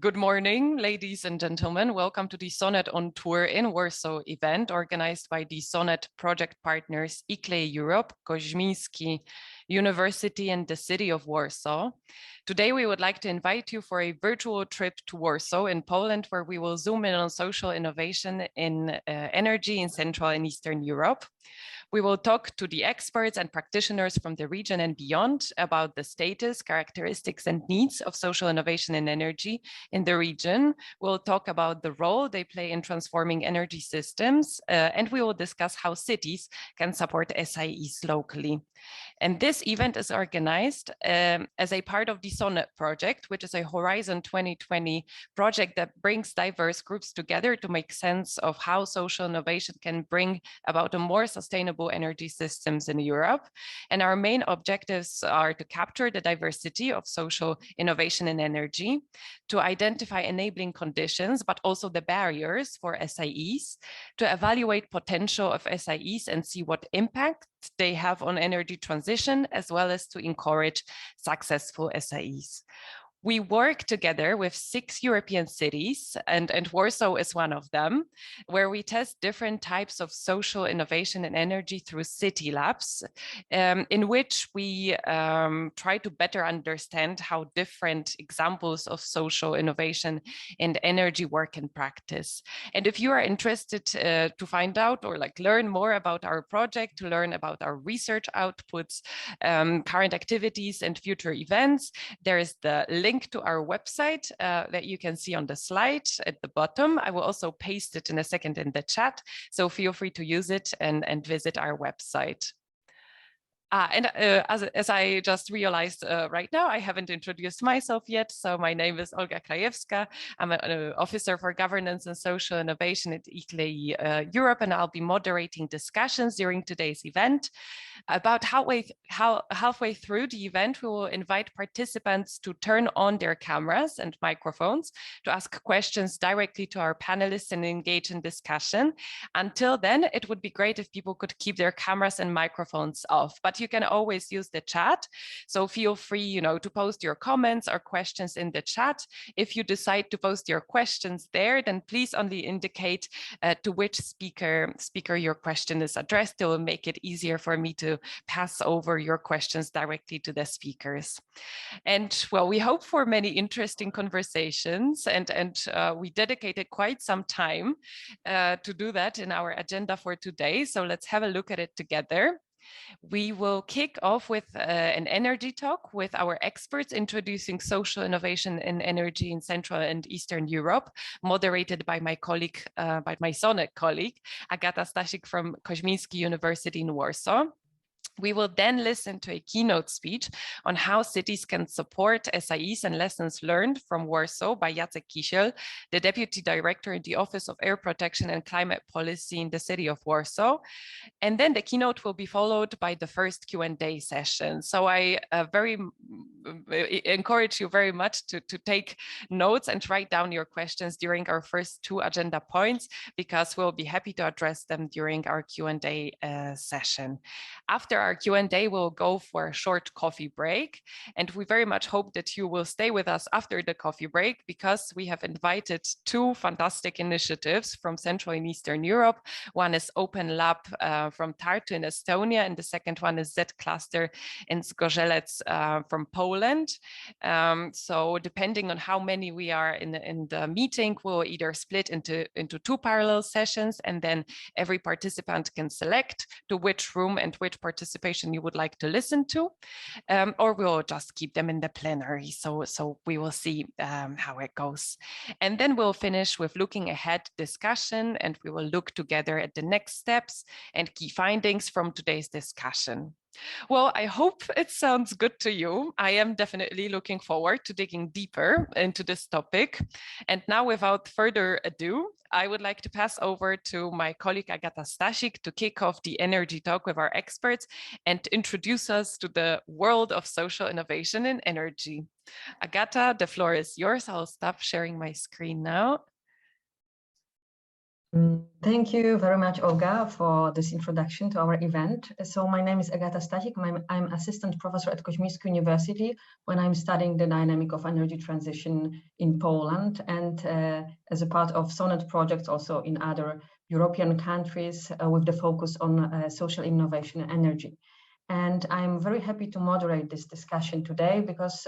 Good morning, ladies and gentlemen. Welcome to the SONNET on Tour in Warsaw event organized by the SONNET project partners ICLEI Europe, Kozminski University and the City of Warsaw. Today, we would like to invite you for a virtual trip to Warsaw in Poland, where we will zoom in on social innovation in energy in Central and Eastern Europe. We will talk to the experts and practitioners from the region and beyond about the status, characteristics, and needs of social innovation in energy in the region. We'll talk about the role they play in transforming energy systems, and we will discuss how cities can support SIEs locally. And this event is organized as a part of the SONNET project, which is a Horizon 2020 project that brings diverse groups together to make sense of how social innovation can bring about a more sustainable energy systems in Europe. And our main objectives are to capture the diversity of social innovation in energy, to identify enabling conditions, but also the barriers for SIEs, to evaluate potential of SIEs and see what impact they have on energy transition, as well as to encourage successful SIEs. We work together with 6 European cities, and Warsaw is one of them, where we test different types of social innovation and energy through city labs, in which we try to better understand how different examples of social innovation and energy work in practice. And if you are interested to find out or learn more about our project, to learn about our research outputs, current activities and future events, there is the link to our website that you can see on the slide at the bottom. I will also paste it in a second in the chat, so feel free to use it and visit our website. As I just realized right now, I haven't introduced myself yet. So my name is Olga Krajewska. I'm an officer for governance and social innovation at ICLEI Europe, and I'll be moderating discussions during today's event. About halfway through the event, we will invite participants to turn on their cameras and microphones to ask questions directly to our panelists and engage in discussion. Until then, it would be great if people could keep their cameras and microphones off, but you can always use the chat. So feel free, to post your comments or questions in the chat. If you decide to post your questions there, then please only indicate to which speaker your question is addressed. It will make it easier for me to pass over your questions directly to the speakers. And well, we hope for many interesting conversations, and we dedicated quite some time to do that in our agenda for today. So let's have a look at it together. We will kick off with an energy talk with our experts introducing social innovation in energy in Central and Eastern Europe, moderated by my colleague, by my SONNET colleague, Agata Stasik from Kozminski University in Warsaw. We will then listen to a keynote speech on how cities can support SIEs and lessons learned from Warsaw by Jacek Kisiel, the Deputy Director in the Office of Air Protection and Climate Policy in the City of Warsaw. And then the keynote will be followed by the first Q&A session. So I encourage you very much to take notes and write down your questions during our first 2 agenda points, because we'll be happy to address them during our Q&A session. After our Q&A, we'll go for a short coffee break, and we very much hope that you will stay with us after the coffee break, because we have invited 2 fantastic initiatives from Central and Eastern Europe. One is Open Lab from Tartu in Estonia, and the second one is ZKlaster in Zgorzelec from Poland. So depending on how many we are in the meeting, we'll either split into 2 parallel sessions, and then every participant can select to which room and which participation you would like to listen to, or we'll just keep them in the plenary. So we will see how it goes. And then we'll finish with looking ahead discussion, and we will look together at the next steps and key findings from today's discussion. Well, I hope it sounds good to you. I am definitely looking forward to digging deeper into this topic. And now, without further ado, I would like to pass over to my colleague Agata Stasik to kick off the energy talk with our experts and introduce us to the world of social innovation in energy. Agata, the floor is yours. I'll stop sharing my screen now. Thank you very much, Olga, for this introduction to our event. So my name is Agata Stachik. I'm assistant professor at Kozminski University when I'm studying the dynamic of energy transition in Poland, and as a part of SONNET projects also in other European countries with the focus on social innovation and energy. And I'm very happy to moderate this discussion today because,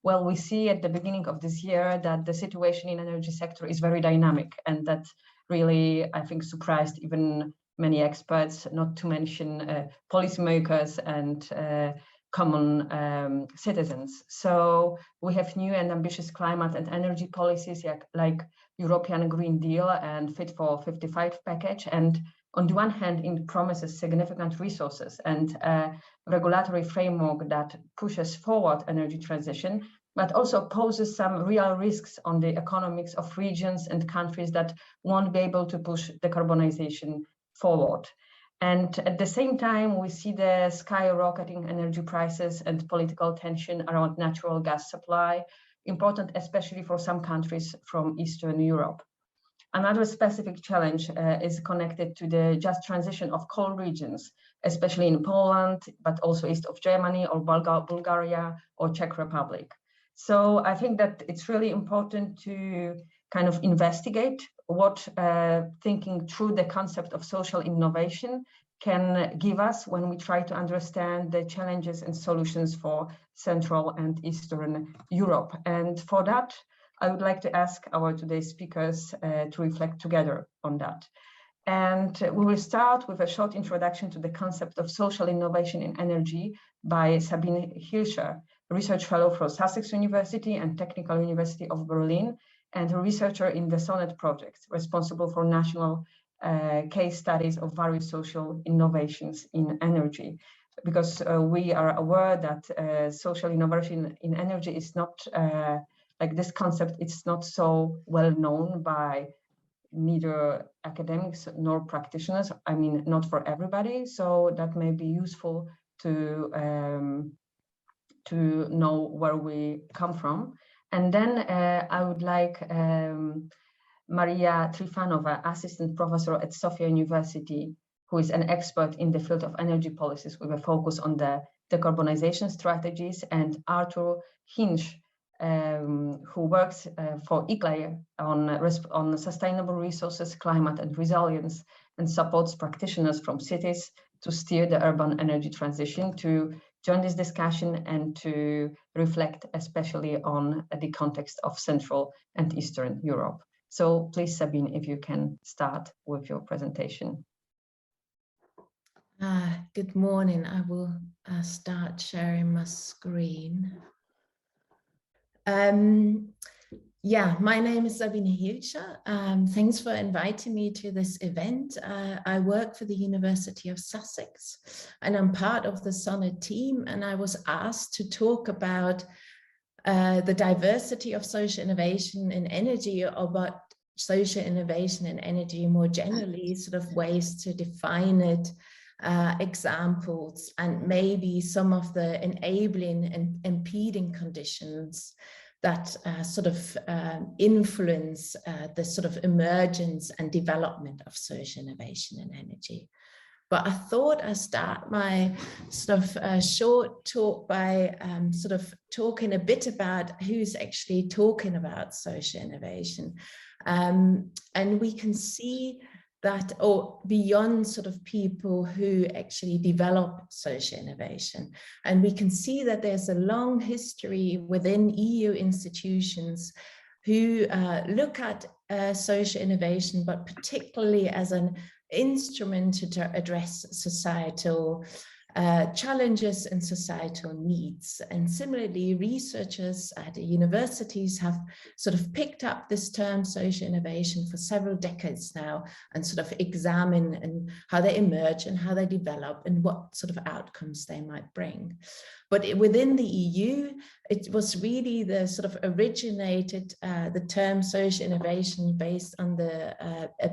well, we see at the beginning of this year that the situation in energy sector is very dynamic, and that really, I think, surprised even many experts, not to mention policymakers and common citizens. So we have new and ambitious climate and energy policies like European Green Deal and Fit for 55 package. And on the one hand, it promises significant resources and a regulatory framework that pushes forward energy transition, but also poses some real risks on the economics of regions and countries that won't be able to push decarbonization forward. And at the same time, we see the skyrocketing energy prices and political tension around natural gas supply, important especially for some countries from Eastern Europe. Another specific challenge is connected to the just transition of coal regions, especially in Poland, but also east of Germany or Bulgaria or Czech Republic. So I think that it's really important to kind of investigate what thinking through the concept of social innovation can give us when we try to understand the challenges and solutions for Central and Eastern Europe. And for that, I would like to ask our today's speakers to reflect together on that. And we will start with a short introduction to the concept of social innovation in energy by Sabine Hilscher, research fellow for Sussex University and Technical University of Berlin, and a researcher in the SONNET project, responsible for national case studies of various social innovations in energy. Because we are aware that social innovation in energy is not, like this concept, it's not so well known by neither academics nor practitioners. I mean, not for everybody. So that may be useful to know where we come from. And then I would like Maria Trifanova, assistant professor at Sofia University, who is an expert in the field of energy policies with a focus on the decarbonization strategies, and Arthur Hinch, who works for ICLEI on sustainable resources, climate and resilience, and supports practitioners from cities to steer the urban energy transition, to join this discussion and to reflect especially on the context of Central and Eastern Europe. So please, Sabine, if you can start with your presentation. Good morning. I will start sharing my screen. Yeah, my name is Sabine Hilscher. Thanks for inviting me to this event. I work for the University of Sussex and I'm part of the SONNET team, and I was asked to talk about the diversity of social innovation in energy, or about social innovation in energy more generally, sort of ways to define it, examples, and maybe some of the enabling and impeding conditions that sort of influence the sort of emergence and development of social innovation in energy. But I thought I'd start my sort of short talk by sort of talking a bit about who's actually talking about social innovation. And we can see that, or beyond sort of people who actually develop social innovation. And we can see that there's a long history within EU institutions who look at social innovation, but particularly as an instrument to address societal challenges and societal needs. And similarly, researchers at the universities have sort of picked up this term social innovation for several decades now, and sort of examine and how they emerge and how they develop and what sort of outcomes they might bring. But within the EU, it was really the sort of originated the term social innovation based on the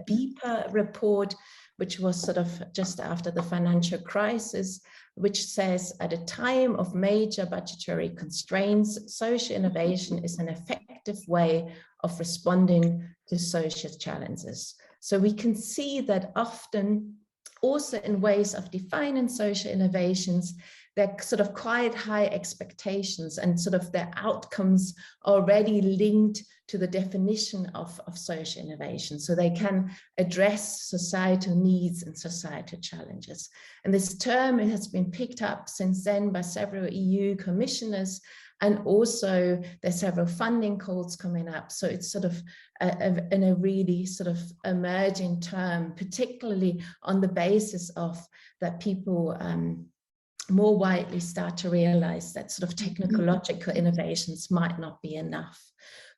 BIPA report, which was sort of just after the financial crisis, which says at a time of major budgetary constraints, social innovation is an effective way of responding to social challenges. So we can see that often also in ways of defining social innovations, they're sort of quite high expectations and sort of their outcomes already linked to the definition of social innovation. So they can address societal needs and societal challenges. And this term, it has been picked up since then by several EU commissioners, and also there's several funding calls coming up. So it's sort of in a really sort of emerging term, particularly on the basis of that people more widely start to realize that sort of technological innovations might not be enough.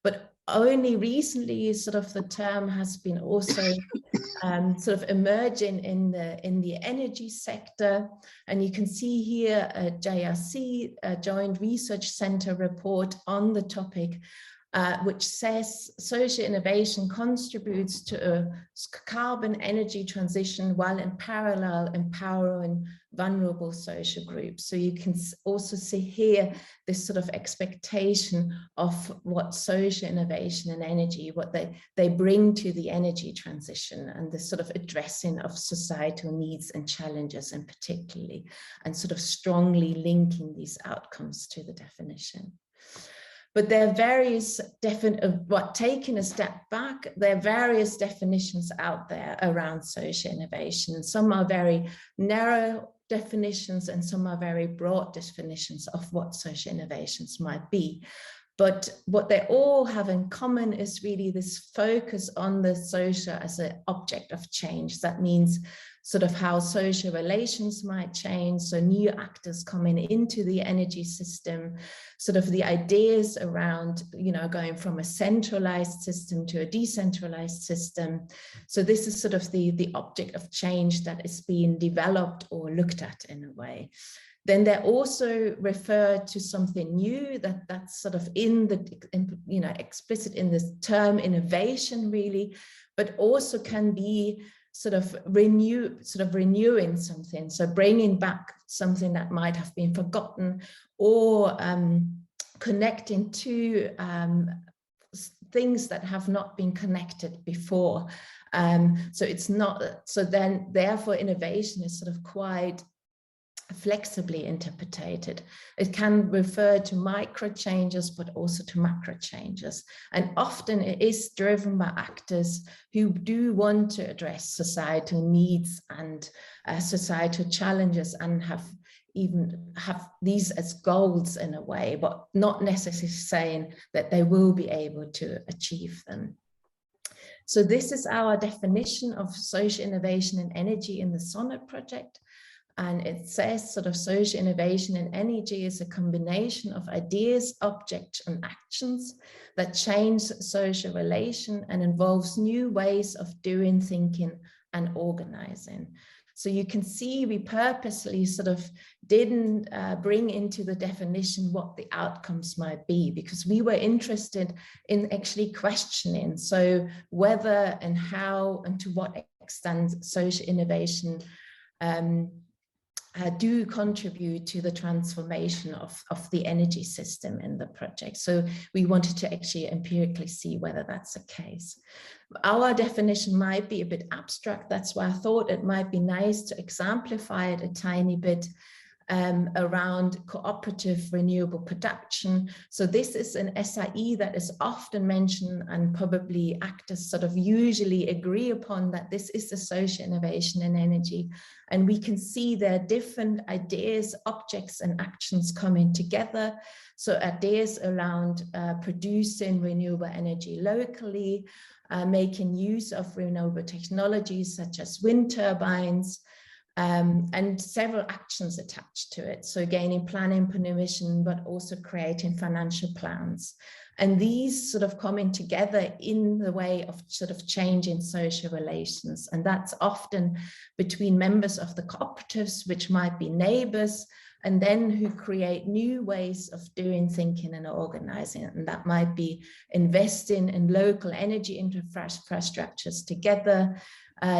But only recently sort of the term has been also sort of emerging in the energy sector. And you can see here a JRC, a Joint Research Center report on the topic, which says social innovation contributes to a carbon energy transition while in parallel empowering vulnerable social groups. So you can also see here this sort of expectation of what social innovation and energy, what they bring to the energy transition, and the sort of addressing of societal needs and challenges in particularly, and sort of strongly linking these outcomes to the definition. But there are various taking a step back, there are various definitions out there around social innovation, and some are very narrow definitions and some are very broad definitions of what social innovations might be. But what they all have in common is really this focus on the social as an object of change. That means sort of how social relations might change, so new actors coming into the energy system, sort of the ideas around, you know, going from a centralized system to a decentralized system. So this is sort of the object of change that is being developed or looked at in a way. Then they also refer to something new that's sort of explicit in this term innovation really, but also can be sort of renewing something, so bringing back something that might have been forgotten, or connecting to things that have not been connected before. So it's not, so then therefore innovation is sort of quite flexibly interpreted. It can refer to micro changes, but also to macro changes. And often it is driven by actors who do want to address societal needs and societal challenges, and have these as goals in a way, but not necessarily saying that they will be able to achieve them. So this is our definition of social innovation and energy in the SONNET project. And it says sort of social innovation and energy is a combination of ideas, objects, and actions that change social relation and involves new ways of doing, thinking, and organizing. So you can see we purposely sort of didn't bring into the definition what the outcomes might be, because we were interested in actually questioning, so whether and how and to what extent social innovation do contribute to the transformation of the energy system in the project. So we wanted to actually empirically see whether that's the case. Our definition might be a bit abstract. That's why I thought it might be nice to exemplify it a tiny bit around cooperative renewable production. So this is an SIE that is often mentioned, and probably actors sort of usually agree upon that this is a social innovation in energy. And we can see there are different ideas, objects, and actions coming together. So ideas around producing renewable energy locally, making use of renewable technologies such as wind turbines, and several actions attached to it. So gaining planning permission, but also creating financial plans. And these sort of coming together in the way of sort of changing social relations. And that's often between members of the cooperatives, which might be neighbors, and then who create new ways of doing, thinking, and organizing. And that might be investing in local energy infrastructures together,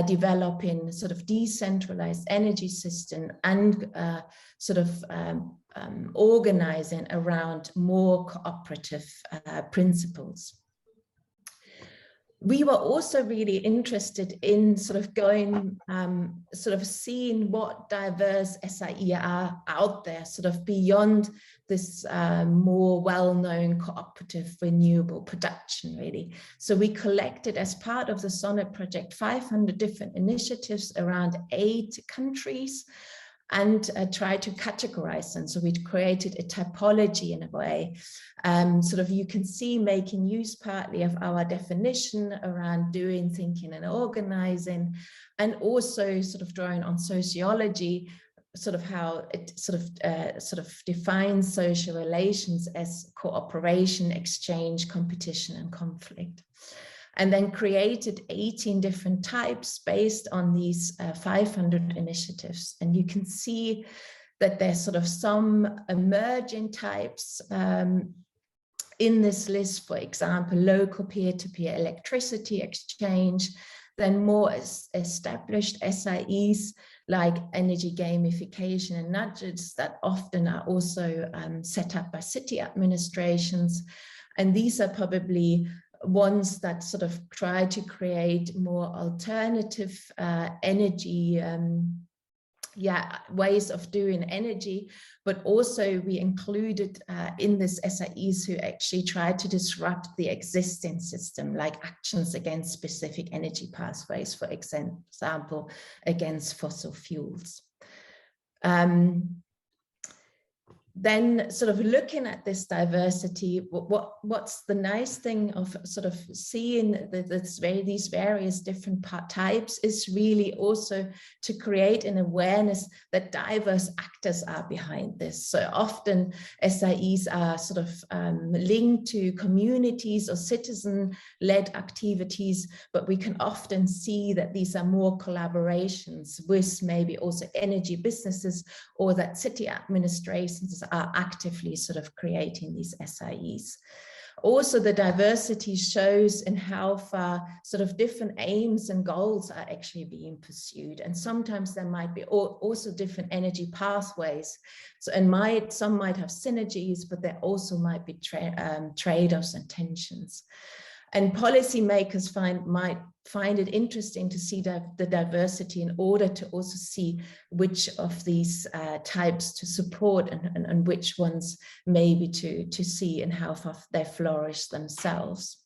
developing sort of decentralized energy system, and organizing around more cooperative principles. we were also really interested in sort of going, sort of seeing what diverse SIE are out there, sort of beyond this more well-known cooperative renewable production, really. So we collected, as part of the SONNET project, 500 different initiatives around 8 countries, and try to categorize them. So we created a typology in a way. Sort of you can see making use partly of our definition around doing, thinking and organizing, and also sort of drawing on sociology, sort of how it sort of defines social relations as cooperation, exchange, competition, and conflict. And then created 18 different types based on these 500 initiatives. And you can see that there's sort of some emerging types in this list, for example, local peer-to-peer electricity exchange, then more established SIEs like energy gamification and nudges that often are also set up by city administrations. And these are probably ones that sort of try to create more alternative energy ways of doing energy, but also we included in this SIEs who actually try to disrupt the existing system, like actions against specific energy pathways, for example, against fossil fuels. Then sort of looking at this diversity, what's the nice thing of sort of seeing these various different types is really also to create an awareness that diverse actors are behind this. So often SIEs are sort of linked to communities or citizen-led activities, but we can often see that these are more collaborations with maybe also energy businesses, or that city administrations are actively sort of creating these SIEs. Also, the diversity shows in how far sort of different aims and goals are actually being pursued. And sometimes there might be also different energy pathways. So, and some might have synergies, but there also might be trade-offs and tensions. And policymakers might find it interesting to see the diversity in order to also see which of these types to support and which ones maybe to see and how far they flourish themselves.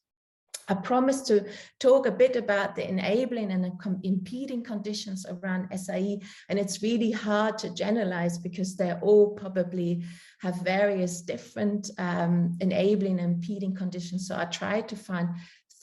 I promised to talk a bit about the enabling and impeding conditions around SIE, and it's really hard to generalize because they all probably have various different enabling and impeding conditions. So I tried to find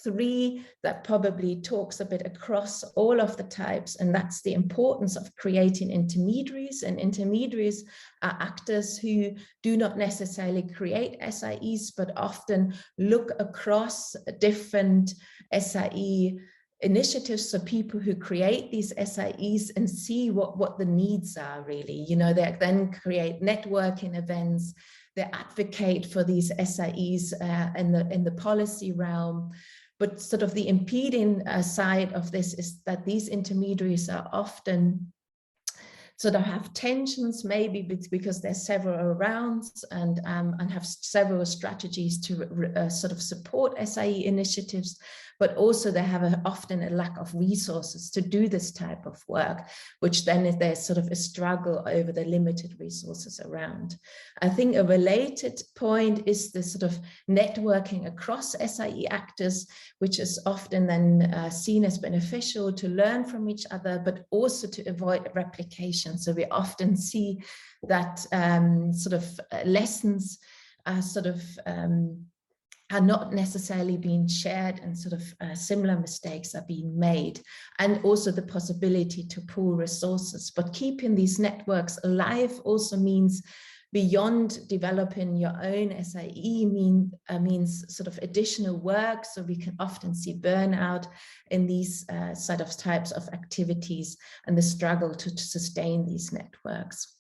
3 that probably talks a bit across all of the types, and that's the importance of creating intermediaries. And intermediaries are actors who do not necessarily create SIEs, but often look across different SIE initiatives, so people who create these SIEs and see what the needs are really. You know, they then create networking events, they advocate for these SIEs in the policy realm. But sort of the impeding side of this is that these intermediaries are often sort of have tensions, maybe because there's several rounds and have several strategies to sort of support SIE initiatives, but also they have often a lack of resources to do this type of work, which then there's sort of a struggle over the limited resources around. I think a related point is the sort of networking across SIE actors, which is often then seen as beneficial to learn from each other, but also to avoid replication. So we often see that sort of lessons are sort of are not necessarily being shared, and sort of similar mistakes are being made, and also the possibility to pool resources. But keeping these networks alive also means, beyond developing your own SIE, means sort of additional work. So we can often see burnout in these sort of types of activities and the struggle to sustain these networks.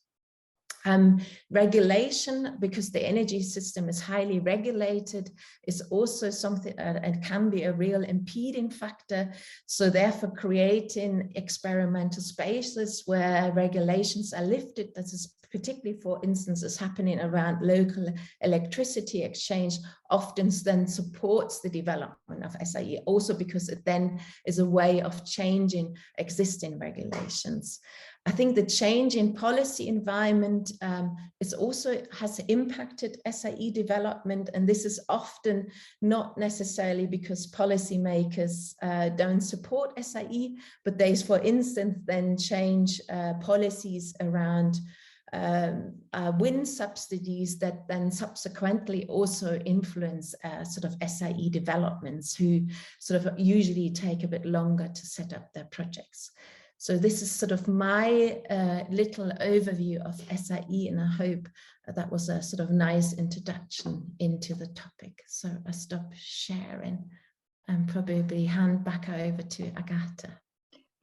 Regulation, because the energy system is highly regulated, is also something and can be a real impeding factor. So therefore creating experimental spaces where regulations are lifted, that is particularly for instance is happening around local electricity exchange, often then supports the development of SIE, also because it then is a way of changing existing regulations. I think the change in policy environment is also has impacted SIE development, and this is often not necessarily because policymakers don't support SIE, but they, for instance, then change policies around wind subsidies that then subsequently also influence sort of SIE developments, who sort of usually take a bit longer to set up their projects. So this is sort of my little overview of SIE, and I hope that was a sort of nice introduction into the topic. So I stop sharing and probably hand back over to Agata.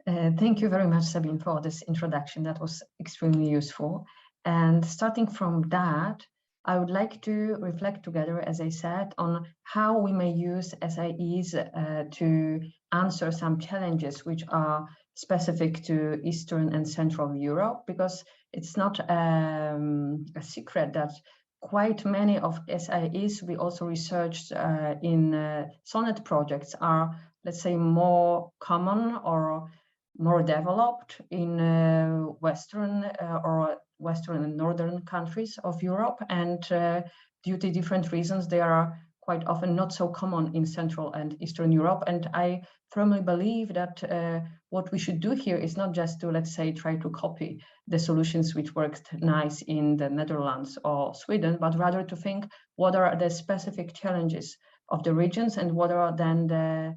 Thank you very much, Sabine, for this introduction. That was extremely useful. And starting from that, I would like to reflect together, as I said, on how we may use SIEs to answer some challenges which are specific to Eastern and Central Europe, because it's not a secret that quite many of SIEs we also researched in SONNET projects are, let's say, more common or more developed in Western and Northern countries of Europe, and due to different reasons they are quite often not so common in Central and Eastern Europe. And I firmly believe that what we should do here is not just to, let's say, try to copy the solutions which worked nice in the Netherlands or Sweden, but rather to think what are the specific challenges of the regions and what are then the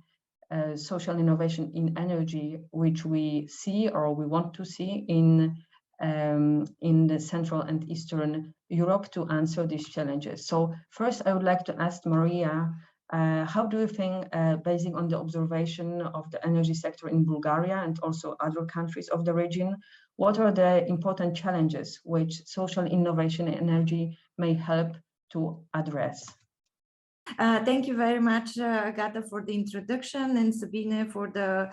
social innovation in energy which we see or we want to see in the Central and Eastern Europe to answer these challenges. So first, I would like to ask Maria, how do you think, based on the observation of the energy sector in Bulgaria and also other countries of the region, what are the important challenges which social innovation in energy may help to address? Thank you very much, Agata, for the introduction, and Sabine for the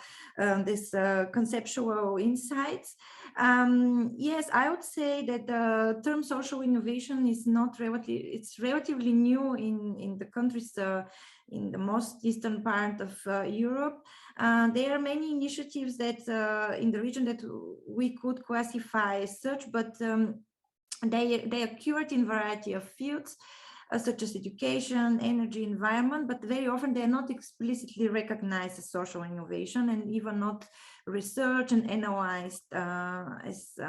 this conceptual insights. Yes, I would say that the term social innovation is not it's relatively new in the countries in the most eastern part of Europe. There are many initiatives that in the region that we could classify as such, but they occurred in a variety of fields, such as education, energy, environment, but very often they are not explicitly recognized as social innovation and even not researched and analyzed as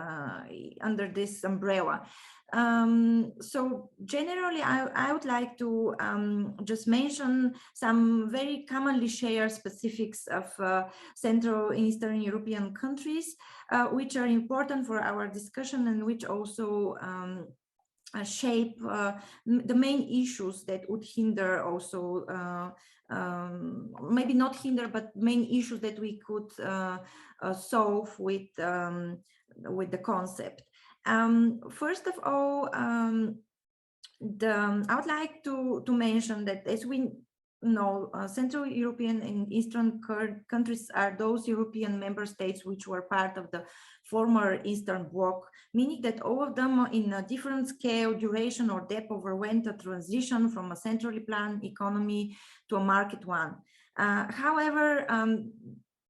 under this umbrella. So generally, I would like to just mention some very commonly shared specifics of Central and Eastern European countries, which are important for our discussion and which also shape the main issues that would hinder also, maybe not hinder, but main issues that we could solve with the concept. First of all, I would like to mention that, as we know, Central European and Eastern countries are those European member states which were part of the former Eastern Bloc, meaning that all of them in a different scale, duration, or depth underwent a transition from a centrally planned economy to a market one. However,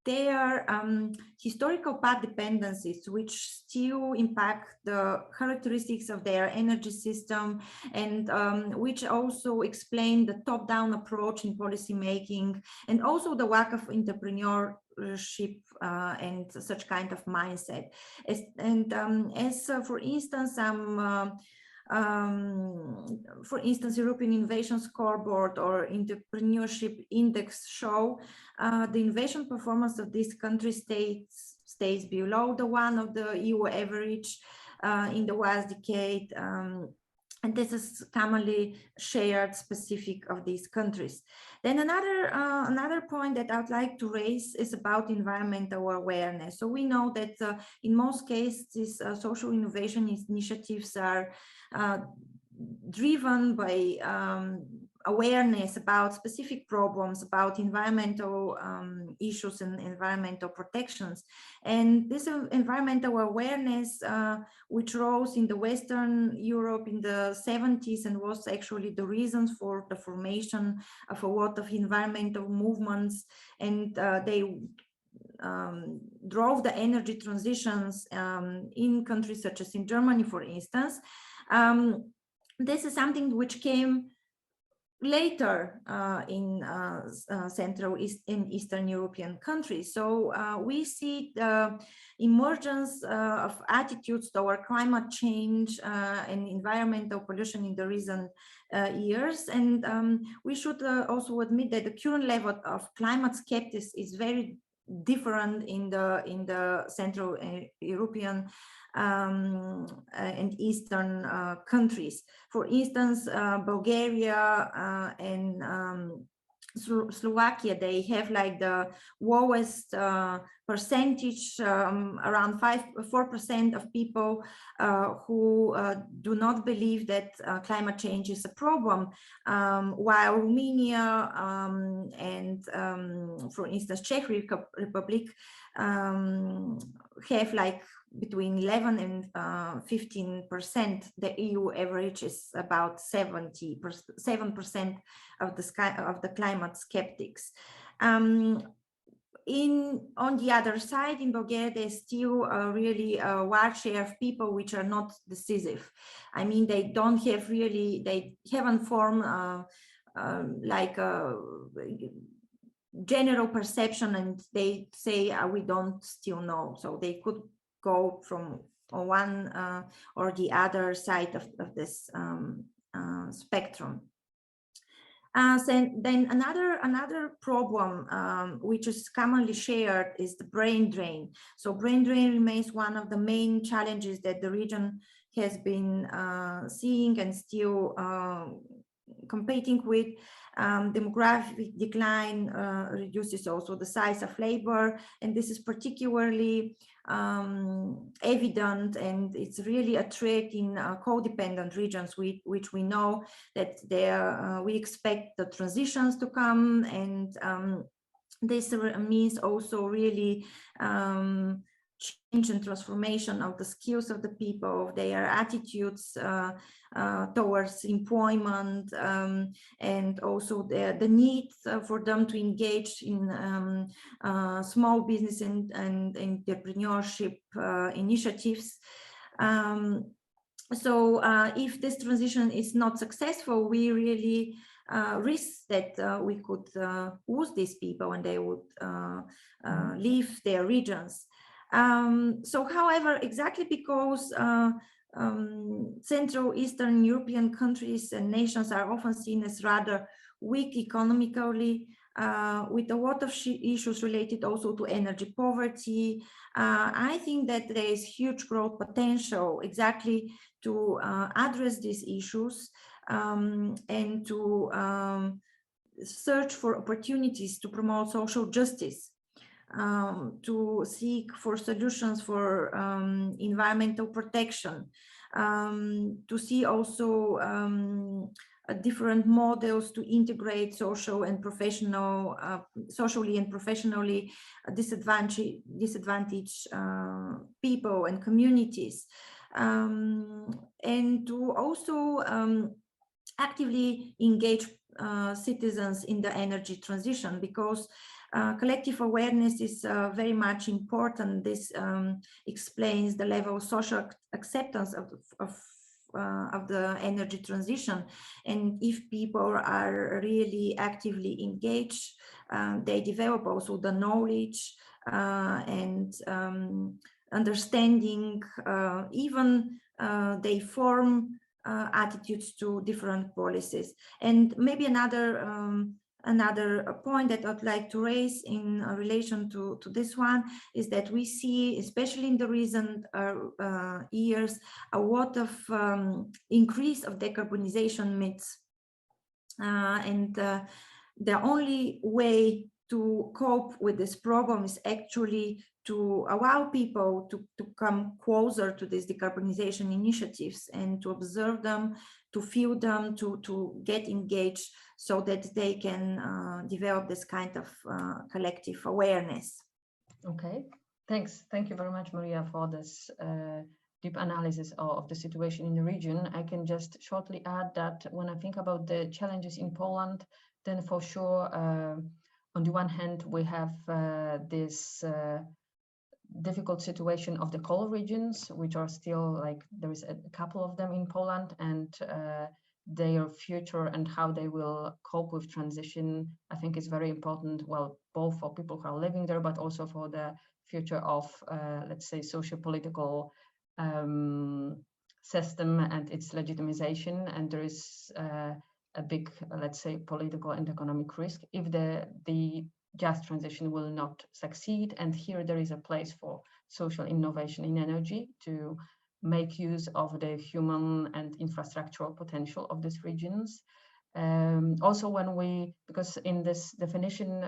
there are historical path dependencies which still impact the characteristics of their energy system, and which also explain the top-down approach in policy making, and also the lack of entrepreneurship and such kind of mindset. For instance, European Innovation Scoreboard or Entrepreneurship Index show the innovation performance of these countries stays below the one of the EU average in the last decade. And this is commonly shared specific of these countries. Then another point that I would like to raise is about environmental awareness. So we know that in most cases, social innovation initiatives are driven by awareness about specific problems, about environmental issues and environmental protections. And this environmental awareness, which rose in the Western Europe in the 70s and was actually the reasons for the formation of a lot of environmental movements, and they drove the energy transitions in countries such as in Germany, for instance. This is something which came later in Central and Eastern European countries. So we see the emergence of attitudes toward climate change and environmental pollution in the recent years. And we should also admit that the current level of climate skepticism is very different in the Central European and Eastern countries. For instance, Bulgaria and Slovakia, they have like the lowest percentage, around 4% of people who do not believe that climate change is a problem, while Romania and, for instance, Czech Republic have like between 11 and 15%. The EU average is about 7% of the climate skeptics. On the other side, in Bulgaria, there's still really a large share of people which are not decisive. I mean, they don't have really, they haven't formed like a general perception, and they say we don't still know. So they could go from one or the other side of this spectrum. Then another problem which is commonly shared is the brain drain. So brain drain remains one of the main challenges that the region has been seeing and still competing with. Demographic decline reduces also the size of labor, and this is particularly evident, and it's really a threat in codependent regions, which we know that there we expect the transitions to come, and this means also really change and transformation of the skills of the people, their attitudes towards employment, and also the need for them to engage in small business and entrepreneurship initiatives. So if this transition is not successful, we really risk that we could lose these people and they would leave their regions. So, however, exactly because Central Eastern European countries and nations are often seen as rather weak economically, with a lot of issues related also to energy poverty, I think that there is huge growth potential exactly to address these issues and to search for opportunities to promote social justice. To seek for solutions for environmental protection, to see also different models to integrate socially and professionally disadvantaged people and communities, and to also actively engage citizens in the energy transition, because collective awareness is very much important. This explains the level of social acceptance of the energy transition. And if people are really actively engaged, they develop also the knowledge and understanding, even they form attitudes to different policies. And maybe another point that I'd like to raise in relation to this one is that we see, especially in the recent years, a lot of increase of decarbonization myths. And the only way to cope with this problem is actually to allow people to come closer to these decarbonization initiatives and to observe them to feel them, to get engaged, so that they can develop this kind of collective awareness. Okay, thanks. Thank you very much, Maria, for this deep analysis of the situation in the region. I can just shortly add that when I think about the challenges in Poland, then for sure, on the one hand, we have this difficult situation of the coal regions, which are still like, there is a couple of them in Poland, and their future and how they will cope with transition, I think is very important, well, both for people who are living there, but also for the future of, let's say, socio-political system and its legitimization. And there is a big, let's say, political and economic risk if the just transition will not succeed. And here there is a place for social innovation in energy to make use of the human and infrastructural potential of these regions. Also, because in this definition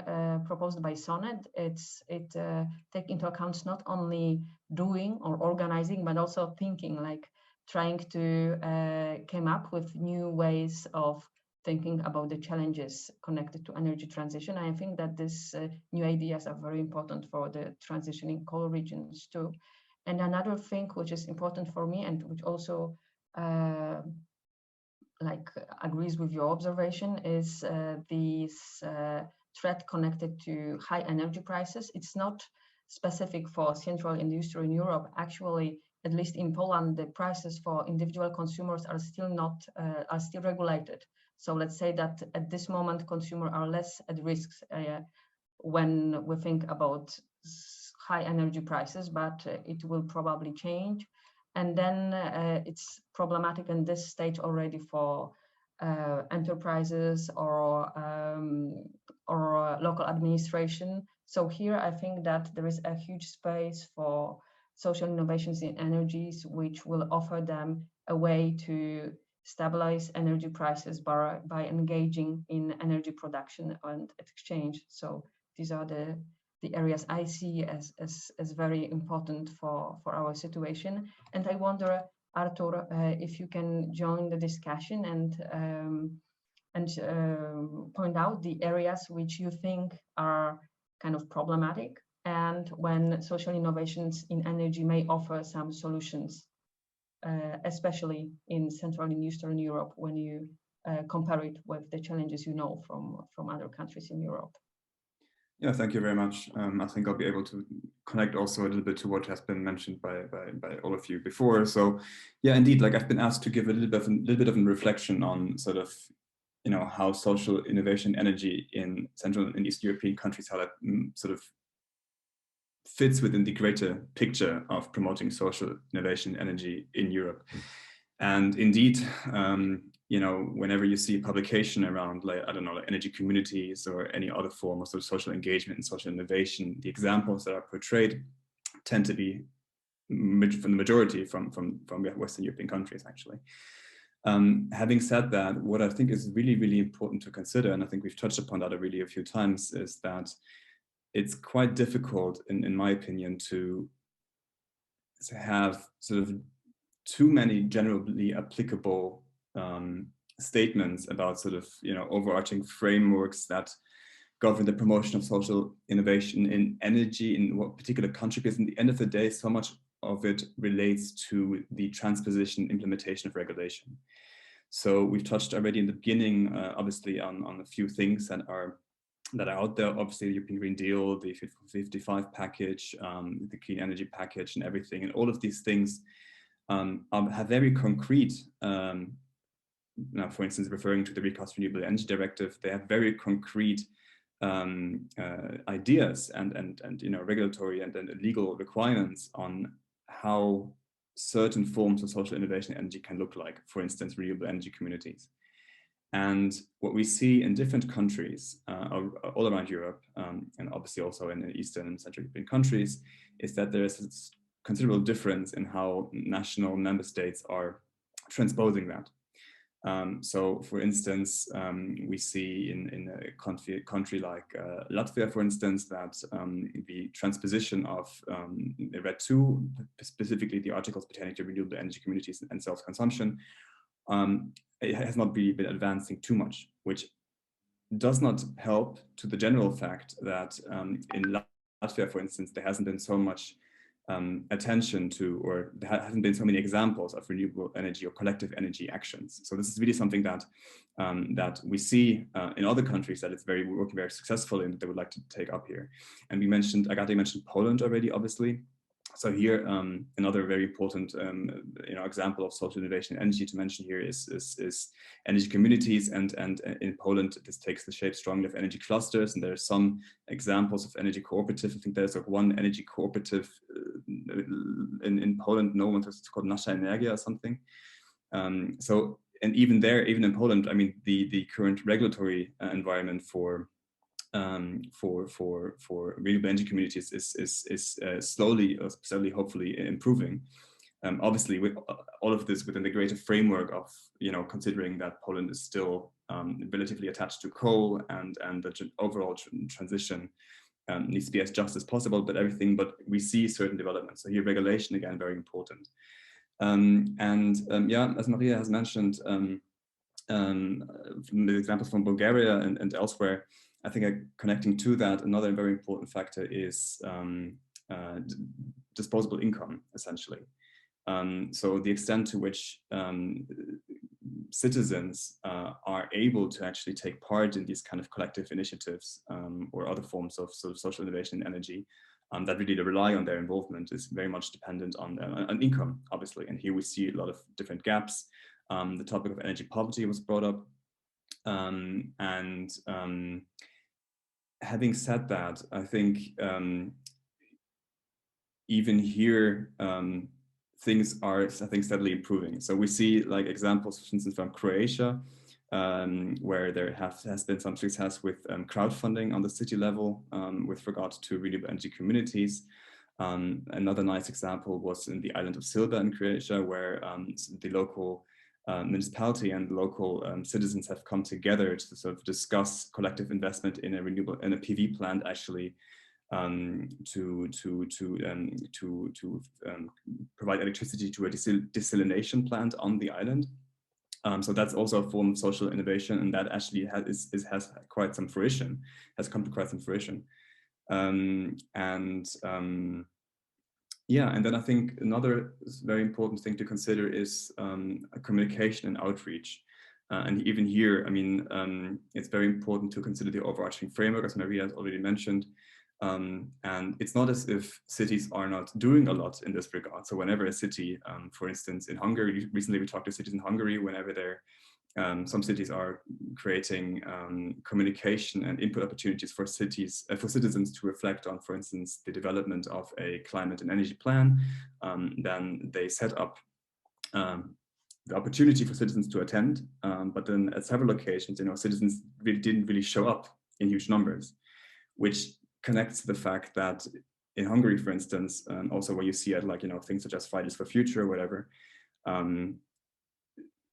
proposed by SONNET, it take into account not only doing or organizing, but also thinking, like trying to come up with new ways of thinking about the challenges connected to energy transition. I think that these new ideas are very important for the transitioning coal regions too. And another thing which is important for me, and which also agrees with your observation, is this threat connected to high energy prices. It's not specific for Central and Eastern Europe. Actually, at least in Poland, the prices for individual consumers are still regulated. So let's say that at this moment, consumers are less at risk when we think about high energy prices, but it will probably change. And then it's problematic in this stage already for enterprises or local administration. So here I think that there is a huge space for social innovations in energies, which will offer them a way to stabilize energy prices by engaging in energy production and exchange. So these are the areas I see as very important for our situation. And I wonder, Artur, if you can join the discussion and point out the areas which you think are kind of problematic, and when social innovations in energy may offer some solutions, especially in Central and Eastern Europe, when you compare it with the challenges you know from other countries in Europe. Yeah, thank you very much. I think I'll be able to connect also a little bit to what has been mentioned by all of you before. So yeah, indeed, like I've been asked to give a little bit of a reflection on sort of, you know, how social innovation energy in Central and East European countries, how that sort of fits within the greater picture of promoting social innovation energy in Europe. And indeed, you know, whenever you see a publication around, like, I don't know, like energy communities or any other form of sort of social engagement and social innovation, the examples that are portrayed tend to be from the majority from Western European countries, actually. Having said that, what I think is really, really important to consider, and I think we've touched upon that already a few times, is that it's quite difficult, in my opinion, to have sort of too many generally applicable statements about sort of, you know, overarching frameworks that govern the promotion of social innovation in energy in what particular country, because in the end of the day, so much of it relates to the transposition implementation of regulation. So we've touched already in the beginning, obviously, on a few things that are out there. Obviously, the European Green Deal, the 55 package, the clean energy package, and everything, and all of these things have very concrete, now, for instance, referring to the Recast Renewable Energy Directive, they have very concrete ideas and you know, regulatory and legal requirements on how certain forms of social innovation energy can look like, for instance, renewable energy communities. And what we see in different countries all around Europe, and obviously also in the Eastern and Central European countries, is that there is a considerable difference in how national member states are transposing that. So, for instance, we see in a country like Latvia, for instance, that the transposition of the RED II, specifically the articles pertaining to renewable energy communities and self-consumption, it has not really been advancing too much, which does not help to the general fact that in Latvia, for instance, there hasn't been so much attention to, or there hasn't been so many examples of renewable energy or collective energy actions. So this is really something that that we see in other countries that it's working very successfully and that they would like to take up here. And we mentioned, Agata mentioned Poland already, obviously. So here, another very important example of social innovation in energy to mention here is energy communities, and in Poland this takes the shape strongly of energy clusters, and there are some examples of energy cooperative. I think there's like one energy cooperative in Poland, no one, it's called Nasza Energia or something. So, and even there, even in Poland, I mean, the current regulatory environment for renewable energy communities is slowly, hopefully improving. Obviously, with all of this within the greater framework of, considering that Poland is still relatively attached to coal, and the overall transition needs to be as just as possible, but we see certain developments. So here, regulation, again, very important. Yeah, as Maria has mentioned, from the examples from Bulgaria and elsewhere, I think connecting to that, another very important factor is disposable income, essentially. So the extent to which citizens are able to actually take part in these kind of collective initiatives or other forms of sort of social innovation in energy that really rely on their involvement is very much dependent on income, obviously. And here we see a lot of different gaps. The topic of energy poverty was brought up. Having said that, I think even here, things are, I think, steadily improving. So we see like examples, for instance, from Croatia, where there has been some success with crowdfunding on the city level with regard to renewable energy communities. Another nice example was in the island of Silva in Croatia, where the local municipality and local citizens have come together to sort of discuss collective investment in a PV plant, actually, to provide electricity to a desalination plant on the island. So that's also a form of social innovation, and that actually has quite some fruition, has come to quite some fruition. Yeah, and then I think another very important thing to consider is communication and outreach. And even here, I mean, it's very important to consider the overarching framework, as Maria has already mentioned. And it's not as if cities are not doing a lot in this regard. So whenever a city, for instance, in Hungary, recently we talked to cities in Hungary, whenever some cities are creating communication and input opportunities for citizens to reflect on, for instance, the development of a climate and energy plan, then they set up the opportunity for citizens to attend. But then at several occasions, citizens didn't really show up in huge numbers, which connects to the fact that in Hungary, for instance, also where you see it, like, things such as Fridays for Future or whatever,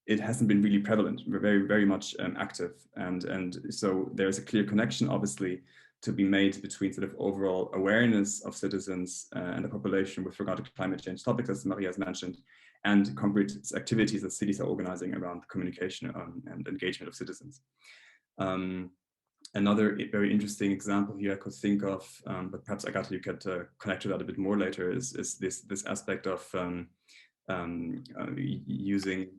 it hasn't been really prevalent. We're very, very much active. And so there's a clear connection, obviously, to be made between sort of overall awareness of citizens and the population with regard to climate change topics, as Maria has mentioned, and concrete activities that cities are organizing around communication and engagement of citizens. Another very interesting example here I could think of, but perhaps Agata, you could connect to that a bit more later, is this aspect of using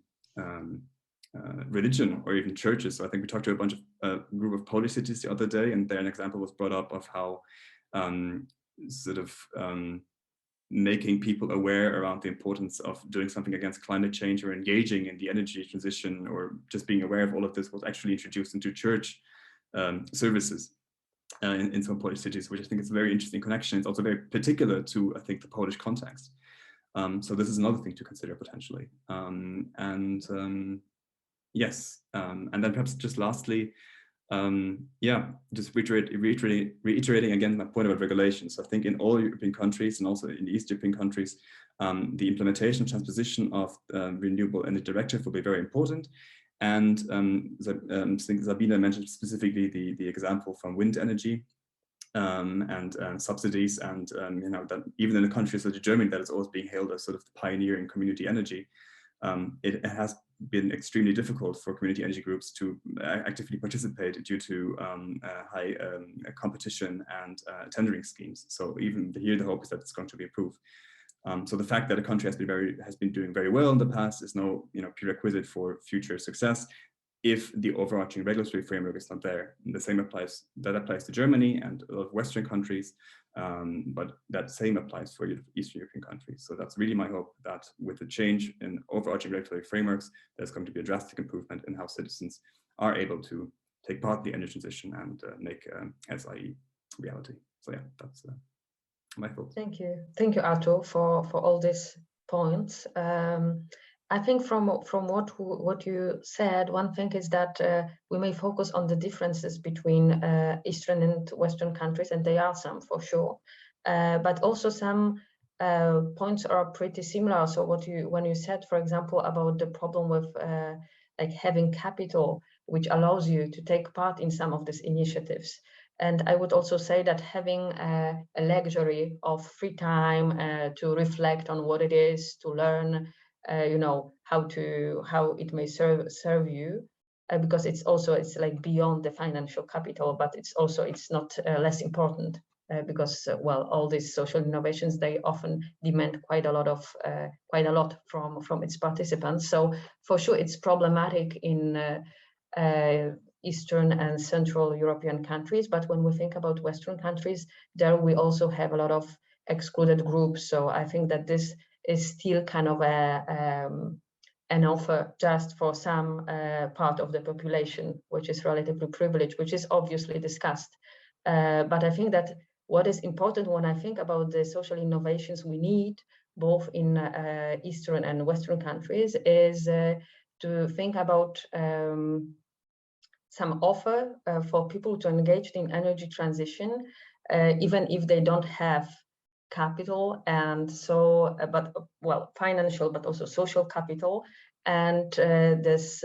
religion or even churches. So I think we talked to a group of Polish cities the other day, and there an example was brought up of how making people aware around the importance of doing something against climate change or engaging in the energy transition or just being aware of all of this was actually introduced into church services in some Polish cities, which I think is a very interesting connection. It's also very particular to, I think, the Polish context. So this is another thing to consider potentially. Yes, and then perhaps just lastly, just reiterating again my point about regulation. So I think in all European countries and also in the East European countries, the implementation and transposition of Renewable Energy Directive will be very important. And I think Sabine mentioned specifically the example from wind energy and subsidies, and that even in a country such as Germany that is always being hailed as sort of the pioneer in community energy, it has been extremely difficult for community energy groups to actively participate due to high competition and tendering schemes. So even here, the hope is that it's going to be improved. So the fact that a country has been doing very well in the past is no prerequisite for future success if the overarching regulatory framework is not there. And the same applies to Germany and a lot of Western countries, but that same applies for Eastern European countries. So that's really my hope, that with the change in overarching regulatory frameworks, there's going to be a drastic improvement in how citizens are able to take part in the energy transition and make SIE reality. So yeah, that's my thoughts. Thank you, Artur, for all these points. I think from what you said, one thing is that we may focus on the differences between Eastern and Western countries, and there are some for sure, but also some points are pretty similar. So when you said, for example, about the problem with like having capital, which allows you to take part in some of these initiatives. And I would also say that having a luxury of free time to reflect on what it is, to learn, how it may serve you, because it's like beyond the financial capital, but it's not less important because all these social innovations, they often demand quite a lot from its participants. So for sure, it's problematic in Eastern and Central European countries, but when we think about Western countries, there we also have a lot of excluded groups. So I think that this is still kind of an offer just for some part of the population, which is relatively privileged, which is obviously discussed. But I think that what is important when I think about the social innovations we need, both in Eastern and Western countries, is to think about some offer for people to engage in energy transition, even if they don't have capital, and so financial, but also social capital, and this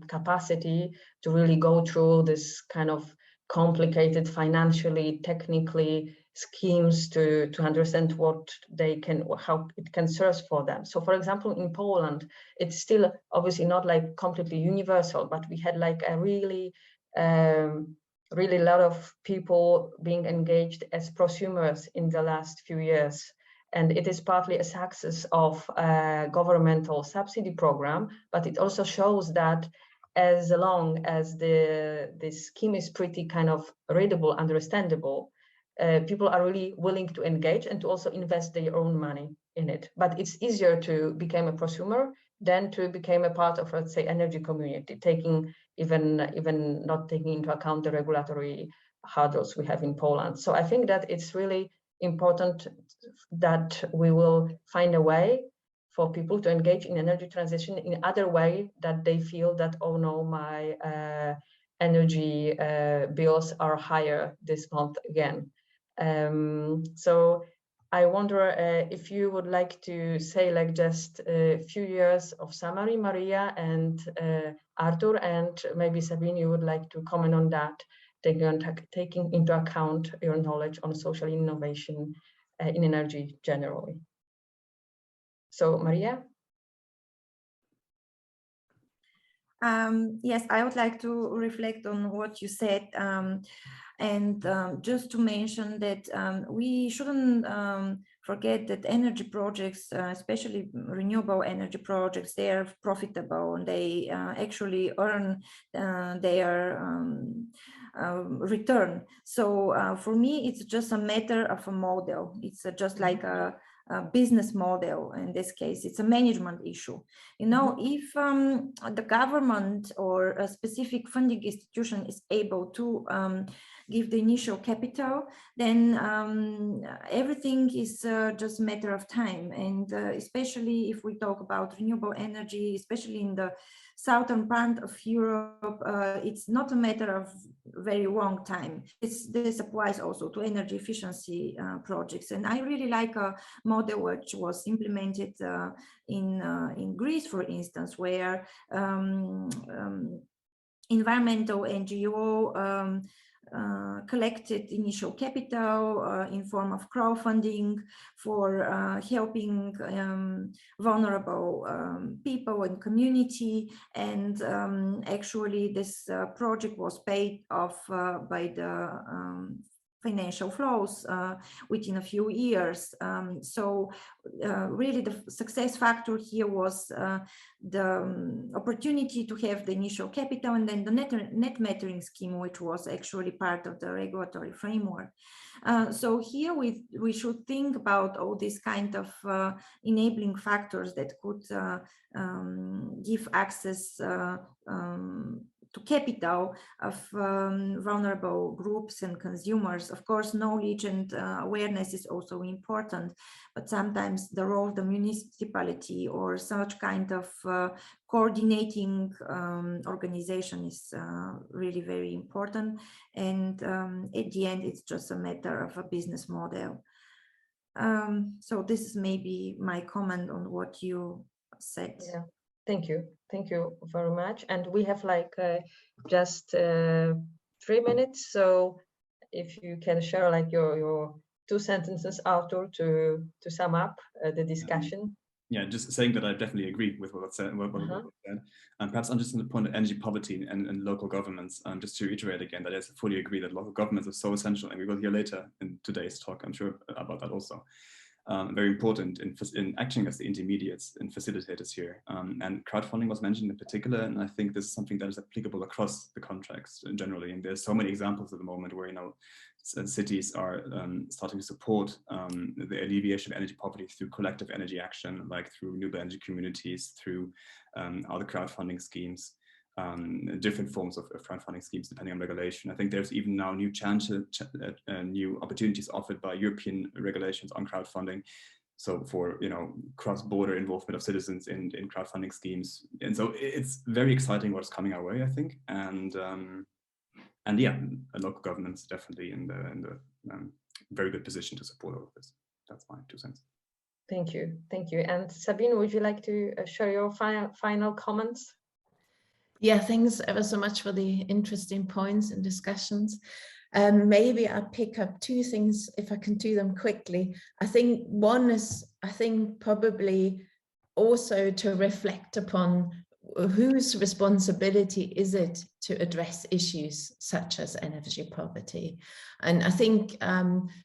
capacity to really go through this kind of complicated financially, technically schemes to understand how it can serve for them. So for example, in Poland, it's still obviously not like completely universal, but we had like a really lot of people being engaged as prosumers in the last few years. And it is partly a success of a governmental subsidy program, but it also shows that as long as the scheme is pretty kind of readable, understandable, people are really willing to engage and to also invest their own money in it. But it's easier to become a prosumer than to become a part of, let's say, energy community, even not taking into account the regulatory hurdles we have in Poland. So I think that it's really important that we will find a way for people to engage in energy transition in other way that they feel that, oh no, my energy bills are higher this month again. So I wonder if you would like to say like just a few years of summary, Maria and Artur, and maybe Sabine, you would like to comment on that, taking into account your knowledge on social innovation in energy generally. So Maria? Yes, I would like to reflect on what you said, and just to mention that we shouldn't forget that energy projects, especially renewable energy projects, they are profitable and they actually earn their return. So for me, it's just a matter of a model. It's just like a business model. In this case, it's a management issue. You know, if the government or a specific funding institution is able to give the initial capital, then everything is just a matter of time. And especially if we talk about renewable energy, especially in the southern part of Europe, it's not a matter of very long time. This applies also to energy efficiency projects. And I really like a model which was implemented in Greece, for instance, where environmental NGO collected initial capital in form of crowdfunding for helping vulnerable people and community. And actually this project was paid off by the financial flows within a few years. So really the success factor here was the opportunity to have the initial capital, and then the net metering scheme, which was actually part of the regulatory framework. So here we should think about all these kind of enabling factors that could give access to capital of vulnerable groups and consumers. Of course, knowledge and awareness is also important, but sometimes the role of the municipality or such kind of coordinating organization is really very important. And at the end, it's just a matter of a business model. So this is maybe my comment on what you said. Yeah. Thank you very much. And we have like just 3 minutes, so if you can share like your 2 sentences, Artur, to sum up the discussion. Yeah, just saying that I definitely agree with what was said. And perhaps on just on the point of energy poverty and local governments, just to reiterate again that I fully agree that local governments are so essential, and we will hear later in today's talk, I'm sure, about that also. Very important in acting as the intermediates and facilitators here. And crowdfunding was mentioned in particular, and I think this is something that is applicable across the contracts generally. And there's so many examples at the moment where, you know, cities are starting to support the alleviation of energy poverty through collective energy action, like through renewable energy communities, through other crowdfunding schemes. Different forms of crowdfunding schemes depending on regulation. I think there's even now new new opportunities offered by European regulations on crowdfunding. So for, you know, cross-border involvement of citizens in crowdfunding schemes. And so it's very exciting what's coming our way, I think. And yeah, local governments definitely in the very good position to support all of this. That's my 2 cents. Thank you. And Sabine, would you like to share your final comments? Yeah, thanks ever so much for the interesting points and discussions. Maybe I'll pick up 2 things if I can do them quickly. I think one is, probably also to reflect upon whose responsibility is it to address issues such as energy poverty. And I think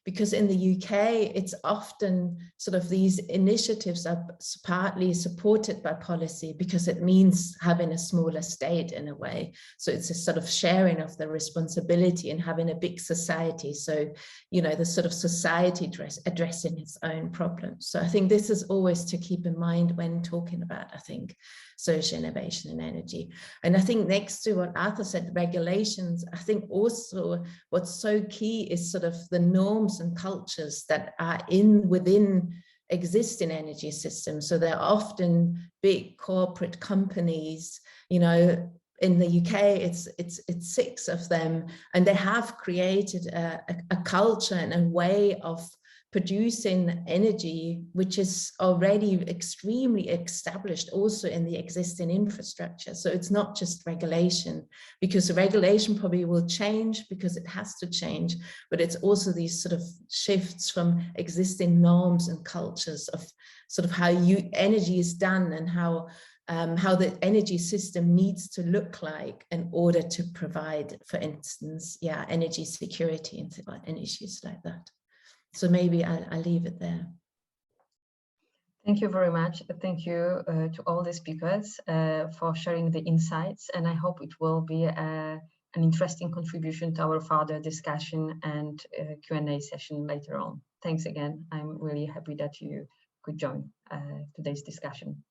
because in the UK, it's often sort of these initiatives are partly supported by policy because it means having a smaller state in a way. So it's a sort of sharing of the responsibility and having a big society. So, you know, the sort of society addressing its own problems. So I think this is always to keep in mind when talking about, I think, social innovation and energy. And I think next to what Arthur said, regulations, I think also what's so key is sort of the norms and cultures that are within existing energy systems. So they're often big corporate companies, you know. In the UK, it's 6 of them, and they have created a culture and a way of producing energy, which is already extremely established also in the existing infrastructure. So it's not just regulation, because the regulation probably will change because it has to change, but it's also these sort of shifts from existing norms and cultures of sort of how energy is done and how the energy system needs to look like in order to provide, for instance, energy security and issues like that. So maybe I'll leave it there. Thank you very much. Thank you to all the speakers for sharing the insights, and I hope it will be an interesting contribution to our further discussion and Q&A session later on. Thanks again. I'm really happy that you could join today's discussion.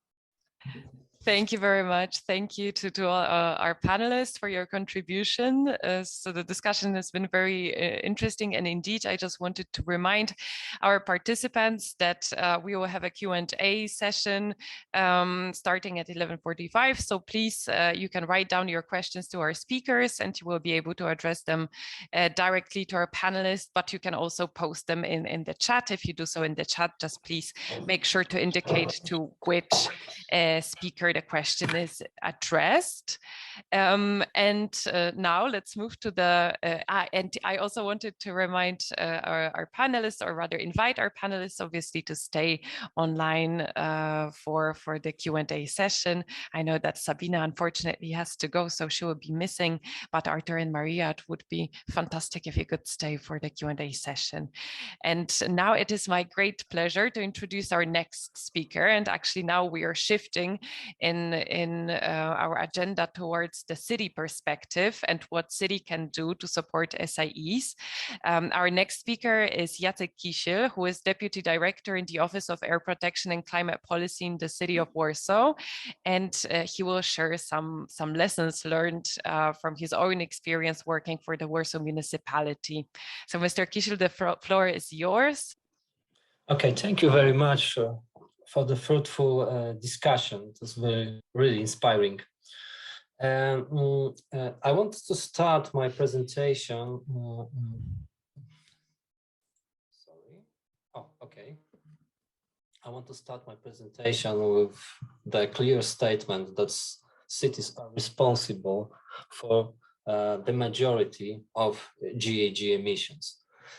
Thank you very much. Thank you to all our panelists for your contribution. So the discussion has been very interesting, and indeed, I just wanted to remind our participants that we will have a Q&A session starting at 11:45. So please, you can write down your questions to our speakers, and you will be able to address them directly to our panelists, but you can also post them in the chat. If you do so in the chat, just please make sure to indicate to which speaker where the question is addressed. And now let's move to the, and I also wanted to remind our panelists, or rather invite our panelists, obviously, to stay online for the Q&A session. I know that Sabina unfortunately has to go, so she will be missing, but Arthur and Maria, it would be fantastic if you could stay for the Q&A session. And now it is my great pleasure to introduce our next speaker. And actually now we are shifting in our agenda towards the city perspective and what city can do to support SIEs. Our next speaker is Jacek Kisiel, who is Deputy Director in the Office of Air Protection and Climate Policy in the City of Warsaw. And he will share some lessons learned from his own experience working for the Warsaw municipality. So Mr. Kisiel, the floor is yours. Okay, thank you very much for the fruitful discussion. It was really inspiring. I want to start my presentation. Sorry. Oh, okay. I want to start my presentation with the clear statement that cities are responsible for the majority of GHG emissions.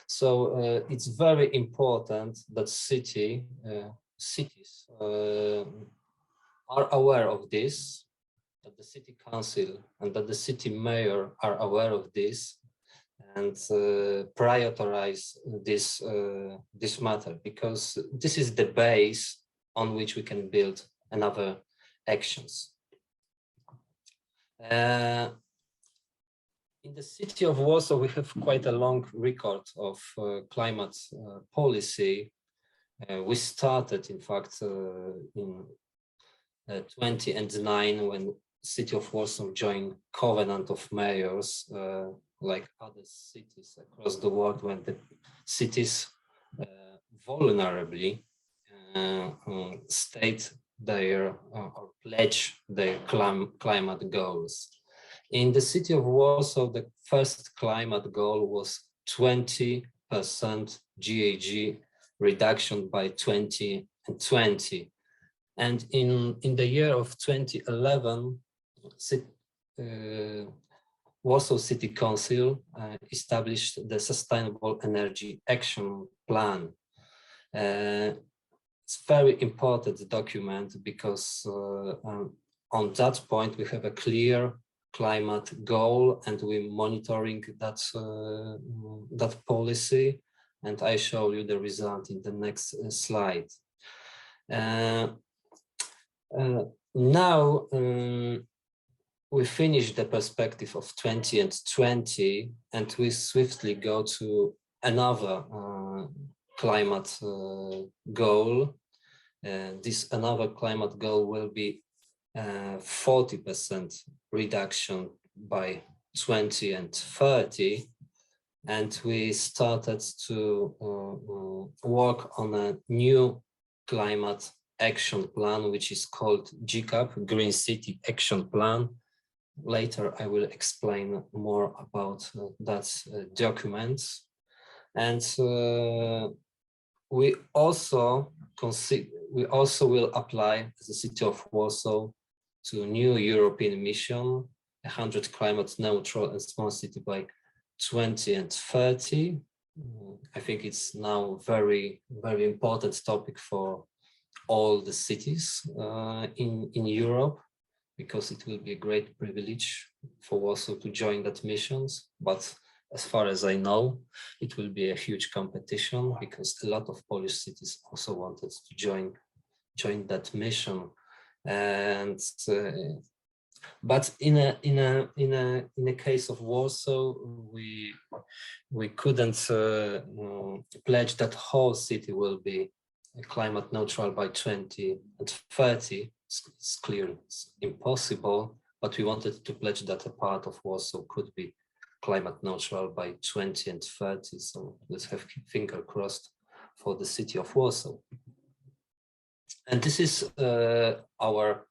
So it's very important that cities are aware of this, that the city council and that the city mayor are aware of this, and prioritize this matter, because this is the base on which we can build another actions. In the city of Warsaw, we have quite a long record of climate policy. We started, in fact, in 2009 when City of Warsaw joined Covenant of Mayors, like other cities across the world, when the cities vulnerably state their or pledge their climate goals. In the City of Warsaw, the first climate goal was 20% GHG reduction by 2020. And in the year of 2011, Warsaw City Council established the Sustainable Energy Action Plan. It's a very important document because on that point we have a clear climate goal and we're monitoring that policy, and I show you the result in the next slide. Now we finish the perspective of 2020 and we swiftly go to another climate goal. This another climate goal will be 40% reduction by 2030, and we started to work on a new climate action plan, which is called GCAP, Green City Action Plan. Later I will explain more about that document. And we also will apply as the City of Warsaw to a new European mission, 100 climate neutral and smart city by 2030. I think it's now very, very important topic for all the cities in Europe, because it will be a great privilege for Warsaw to join that missions. But as far as I know, it will be a huge competition because a lot of Polish cities also wanted to join that mission. And but in a case of Warsaw, we couldn't pledge that whole city will be climate neutral by 2030. It's clear it's impossible, but we wanted to pledge that a part of Warsaw could be climate neutral by 2030. So let's have finger crossed for the City of Warsaw. And this is our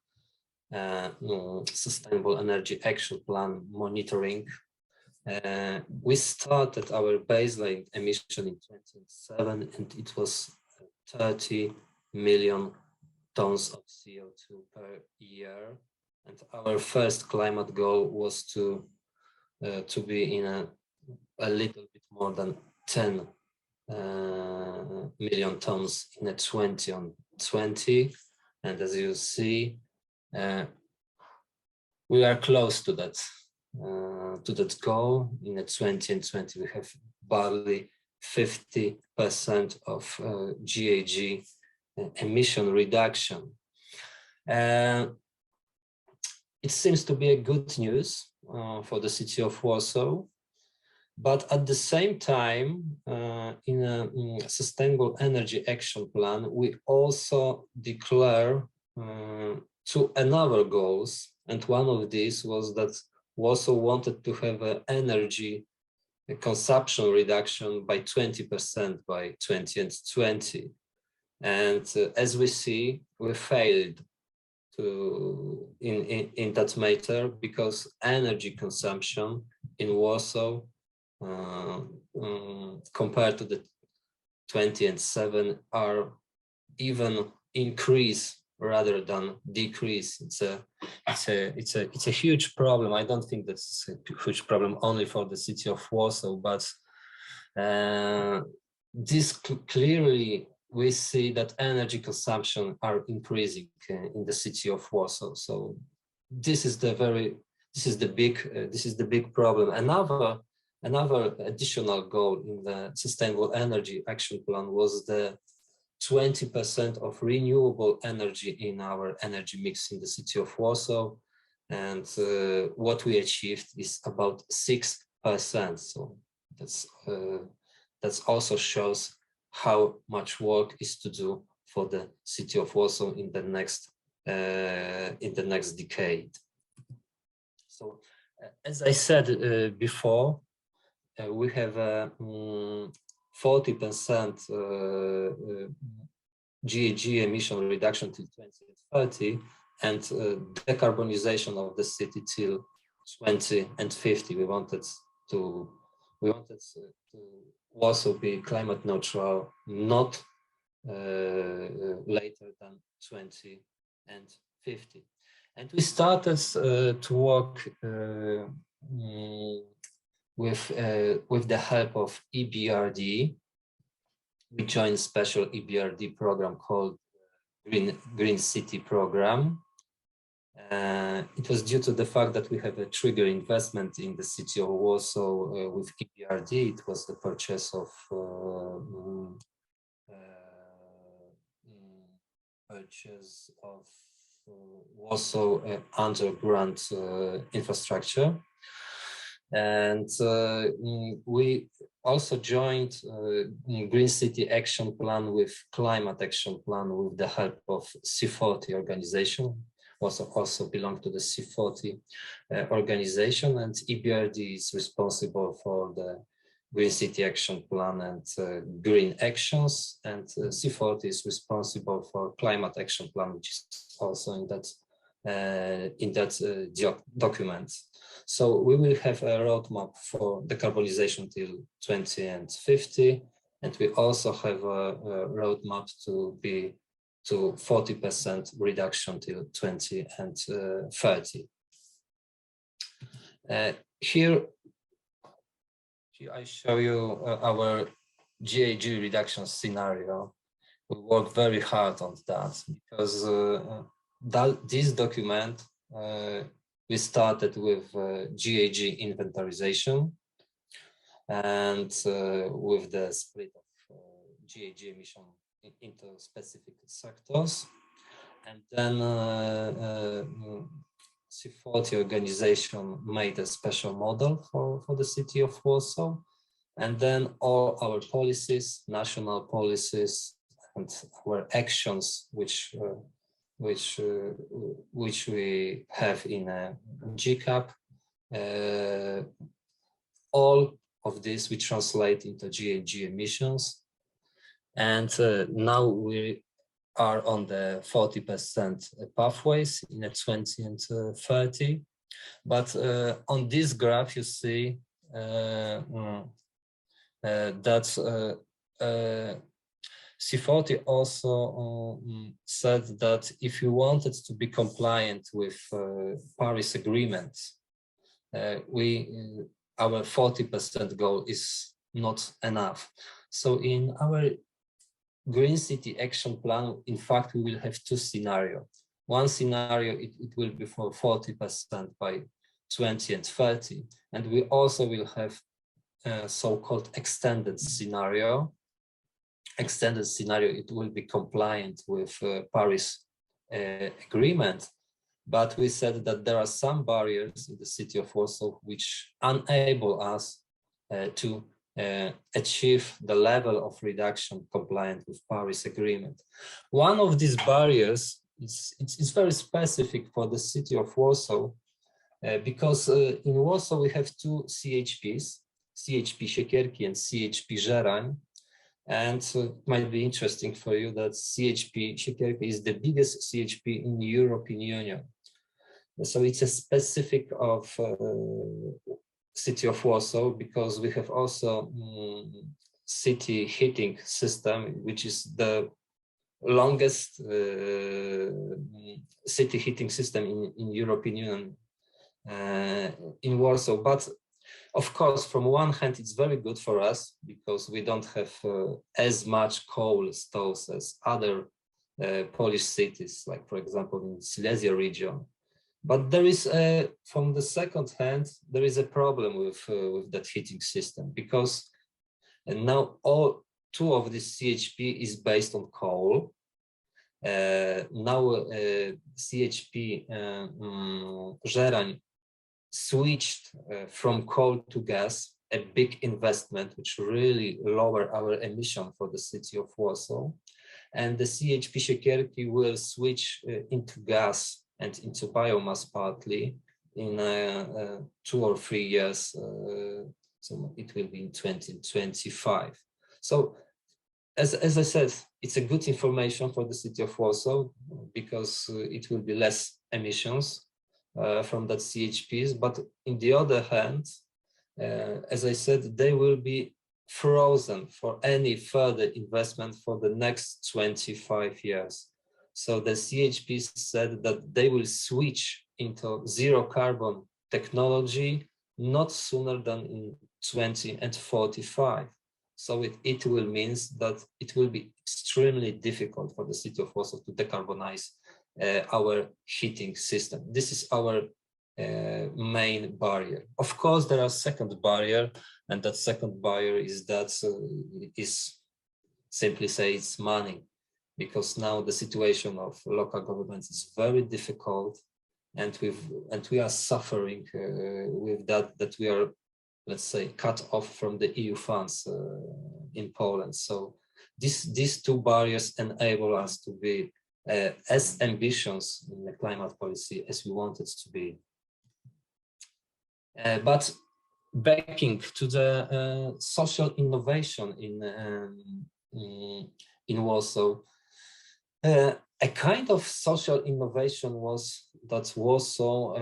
Sustainable Energy Action Plan monitoring. We started our baseline emission in 2007, and it was 30 million tons of CO2 per year. And our first climate goal was to be in a little bit more than 10 million tons in a 20 on 20. And as you see, we are close to that goal. In a 20 and 20, we have barely 50% of GHG emission reduction. It seems to be a good news for the city of Warsaw, but at the same time, in a sustainable energy action plan, we also declare two another goals, and one of these was that Warsaw wanted to have an energy consumption reduction by 20% by 2020. And as we see, we failed in that matter, because energy consumption in Warsaw compared to the 2007 are even increase rather than decrease. It's a huge problem. I don't think that's a huge problem only for the city of Warsaw, but this clearly we see that energy consumption are increasing in the city of Warsaw. So this is the big problem. Another additional goal in the sustainable energy action plan was the 20% of renewable energy in our energy mix in the city of Warsaw, and what we achieved is about 6%. So that's also shows how much work is to do for the city of Warsaw in the next decade. So, as I said before, we have 40% GHG emission reduction till 2030, and decarbonization of the city till 2050. We wanted to also be climate neutral, not later than 2050. And we started to work with the help of EBRD. We joined a special EBRD program called Green City program. It was due to the fact that we have a trigger investment in the city of Warsaw with EBRD. It was the purchase of Warsaw underground infrastructure. And we also joined Green City Action Plan with Climate Action Plan with the help of C40 organization. Also belong to the C40 organization, and EBRD is responsible for the Green City Action Plan and green actions, and C40 is responsible for Climate Action Plan, which is also in that document. So we will have a roadmap for decarbonization till 2050, and we also have a roadmap to be to 40% reduction till 2030. Here I show you our GHG reduction scenario. We work very hard on that because this document, we started with GHG inventarization and with the split of GHG emission into specific sectors. And then C40 organization made a special model for the city of Warsaw. And then all our policies, national policies, and our actions, which we have in a GCAP, all of this we translate into GHG emissions. And now we are on the 40% pathways in a 20 and 30. But on this graph, you see that C40 also said that if you wanted to be compliant with Paris Agreement, our 40% goal is not enough. So in our Green City Action Plan, in fact, we will have two scenarios. One scenario, it will be for 40% by 20 and 30. And we also will have a so-called extended scenario. Extended scenario, it will be compliant with Paris Agreement. But we said that there are some barriers in the city of Warsaw which enable us to achieve the level of reduction compliant with Paris Agreement. One of these barriers is very specific for the city of Warsaw because in Warsaw we have two CHPs, CHP Siekierki and CHP Żerań. And it might be interesting for you that CHP Siekierki is the biggest CHP in the European Union. So it's a specific of city of Warsaw because we have also city heating system, which is the longest city heating system in European Union in Warsaw. But of course, from one hand, it's very good for us because we don't have as much coal stoves as other Polish cities, like for example in Silesia region. But there is, from the second hand, there is a problem with that heating system because now all two of this CHP is based on coal. Now CHP Żerań switched from coal to gas, a big investment which really lower our emission for the city of Warsaw. And the CHP Siekierki will switch into gas and into biomass partly in 2 or 3 years. So it will be in 2025. So as I said, it's a good information for the city of Warsaw because it will be less emissions from that CHPs. But on the other hand, as I said, they will be frozen for any further investment for the next 25 years. So the CHPs said that they will switch into zero carbon technology not sooner than in 2045. So it will mean that it will be extremely difficult for the city of Warsaw to decarbonize our heating system. This is our main barrier. Of course, there are second barrier, and that second barrier is that simply say it's money, because now the situation of local governments is very difficult, and we are suffering with that we are, let's say, cut off from the EU funds in Poland. So these two barriers enable us to be as ambitious in the climate policy as we want it to be. But backing to the social innovation in Warsaw, a kind of social innovation was that Warsaw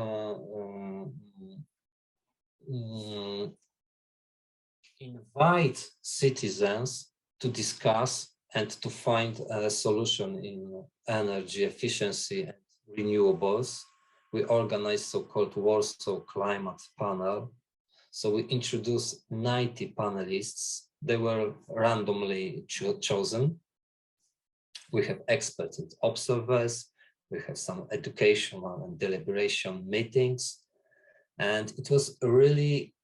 invite citizens to discuss and to find a solution in energy efficiency and renewables. We organized so-called Warsaw Climate Panel. So we introduced 90 panelists. They were randomly chosen. We have experts and observers. We have some educational and deliberation meetings. And it was a really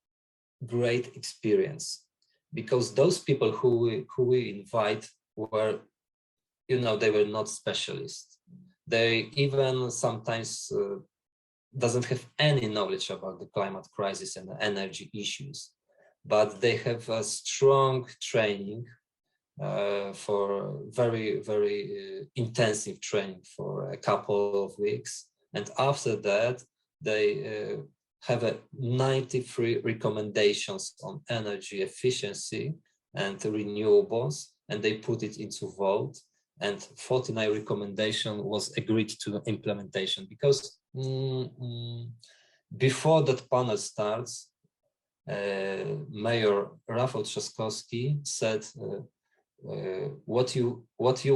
great experience because those people who we invite were, they were not specialists. They even sometimes doesn't have any knowledge about the climate crisis and the energy issues, but they have a strong training for very, very intensive training for a couple of weeks. And after that, they have 93 recommendations on energy efficiency and renewables, and they put it into vote. And 49 recommendation was agreed to implementation because before that panel starts, Mayor Rafał Trzaskowski said what you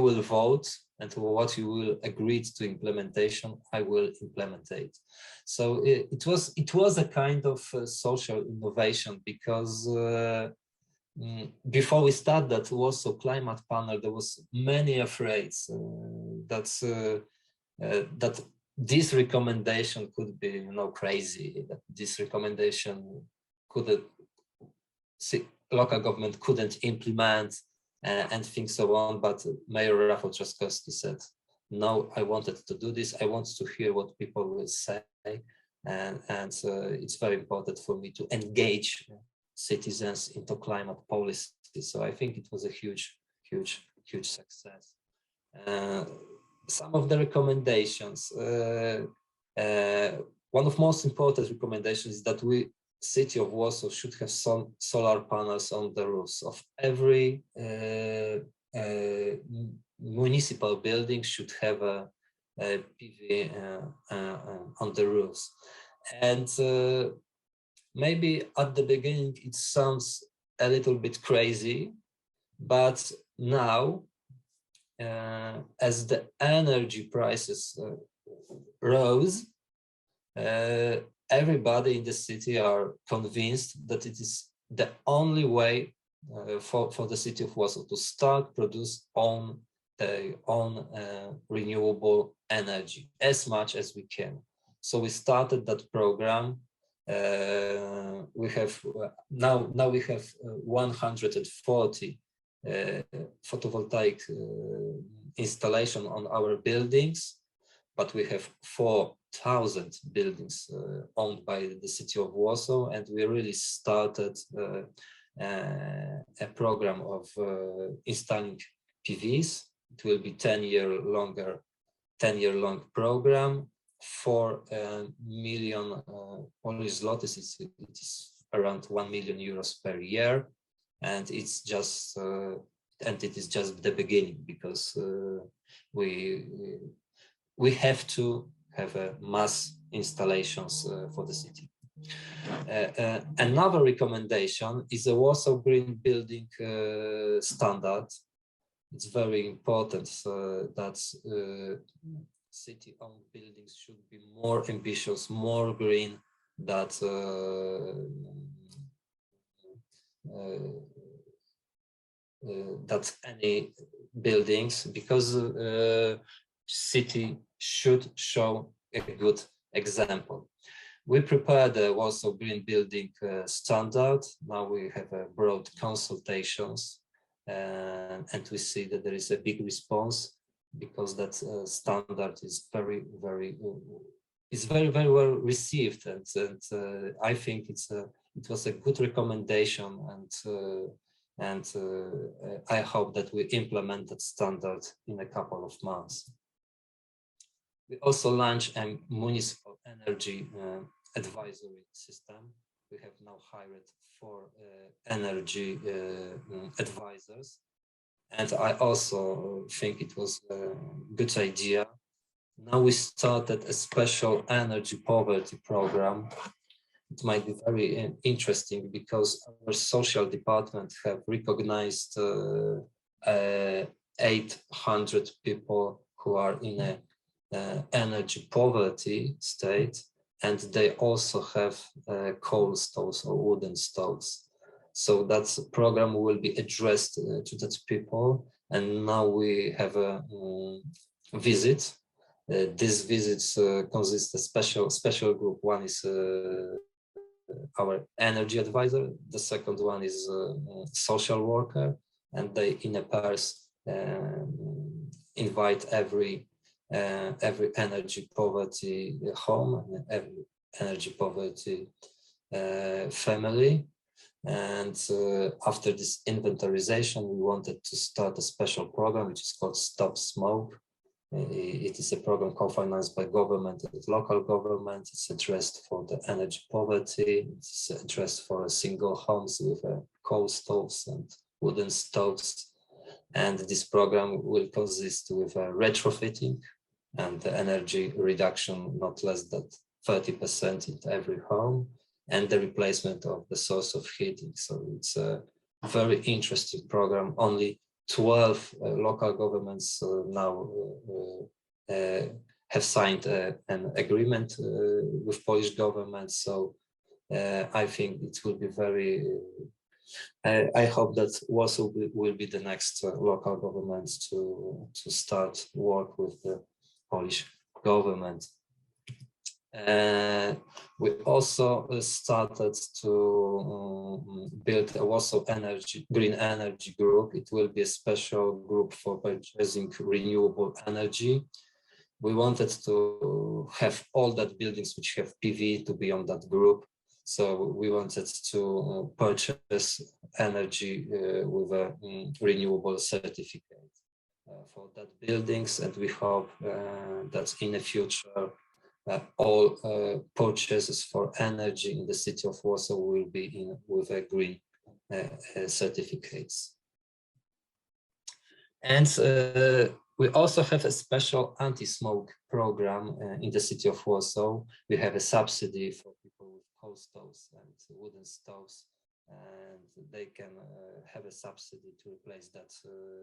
will vote and what you will agree to implementation, I will implement it. So it was a kind of social innovation, because before we started that Warsaw Climate Panel, there was many afraid that this recommendation could be, crazy, that this recommendation local government couldn't implement and things so on. But Mayor Rafał Trzaskowski said, no, I wanted to do this. I want to hear what people will say. And it's very important for me to engage citizens into climate policy. So I think it was a huge success. Some of the recommendations, one of most important recommendations is that City of Warsaw should have some solar panels on the roofs of every municipal building should have a PV on the roofs. And maybe at the beginning it sounds a little bit crazy, but now as the energy prices rose, everybody in the city are convinced that it is the only way for the City of Warsaw to start produce their own renewable energy as much as we can. So we started that program. We have now we have 140 photovoltaic installation on our buildings, but we have 4,000 buildings owned by the City of Warsaw, and we really started a program of installing PVs. It will be 10-year long program. 4 million Polish zlotys. It is around 1 million euros per year, and it's just and it is just the beginning, because we have to have mass installations for the city. Another recommendation is a Warsaw Green Building Standard. It's very important that city-owned buildings should be more ambitious, more green than any buildings, because city should show a good example. We prepared the Warsaw Green Building Standard. Now we have broad consultations, and we see that there is a big response, because that standard is very well received, and I think it was a good recommendation, and I hope that we implement that standard in a couple of months. We also launched a municipal energy advisory system. We have now hired 4 energy advisors. And I also think it was a good idea. Now we started a special energy poverty program. It might be very interesting, because our social department have recognized 800 people who are in a energy poverty state, and they also have coal stoves or wooden stoves. So that program will be addressed to that people, and now we have a visit. These visits consist of special group. One is our energy advisor. The second one is a social worker, and they in a pairs invite every energy poverty home, every energy poverty family. And after this inventarization, we wanted to start a special program which is called Stop Smoke. It is a program co-financed by government and local government. It's addressed for the energy poverty. It's addressed for single homes with coal stoves and wooden stoves. And this program will consist with retrofitting and the energy reduction not less than 30% in every home, and the replacement of the source of heating. So it's a very interesting program. Only 12 local governments now have signed an agreement with Polish government. So I think it will be very, I hope that Warsaw will be the next local government to start work with the Polish government. We also started to build a Warsaw Green Energy Group. It will be a special group for purchasing renewable energy. We wanted to have all that buildings which have PV to be on that group. So we wanted to purchase energy with a renewable certificate for that buildings, and we hope that in the future all purchases for energy in the city of Warsaw will be with a green certificates. And we also have a special anti-smoke program in the city of Warsaw. We have a subsidy for people with coal stoves and wooden stoves, and they can have a subsidy to replace that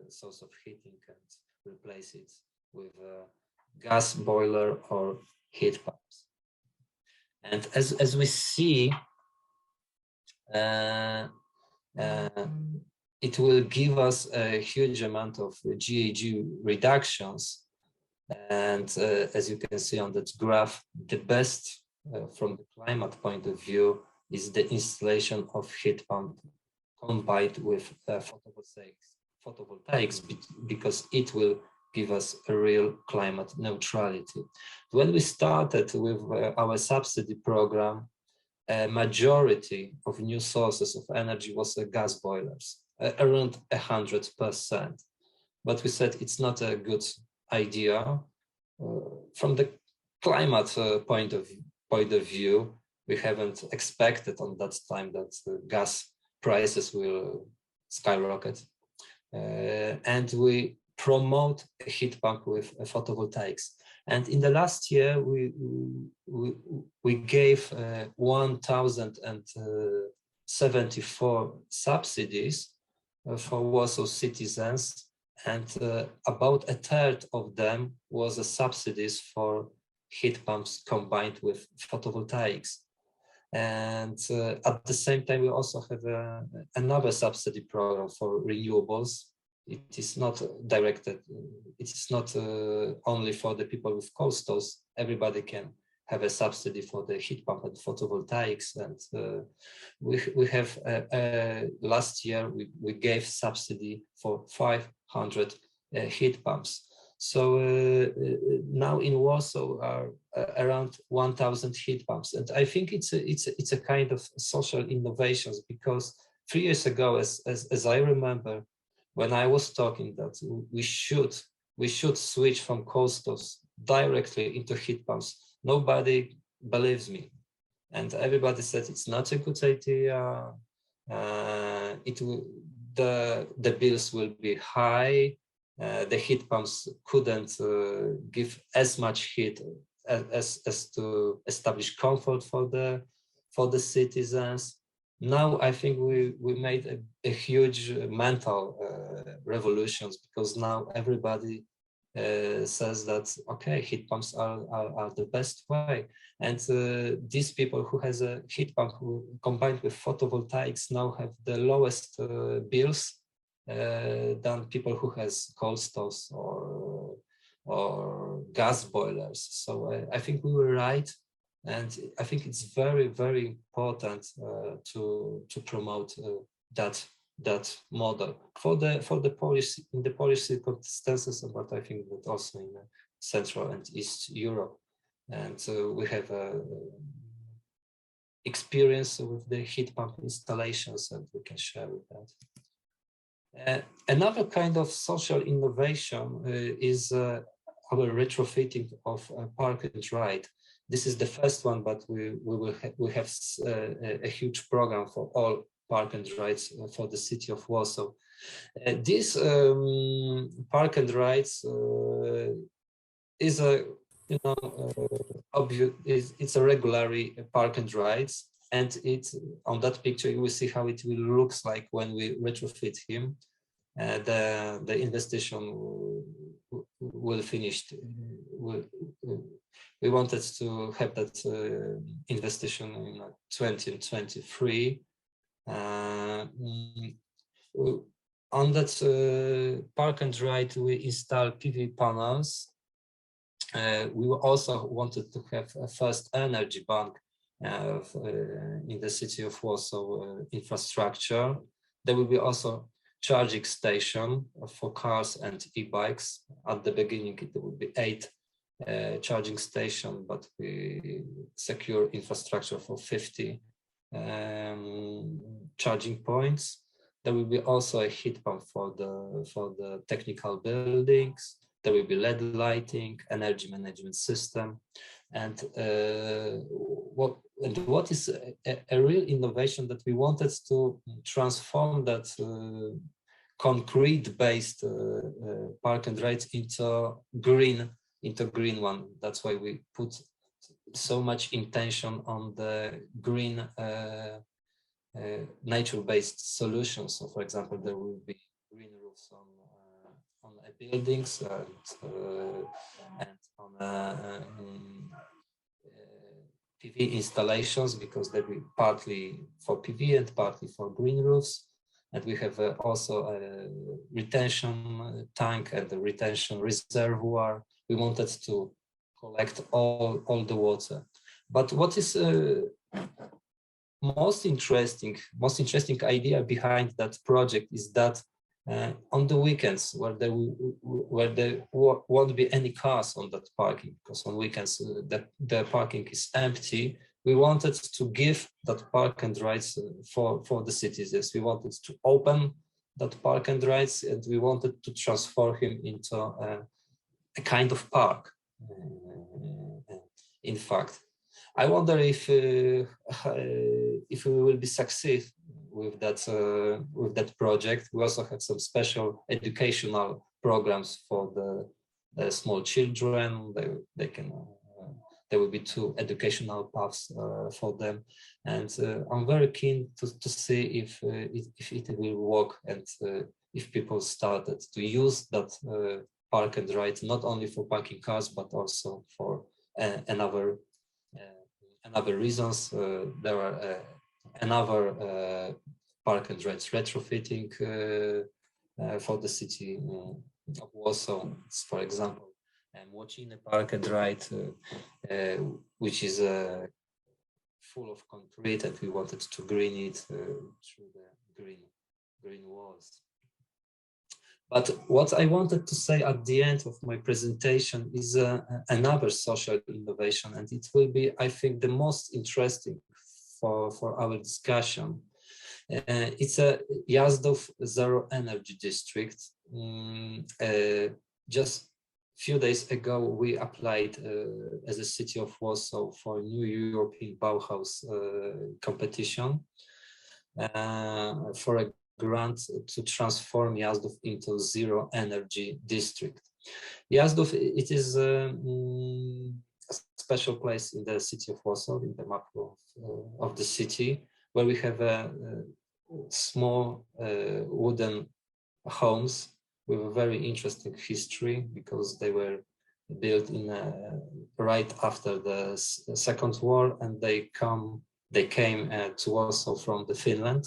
source of heating and replace it with a gas boiler or heat pumps. And as we see, it will give us a huge amount of GHG reductions. And as you can see on that graph, the best from the climate point of view is the installation of heat pump combined with photovoltaics, because it will give us a real climate neutrality. When we started with our subsidy program, a majority of new sources of energy was gas boilers, around 100%. But we said it's not a good idea. From the climate point of view, we haven't expected on that time that gas prices will skyrocket. And we promote a heat pump with photovoltaics. And in the last year, we gave 1,074 subsidies for Warsaw citizens, and about a third of them was subsidies for heat pumps combined with photovoltaics. And at the same time, we also have another subsidy program for renewables. It is not directed, it is not only for the people with coal stoves. Everybody can have a subsidy for the heat pump and photovoltaics. And we have, last year, we gave subsidy for 500 heat pumps. So now in Warsaw are around 1,000 heat pumps. And I think it's a kind of social innovations, because 3 years ago, as I remember, when I was talking that we should switch from coal stoves directly into heat pumps, nobody believes me, and everybody said it's not a good idea. The bills will be high. The heat pumps couldn't give as much heat as to establish comfort for the citizens. Now I think we made a huge mental revolutions, because now everybody says that, okay, heat pumps are the best way. And these people who has a heat pump who combined with photovoltaics now have the lowest bills than people who has coal stoves or gas boilers. So I think we were right. And I think it's very, very important to promote that model for the Polish, in the Polish circumstances, but I think that also in Central and East Europe. And we have experience with the heat pump installations, and we can share with that. Another kind of social innovation is our retrofitting of park and ride. This is the first one, but we have a huge program for all park and rides for the city of Warsaw. This park and rides is a it's a regular park and rides, and it's on that picture you will see how it will looks like when we retrofit him. the investigation will finish. We wanted to have that investigation in 2023. On that park and ride, we installed PV panels. We also wanted to have a first energy bank in the city of Warsaw infrastructure. There will be also charging station for cars and e-bikes. At the beginning, it will be 8 charging stations, but we secure infrastructure for 50 charging points. There will be also a heat pump for the technical buildings. There will be LED lighting, energy management system, and what is a real innovation that we wanted to transform that concrete-based park and rides into green one. That's why we put so much intention on the green nature-based solutions. So, for example, there will be green roofs on buildings and on PV installations, because they will be partly for PV and partly for green roofs. And we have also a retention tank and a retention reservoir. We wanted to collect all the water. But what is most interesting idea behind that project is that on the weekends, where there won't be any cars on that parking, because on weekends the parking is empty, we wanted to give that park and rides for the citizens. We wanted to open that park and rides, and we wanted to transform him into a kind of park. In fact, I wonder if we will be successful with that project. We also have some special educational programs for the small children. There will be 2 educational paths for them, and I'm very keen to see if it will work, and if people started to use that park and ride not only for parking cars but also for another reasons. There are another park and rides retrofitting for the city of Warsaw. It's, for example, watching a park and ride, which is full of concrete, and we wanted to green it through the green walls. But what I wanted to say at the end of my presentation is another social innovation, and it will be, I think, the most interesting for our discussion. It's a Jazdów Zero Energy District. Just few days ago, we applied as a city of Warsaw for a new European Bauhaus competition for a grant to transform Jazdów into zero energy district. Jazdów, it is a special place in the city of Warsaw, in the map of the city, where we have a small wooden homes with a very interesting history, because they were built in right after the Second War, and they came to Warsaw from the Finland.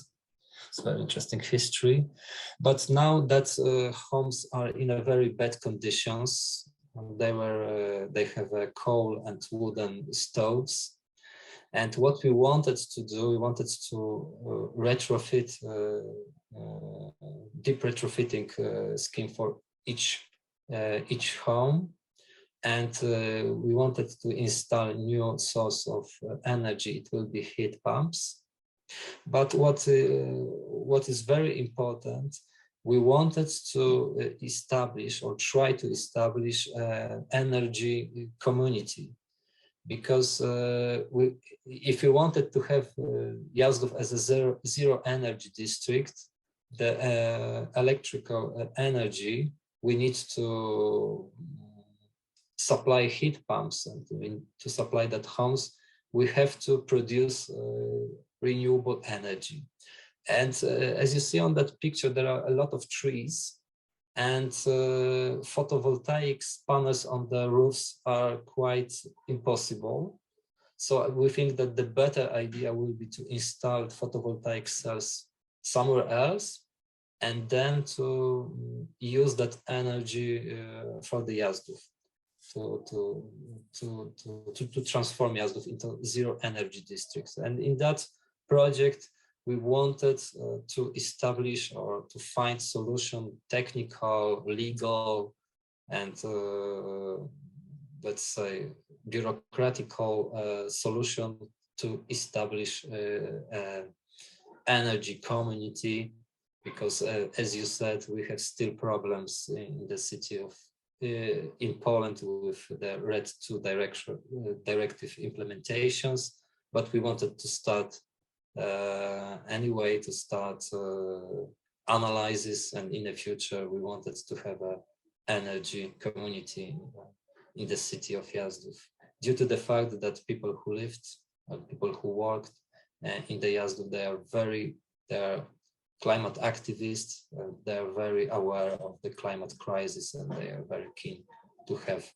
It's very interesting history. But now that homes are in a very bad conditions. They have coal and wooden stoves. And what we wanted to do, we wanted to retrofit, deep retrofitting scheme for each home. And we wanted to install a new source of energy. It will be heat pumps. But what is very important, we wanted to establish or try to establish an energy community, because if we wanted to have Jazdów as a zero energy district, the electrical energy, we need to supply heat pumps, and to supply that homes, we have to produce renewable energy. And as you see on that picture, there are a lot of trees, and photovoltaic panels on the roofs are quite impossible. So we think that the better idea will be to install photovoltaic cells somewhere else, and then to use that energy for the Yazdów, to transform Yazdów into zero energy districts. And in that project, we wanted to establish or to find solution, technical, legal, and let's say bureaucratical solution to establish energy community, because as you said, we have still problems in the city of in Poland with the RED II directive implementations, but we wanted to start anyway, to start analysis, and in the future we wanted to have an energy community in the city of Yazdów, due to the fact that people who lived, people who worked in the Yazdów, they are climate activists, and they are very aware of the climate crisis, and they are very keen to have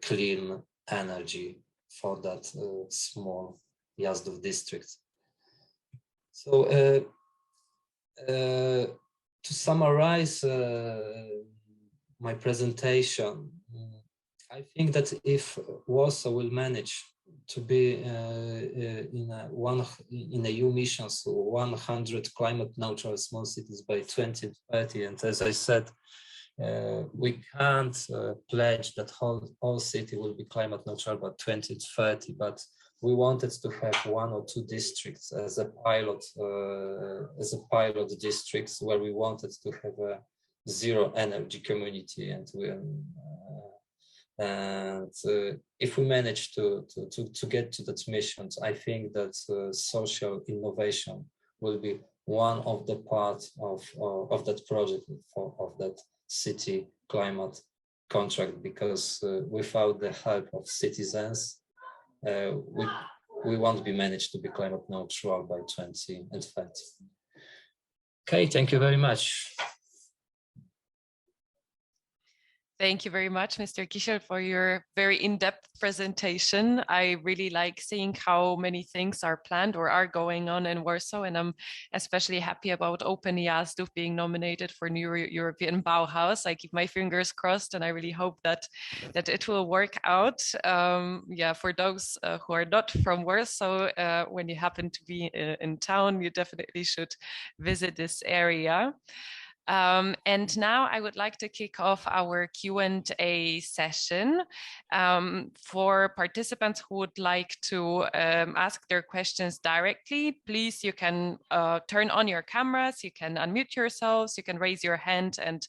clean energy for that small Yazdów district. So to summarize my presentation, I think that if Warsaw will manage to be in a EU mission, so 100 climate neutral small cities by 2030, and as I said, we can't pledge that whole city will be climate neutral by 2030, but we wanted to have 1 or 2 districts as a pilot districts where we wanted to have a zero energy community, and if we manage to get to that mission, I think that social innovation will be one of the parts of that project, of that city climate contract, because without the help of citizens, we won't be managed to be climate neutral by 2030. Okay, thank you very much. Thank you very much, Mr. Kisiel, for your very in-depth presentation. I really like seeing how many things are planned or are going on in Warsaw, and I'm especially happy about Open Yazdów being nominated for New European Bauhaus. I keep my fingers crossed, and I really hope that it will work out. Yeah, for those who are not from Warsaw, when you happen to be in town, you definitely should visit this area. And now I would like to kick off our Q&A session. For participants who would like to ask their questions directly, please, you can turn on your cameras, you can unmute yourselves, you can raise your hand and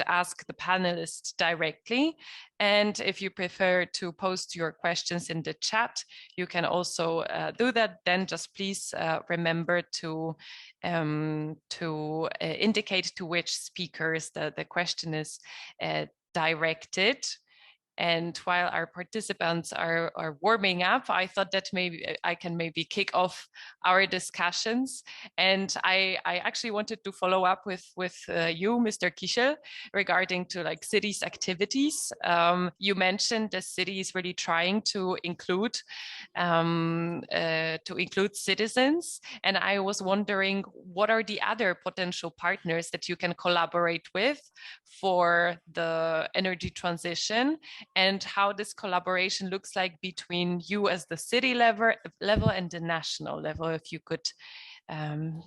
ask the panelists directly. And if you prefer to post your questions in the chat, you can also do that. Then just please remember to indicate to which speakers the question is directed. And while our participants are warming up, I thought that maybe I can kick off our discussions. And I actually wanted to follow up with you, Mr. Kisiel, regarding to like cities' activities. You mentioned the city is really trying to include citizens, and I was wondering what are the other potential partners that you can collaborate with for the energy transition, and how this collaboration looks like between you as the city level and the national level, if you could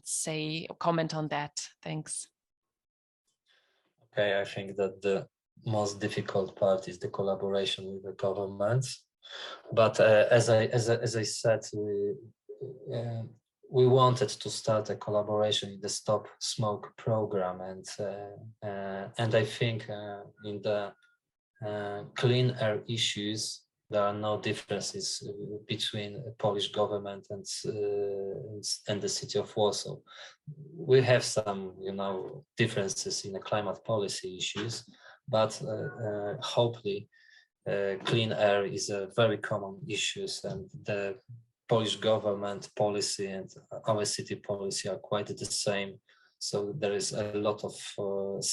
say or comment on that. Thanks. Okay, I think that the most difficult part is the collaboration with the governments. But as I said, we wanted to start a collaboration in the Stop Smoke program, and I think in the clean air issues, there are no differences between the Polish government and the city of Warsaw. We have some, differences in the climate policy issues, but hopefully clean air is a very common issue, and the Polish government policy and our city policy are quite the same. So there is a lot of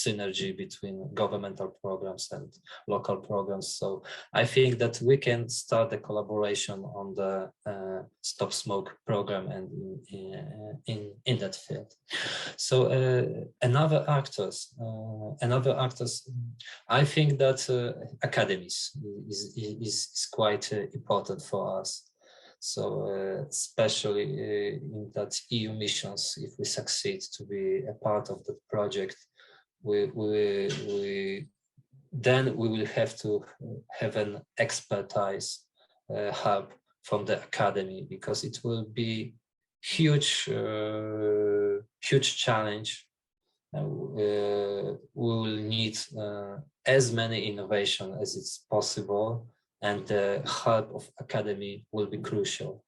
synergy between governmental programs and local programs. So I think that we can start a collaboration on the Stop Smoke program and in that field. So another actors, I think that academies is quite important for us. So especially in that EU missions, if we succeed to be a part of the project, then we will have to have an expertise hub from the academy, because it will be huge challenge. We will need as many innovation as it's possible, and the help of academy will be crucial.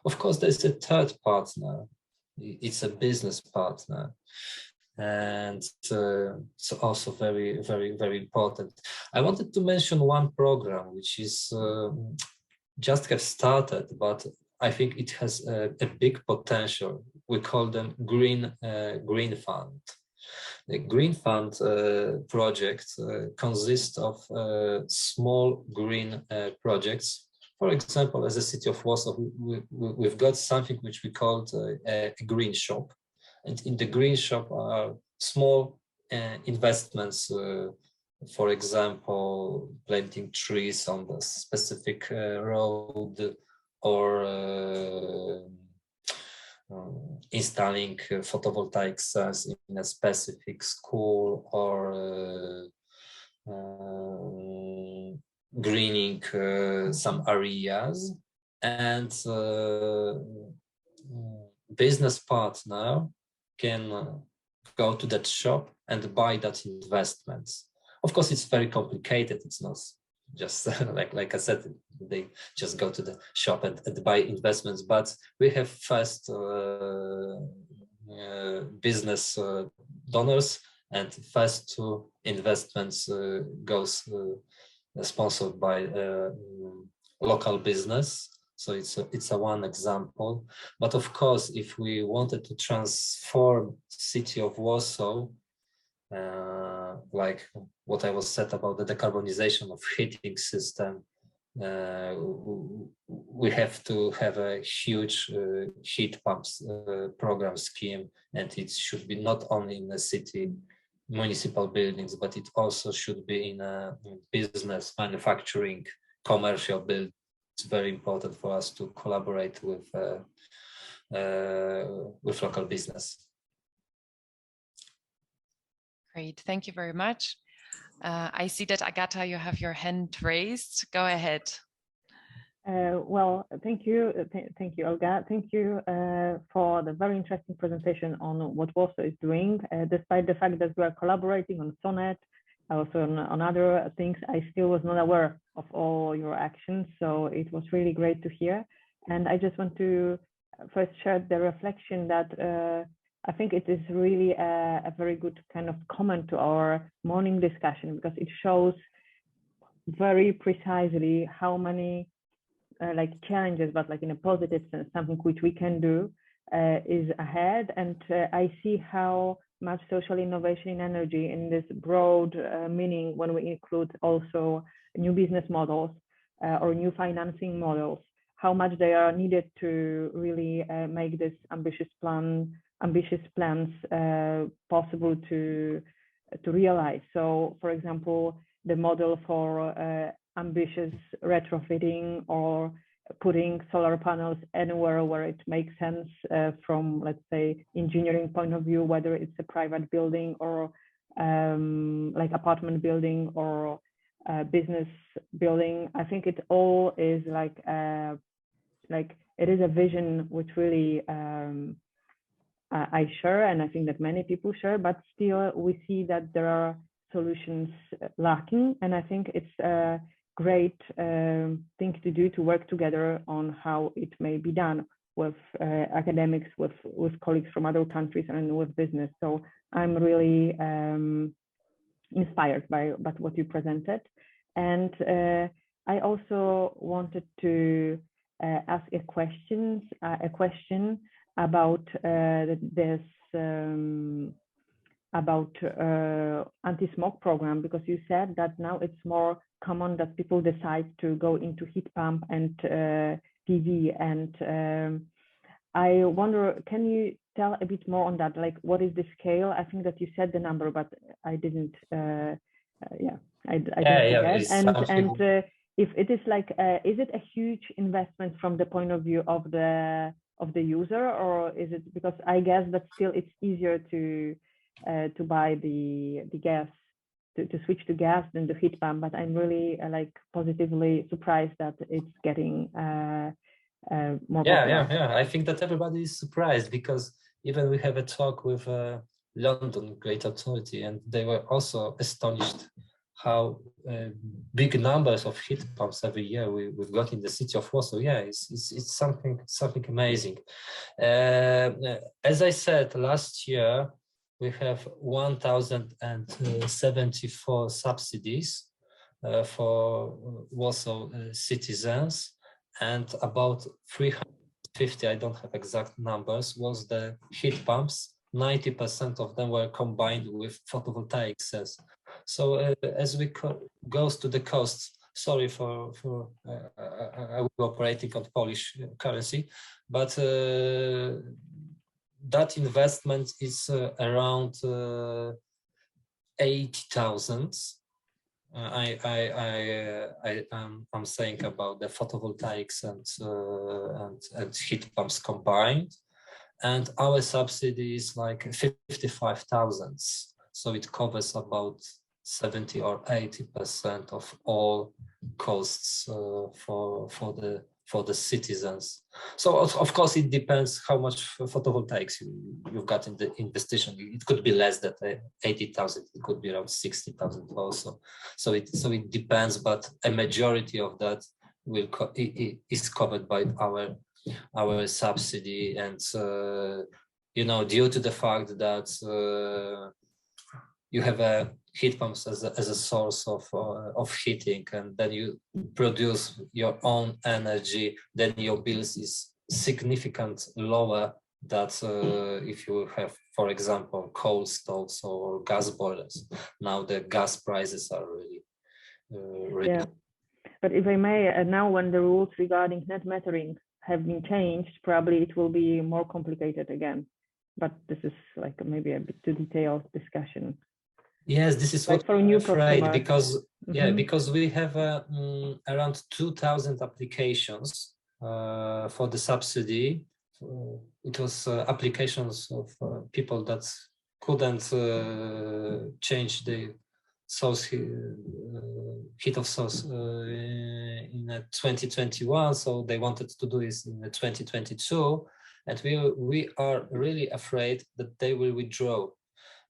Of course, there's a third partner. It's a business partner, and it's also very, very, very important. I wanted to mention one program which is just have started, but I think it has a big potential. We call them Green Fund. The Green Fund project consists of small green projects. For example, as a City of Warsaw, we've got something which we called a green shop. And in the green shop are small investments, for example, planting trees on the specific road, or installing photovoltaic cells in a specific school, or greening some areas. And business partner can go to that shop and buy that investment. Of course, it's very complicated. It's not just like I said, they just go to the shop and buy investments, but we have first business donors, and first two investments goes sponsored by local business. So it's a one example. But of course, if we wanted to transform City of Warsaw, like what I was said about the decarbonization of heating system, we have to have a huge heat pumps program scheme, and it should be not only in the city municipal buildings, but it also should be in a business, manufacturing, commercial buildings. It's very important for us to collaborate with local business. Great, thank you very much. I see that Agata, you have your hand raised. Go ahead. Well, thank you, Olga. Thank you for the very interesting presentation on what Warsaw is doing. Despite the fact that we are collaborating on SONNET, also on other things, I still was not aware of all your actions. So it was really great to hear. And I just want to first share the reflection that I think it is really a very good kind of comment to our morning discussion, because it shows very precisely how many like challenges, but like in a positive sense, something which we can do is ahead. And I see how much social innovation in energy in this broad meaning, when we include also new business models or new financing models, how much they are needed to really make this ambitious plans possible to realize. So, for example, the model for ambitious retrofitting or putting solar panels anywhere where it makes sense from, let's say, engineering point of view, whether it's a private building or like apartment building or business building. I think it all is like it is a vision which really I share, and I think that many people share, but still we see that there are solutions lacking. And I think it's a great thing to do, to work together on how it may be done with academics, with colleagues from other countries, and with business. So I'm really inspired by what you presented. And I also wanted to ask a question about this anti-smoke program, because you said that now it's more common that people decide to go into heat pump and PV, and I wonder, can you tell a bit more on that? Like, what is the scale? I think that you said the number, but I didn't. I didn't get. And if it is like, is it a huge investment from the point of view of the user, or is it, because I guess that still it's easier to buy the gas, to switch to gas than the heat pump, but I'm really like positively surprised that it's getting more popular. Yeah. I think that everybody is surprised, because even we have a talk with London Great Authority, and they were also astonished how big numbers of heat pumps every year we've got in the city of Warsaw. Yeah, it's something amazing. As I said, last year we have 1,074 subsidies for Warsaw citizens, and about 350, I don't have exact numbers, was the heat pumps. 90% of them were combined with photovoltaic cells. So as we goes to the costs, sorry for I will be operating on Polish currency, but that investment is around 80,000. I'm saying about the photovoltaics and heat pumps combined, and our subsidy is like 55,000. So it covers about 70 or 80% of all costs for the citizens. So of course it depends how much photovoltaics you've got in the investigation. It could be less than 80,000. It could be around 60,000 also. So it depends, but a majority of that is covered by our subsidy, and due to the fact that you have a heat pumps as a source of heating, and then you produce your own energy, then your bills is significantly lower than if you have, for example, coal stoves or gas boilers. Now the gas prices are really yeah. But if I may, now when the rules regarding net metering have been changed, probably it will be more complicated again. But this is like maybe a bit too detailed discussion. Yes, this is like what for a new customer. because because we have around 2,000 applications for the subsidy. It was applications of people that couldn't change the source heat of source in 2021, so they wanted to do this in 2022, and we are really afraid that they will withdraw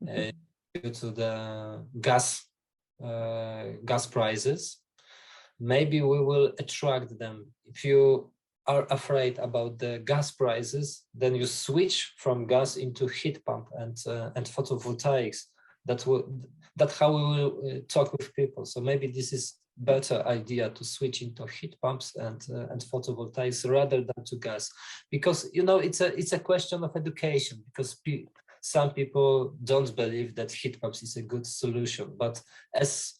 due to the gas prices. Maybe we will attract them. If you are afraid about the gas prices, then you switch from gas into heat pump and photovoltaics. That's how we will talk with people. So maybe this is better idea to switch into heat pumps and photovoltaics rather than to gas, because it's a question of education, because some people don't believe that heat pumps is a good solution. But as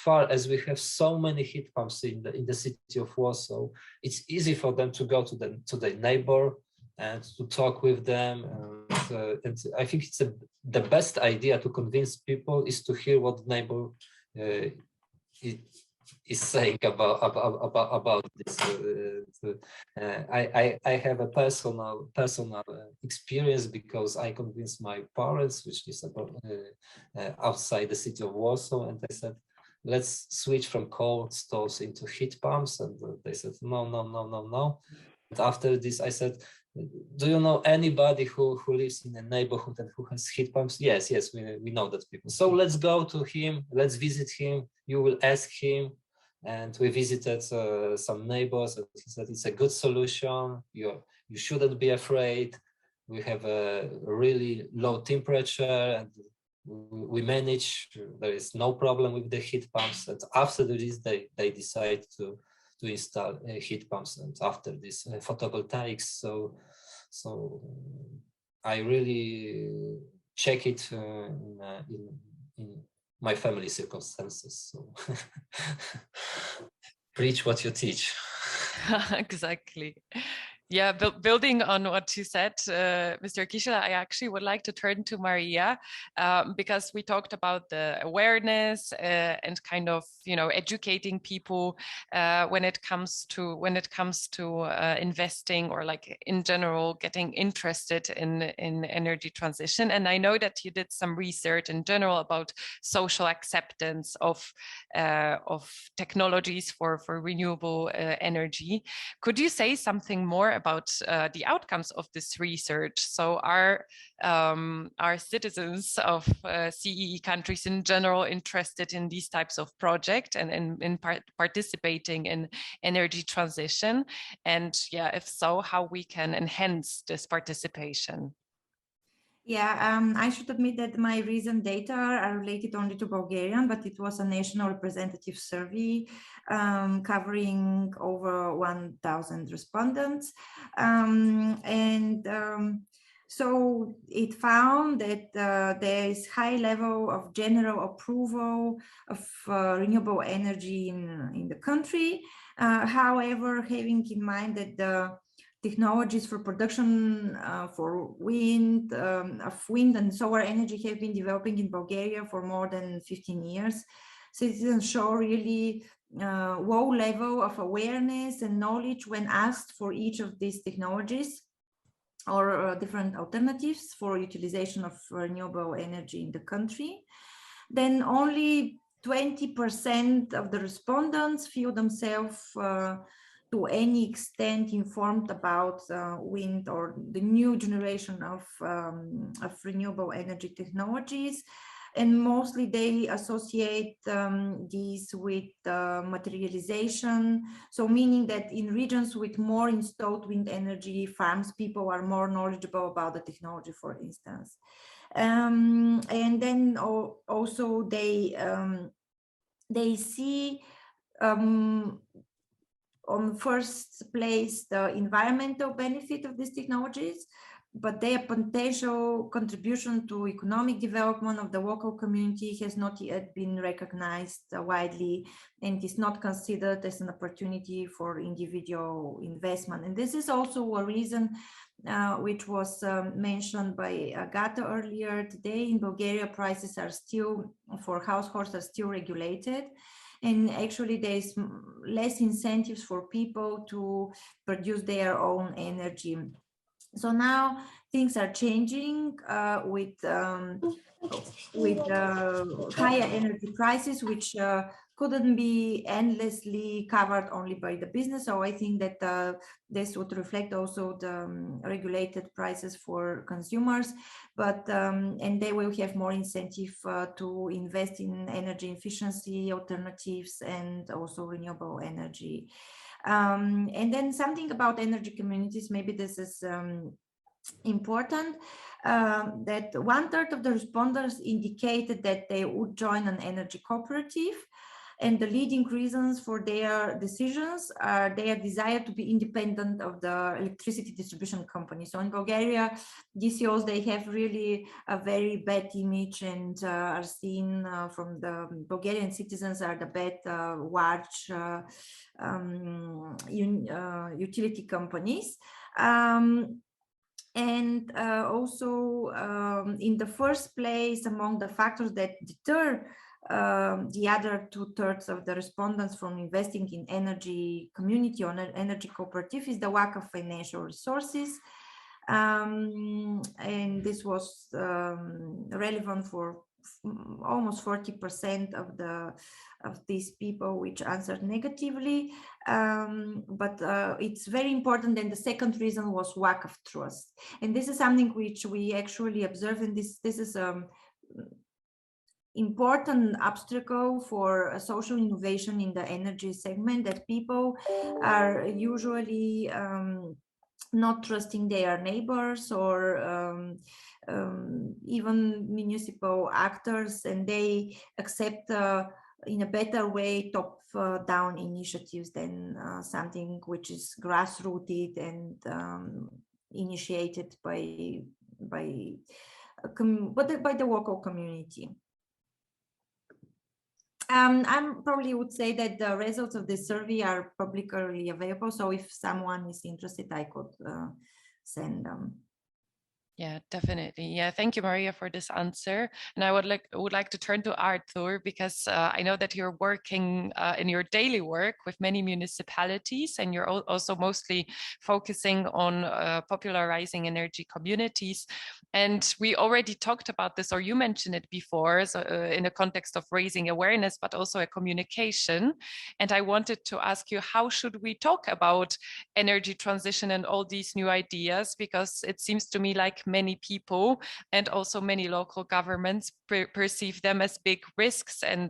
far as we have so many heat pumps in the city of Warsaw, it's easy for them to go to their neighbor and to talk with them. And I think it's the best idea to convince people is to hear what the neighbor is saying about this. I have a personal experience, because I convinced my parents, which is about outside the city of Warsaw, and I said, let's switch from coal stoves into heat pumps, and they said no. And after this I said, do you know anybody who lives in a neighborhood and who has heat pumps? Yes, we know that people. So let's go to him, let's visit him, you will ask him. And we visited some neighbors, and he said it's a good solution. You shouldn't be afraid. We have a really low temperature, and we manage. There is no problem with the heat pumps. And after this, they decide to to install heat pumps, and after this photovoltaics. So I really check it in my family circumstances. So preach what you teach. Exactly. Yeah, building on what you said, Mr. Kiesel, I actually would like to turn to Maria, because we talked about the awareness and kind of, you know, educating people when it comes to investing, or like in general getting interested in energy transition. And I know that you did some research in general about social acceptance of technologies for renewable energy. Could you say something more about the outcomes of this research? So are citizens of CEE countries in general interested in these types of projects and in participating in energy transition? And yeah, if so, how we can enhance this participation? Yeah, I should admit that my recent data are related only to Bulgarian, but it was a national representative survey covering over 1,000 respondents. So it found that there is high level of general approval of renewable energy in the country. However, having in mind that the technologies for production for wind and solar energy have been developing in Bulgaria for more than 15 years. Citizens show really low level of awareness and knowledge when asked for each of these technologies or different alternatives for utilization of renewable energy in the country. Then only 20% of the respondents feel themselves to any extent informed about wind or the new generation of renewable energy technologies. And mostly they associate these with materialization. So meaning that in regions with more installed wind energy farms, people are more knowledgeable about the technology, for instance. And then also they see on first place the environmental benefit of these technologies, but their potential contribution to economic development of the local community has not yet been recognized widely and is not considered as an opportunity for individual investment. And this is also a reason which was mentioned by Agata earlier today. In Bulgaria, prices are still, for households, are still regulated. And actually there's less incentives for people to produce their own energy. So now things are changing with higher energy prices, which couldn't be endlessly covered only by the business. So I think that this would reflect also the regulated prices for consumers, but and they will have more incentive to invest in energy efficiency alternatives and also renewable energy. And then something about energy communities, maybe this is important, that 1/3 of the respondents indicated that they would join an energy cooperative. And the leading reasons for their decisions are their desire to be independent of the electricity distribution company. So in Bulgaria, DCOs, they have really a very bad image and are seen from the Bulgarian citizens are the bad large utility companies. And also in the first place, among the factors that deter the other 2/3 of the respondents from investing in energy community or energy cooperative is the lack of financial resources. And this was relevant for almost 40% of these people which answered negatively. But it's very important. And the second reason was lack of trust. And this is something which we actually observe, and this is important obstacle for social innovation in the energy segment, that people are usually not trusting their neighbors or even municipal actors, and they accept in a better way top-down initiatives than something which is grassrooted and initiated by the local community. I probably would say that the results of this survey are publicly available. So if someone is interested, I could send them. Yeah, definitely. Yeah, thank you, Maria, for this answer. And I would like to turn to Arthur, because I know that you're working in your daily work with many municipalities, and you're also mostly focusing on popularizing energy communities. And we already talked about this, or you mentioned it before, so, in the context of raising awareness, but also a communication. And I wanted to ask you, how should we talk about energy transition and all these new ideas? Because it seems to me like many people and also many local governments perceive them as big risks, and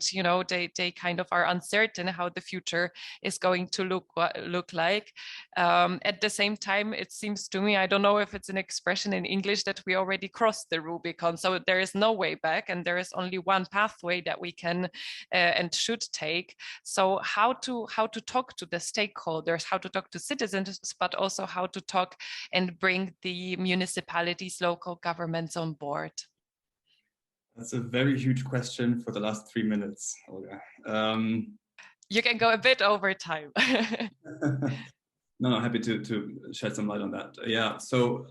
they kind of are uncertain how the future is going to look like. At the same time, it seems to me, I don't know if it's an expression in English, that we already crossed the Rubicon, so there is no way back, and there is only one pathway that we can and should take. So how to talk to the stakeholders, how to talk to citizens, but also how to talk and bring the municipalities, local governments on board? That's a very huge question for the last 3 minutes, Olga. You can go a bit over time. No, happy to shed some light on that. Yeah, so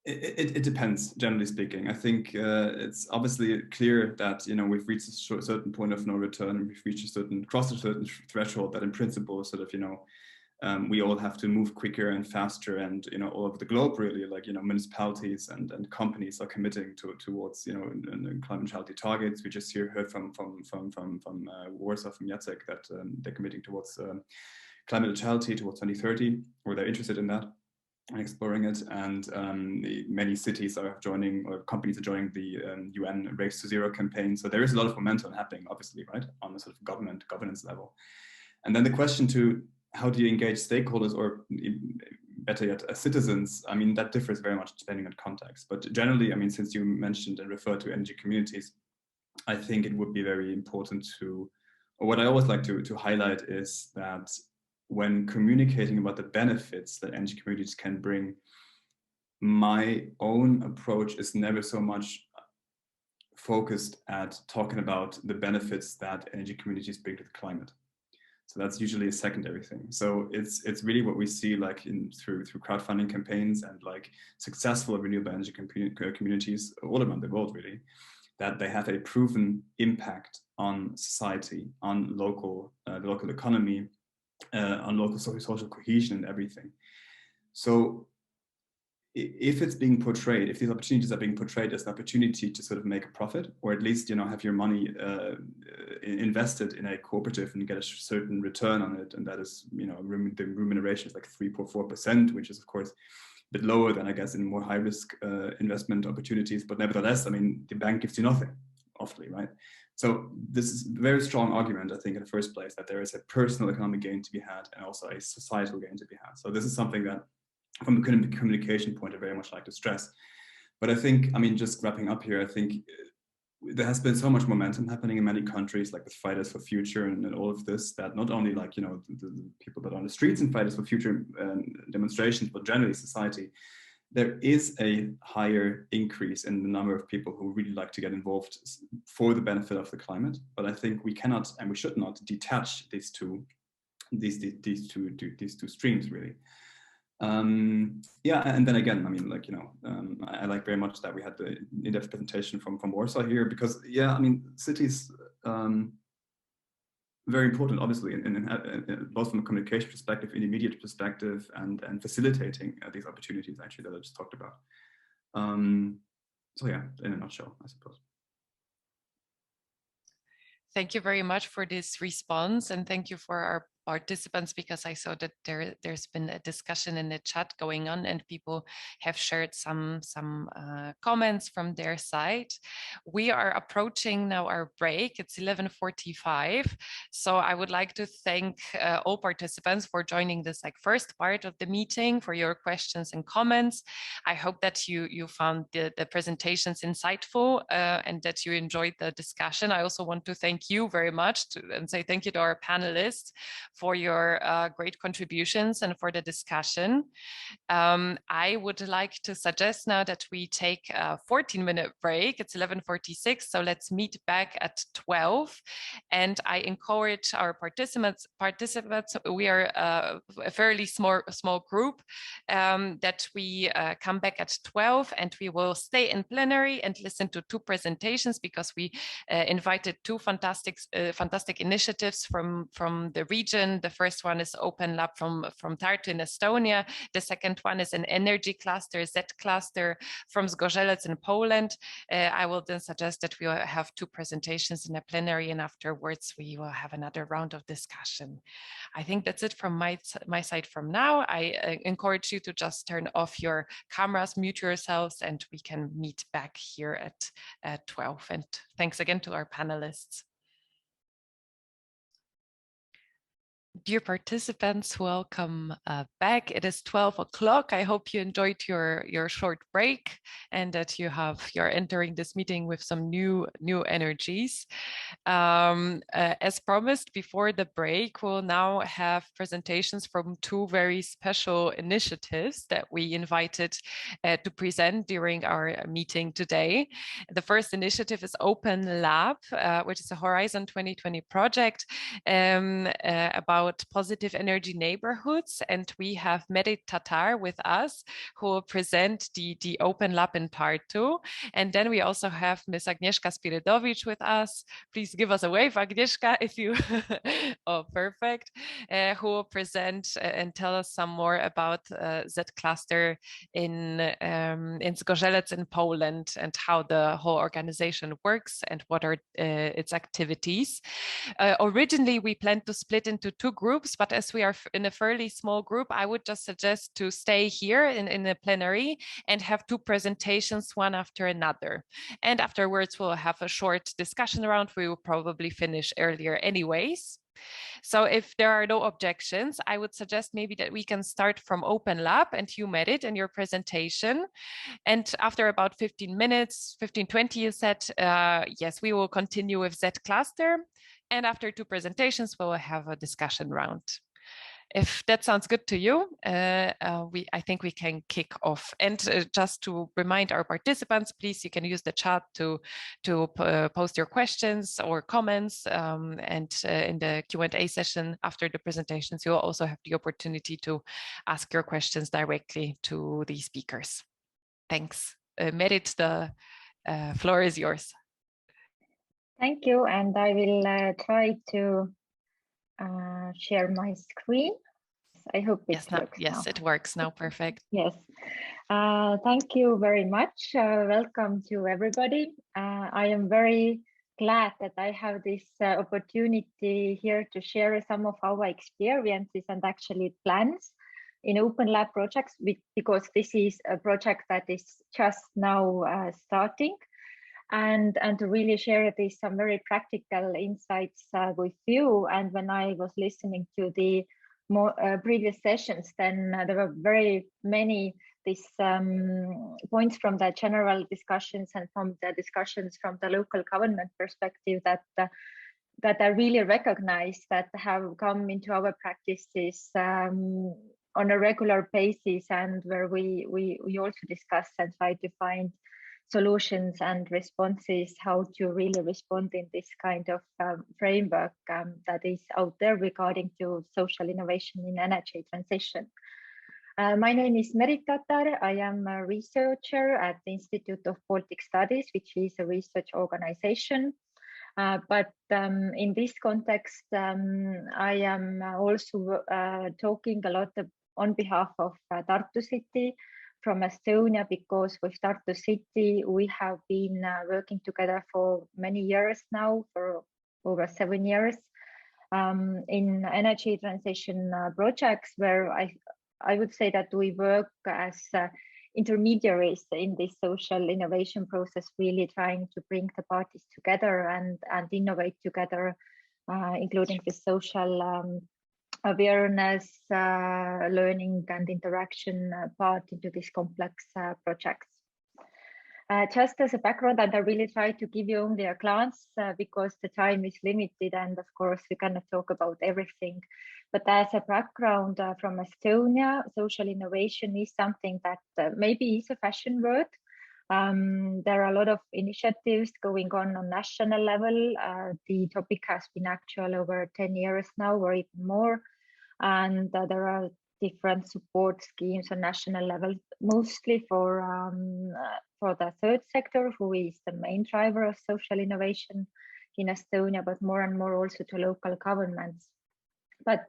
it depends, generally speaking. I think it's obviously clear that we've reached a certain point of no return. We've crossed a certain threshold that, in principle, sort of we all have to move quicker and faster, and all over the globe, really, like municipalities and companies are committing towards climate neutrality targets. We just heard from Warsaw, from Jacek, that they're committing towards climate neutrality towards 2030, or they're interested in that and exploring it. And many cities are joining, or companies are joining the UN Race to Zero campaign. So there is a lot of momentum happening, obviously, right, on the sort of governance level. And then the question to how do you engage stakeholders, or better yet, citizens? I mean, that differs very much depending on context. But generally, I mean, since you mentioned and referred to energy communities, I think it would be very important to, or what I always like to highlight is that when communicating about the benefits that energy communities can bring, my own approach is never so much focused at talking about the benefits that energy communities bring to the climate. So that's usually a secondary thing. So it's really what we see, like through crowdfunding campaigns and like successful renewable energy communities all around the world, really, that they have a proven impact on society, on the local economy, on local social cohesion and everything. So if it's being portrayed, if these opportunities are being portrayed as an opportunity to sort of make a profit, or at least have your money invested in a cooperative and get a certain return on it, and that is the remuneration is like 3.4%, which is of course a bit lower than I guess in more high risk investment opportunities, but nevertheless, I mean, the bank gives you nothing, awfully, right? So this is a very strong argument, I think, in the first place, that there is a personal economic gain to be had and also a societal gain to be had. So this is something that, from a communication point, I very much like to stress. But I think, I mean, just wrapping up here, I think there has been so much momentum happening in many countries, like with Fridays for Future and all of this, that not only like, the people that are on the streets in Fridays for Future demonstrations, but generally society, there is a higher increase in the number of people who really like to get involved for the benefit of the climate. But I think we cannot and we should not detach these two streams, really. Yeah, and then again, I mean, like, I like very much that we had the in-depth presentation from Warsaw here, because, yeah, I mean, cities, very important, obviously, in both from a communication perspective, intermediate perspective, and facilitating these opportunities, actually, that I just talked about. So yeah, in a nutshell, I suppose. Thank you very much for this response, and thank you for our participants, because I saw that there's been a discussion in the chat going on and people have shared some comments from their side. We are approaching now our break. It's 11:45. So I would like to thank all participants for joining this first part of the meeting, for your questions and comments. I hope that you found the presentations insightful and that you enjoyed the discussion. I also want to thank you very much and say thank you to our panelists for your great contributions and for the discussion. I would like to suggest now that we take a 14-minute break. It's 11:46, so let's meet back at 12. And I encourage our participants, we are a fairly small group, that we come back at 12 and we will stay in plenary and listen to 2 presentations, because we invited 2 fantastic initiatives from the region. The first one is Open Lab from Tartu in Estonia. The second one is an energy cluster, ZKlaster from Zgorzelec in Poland. I will then suggest that we will have 2 presentations in a plenary, and afterwards we will have another round of discussion. I think that's it from my side from now. I encourage you to just turn off your cameras, mute yourselves, and we can meet back here at 12. And thanks again to our panelists. Dear participants, welcome back. It is 12 o'clock. I hope you enjoyed your short break and that you're entering this meeting with some new energies. As promised before the break, we'll now have presentations from 2 very special initiatives that we invited to present during our meeting today. The first initiative is Open Lab, which is a Horizon 2020 project about positive energy neighborhoods, and we have Merit Tatar with us, who will present the Open Lab in Tartu. And then we also have Ms. Agnieszka Spiridowicz with us. Please give us a wave, Agnieszka, if you oh, perfect, who will present and tell us some more about ZKlaster in Zgorzelec in Poland, and how the whole organization works and what are its activities. Originally, we planned to split into 2 groups, but as we are in a fairly small group, I would just suggest to stay here in the plenary and have 2 presentations, one after another. And afterwards, we'll have a short discussion round. We will probably finish earlier anyways. So if there are no objections, I would suggest maybe that we can start from Open Lab, and you made it in your presentation. And after about 15 minutes, 15-20, you said, yes, we will continue with ZKlaster. And after 2 presentations, we'll have a discussion round. If that sounds good to you, I think we can kick off. And just to remind our participants, please, you can use the chat to post your questions or comments. And in the Q&A session after the presentations, you'll also have the opportunity to ask your questions directly to the speakers. Thanks. Merit, the floor is yours. Thank you, and I will try to share my screen. I hope it works. Yes, now. It works now. Perfect. Yes. Thank you very much. Welcome to everybody. I am very glad that I have this opportunity here to share some of our experiences and actually plans in Open Lab projects, because this is a project that is just now starting. And to really share this some very practical insights with you. And when I was listening to the more previous sessions, then there were very many these points from the general discussions and from the discussions from the local government perspective that I really recognize that have come into our practices on a regular basis, and where we also discuss and try to find solutions and responses, how to really respond in this kind of framework that is out there regarding to social innovation in energy transition. My name is Merit Tatar. I am a researcher at the Institute of Baltic Studies, which is a research organization. But in this context, I am also talking a lot on behalf of Tartu City from Estonia, because with Tartu City, we have been working together for many years now, for over 7 years. in energy transition projects, where I would say that we work as intermediaries in this social innovation process, really trying to bring the parties together and innovate together, including the social awareness, learning and interaction part into these complex projects. Just as a background, and I really try to give you only a glance because the time is limited, and of course we cannot talk about everything. But as a background from Estonia, social innovation is something that maybe is a fashion word. There are a lot of initiatives going on national level. The topic has been actual over 10 years now, or even more. And there are different support schemes on national level, mostly for the third sector, who is the main driver of social innovation in Estonia, but more and more also to local governments. But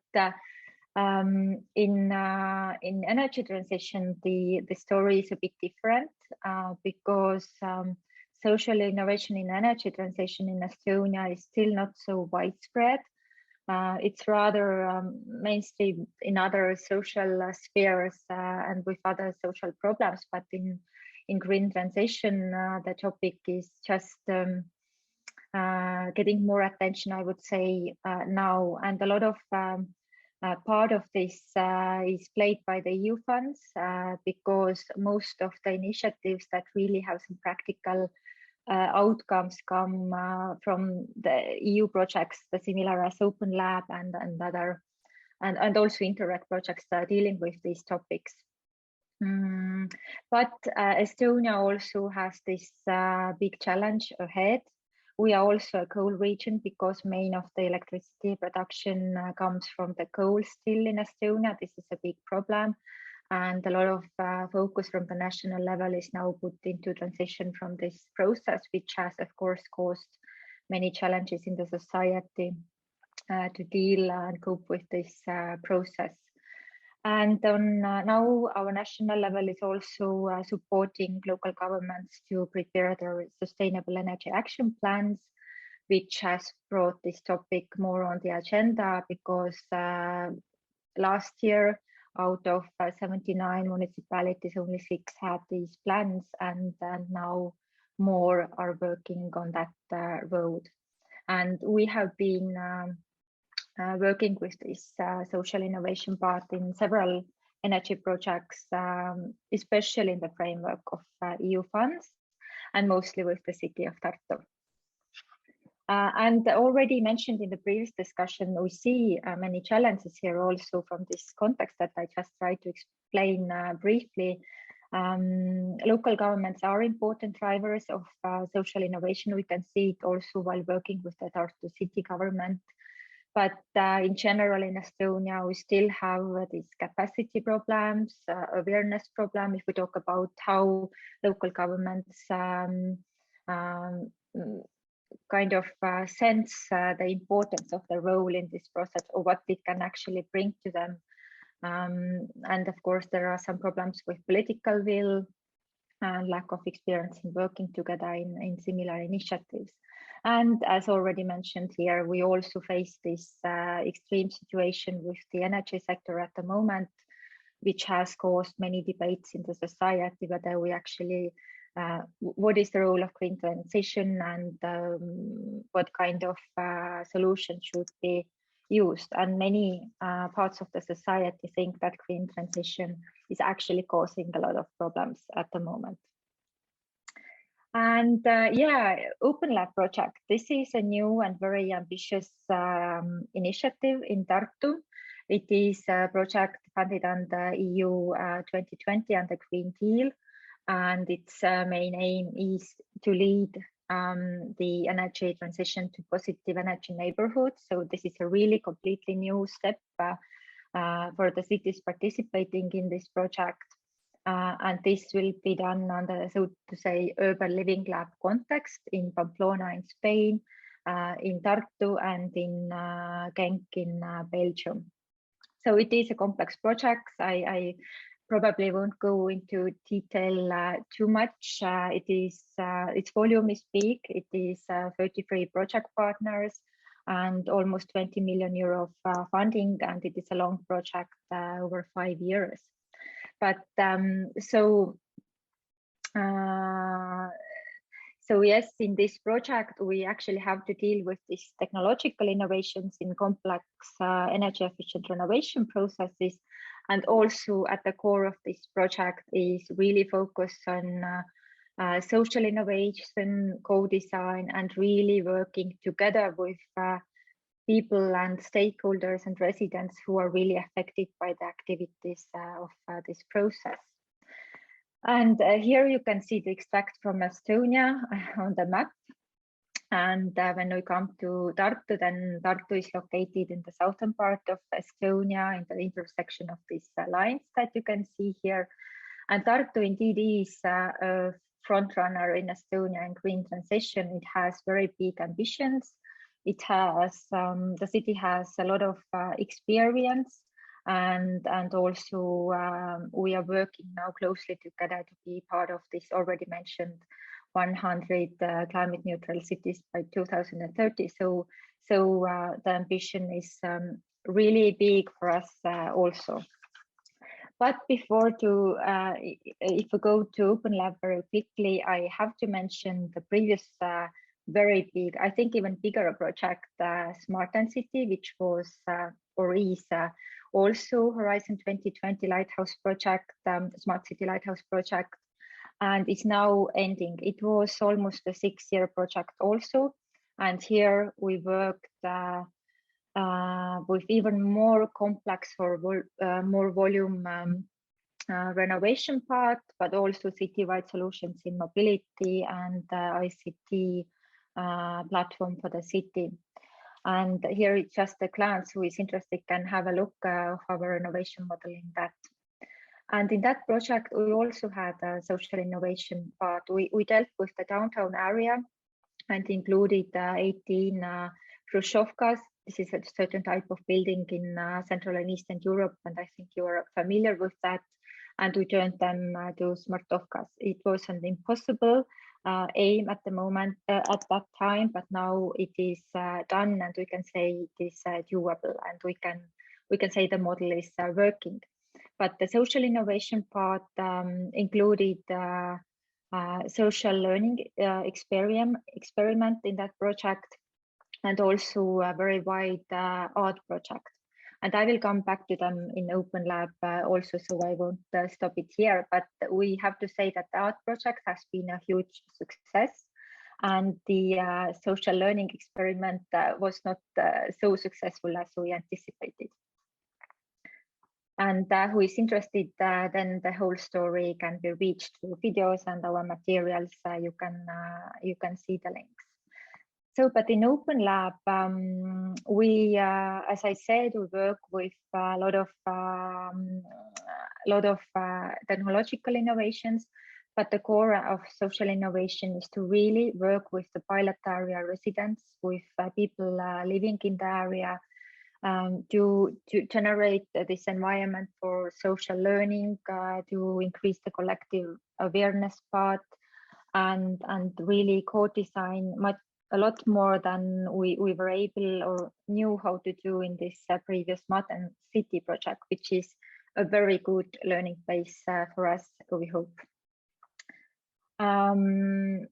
in energy transition, the story is a bit different because social innovation in energy transition in Estonia is still not so widespread. It's rather mainstream in other social spheres and with other social problems, but in green transition, the topic is just getting more attention, I would say, now. And a lot of part of this is played by the EU funds because most of the initiatives that really have some practical outcomes come from the EU projects, the similar as Open Lab and other, and also Interact projects dealing with these topics. But Estonia also has this big challenge ahead. We are also a coal region because main of the electricity production comes from the coal still in Estonia. This is a big problem. And a lot of focus from the national level is now put into transition from this process, which has, of course, caused many challenges in the society to deal and cope with this process. And on, now our national level is also supporting local governments to prepare their sustainable energy action plans, which has brought this topic more on the agenda because last year, out of 79 municipalities, only 6 had these plans, and now more are working on that road. And we have been working with this social innovation part in several energy projects, especially in the framework of EU funds, and mostly with the city of Tartu. And already mentioned in the previous discussion, we see many challenges here also from this context that I just tried to explain briefly. Local governments are important drivers of social innovation. We can see it also while working with the Tartu city government. But in general, in Estonia, we still have these capacity problems, awareness problem. If we talk about how local governments kind of sense the importance of the role in this process, or what it can actually bring to them. And of course, there are some problems with political will and lack of experience in working together in similar initiatives. And as already mentioned here, we also face this extreme situation with the energy sector at the moment, which has caused many debates in the society, whether we actually what is the role of green transition and what kind of solution should be used. And many parts of the society think that green transition is actually causing a lot of problems at the moment. And yeah, Open Lab project. This is a new and very ambitious initiative in Tartu. It is a project funded under EU 2020 and the Green Deal. And its main aim is to lead the energy transition to positive energy neighborhoods. So this is a really completely new step for the cities participating in this project. And this will be done under, so to say, urban living lab context in Pamplona in Spain, in Tartu, and in Genk in Belgium. So it is a complex project. I probably won't go into detail too much. Its volume is big. It is 33 project partners, and almost 20 million euro of funding, and it is a long project over 5 years. But so yes, in this project, we actually have to deal with these technological innovations in complex energy efficient renovation processes. And also at the core of this project is really focused on social innovation, co-design, and really working together with people and stakeholders and residents who are really affected by the activities of this process. And here you can see the extract from Estonia on the map. And when we come to Tartu, then Tartu is located in the southern part of Estonia, in the intersection of these lines that you can see here. And Tartu indeed is a front runner in Estonia in green transition. It has very big ambitions. It has, the city has a lot of experience. And also we are working now closely together to be part of this already mentioned 100 climate neutral cities by 2030. So the ambition is really big for us also. But before to, if we go to Open Lab very quickly, I have to mention the previous very big, I think even bigger project, Smart and City, which was or is also Horizon 2020 Lighthouse project, Smart City Lighthouse project, and it's now ending. It was almost a 6-year project also, and here we worked with even more complex or more volume renovation part, but also citywide solutions in mobility and ICT platform for the city. And here it's just a glance, who is interested can have a look of our innovation model in that. And in that project, we also had a social innovation part. We dealt with the downtown area and included 18 Khrushchevkas. This is a certain type of building in Central and Eastern Europe, and I think you are familiar with that. And we turned them to Smartovkas. It was an impossible aim at the moment, at that time, but now it is done, and we can say it is doable, and we can say the model is working. But the social innovation part included social learning experiment in that project, and also a very wide art project. And I will come back to them in Open Lab also, so I won't stop it here. But we have to say that the art project has been a huge success, and the social learning experiment was not so successful as we anticipated. And who is interested, then the whole story can be reached through videos and our materials. You can see the links. So, but in Open Lab, we, as I said, we work with a lot of technological innovations, but the core of social innovation is to really work with the pilot area residents, with people living in the area, to generate this environment for social learning, to increase the collective awareness part, and really co-design a lot more than we were able or knew how to do in this previous Smart and City project, which is a very good learning base for us, we hope. Well,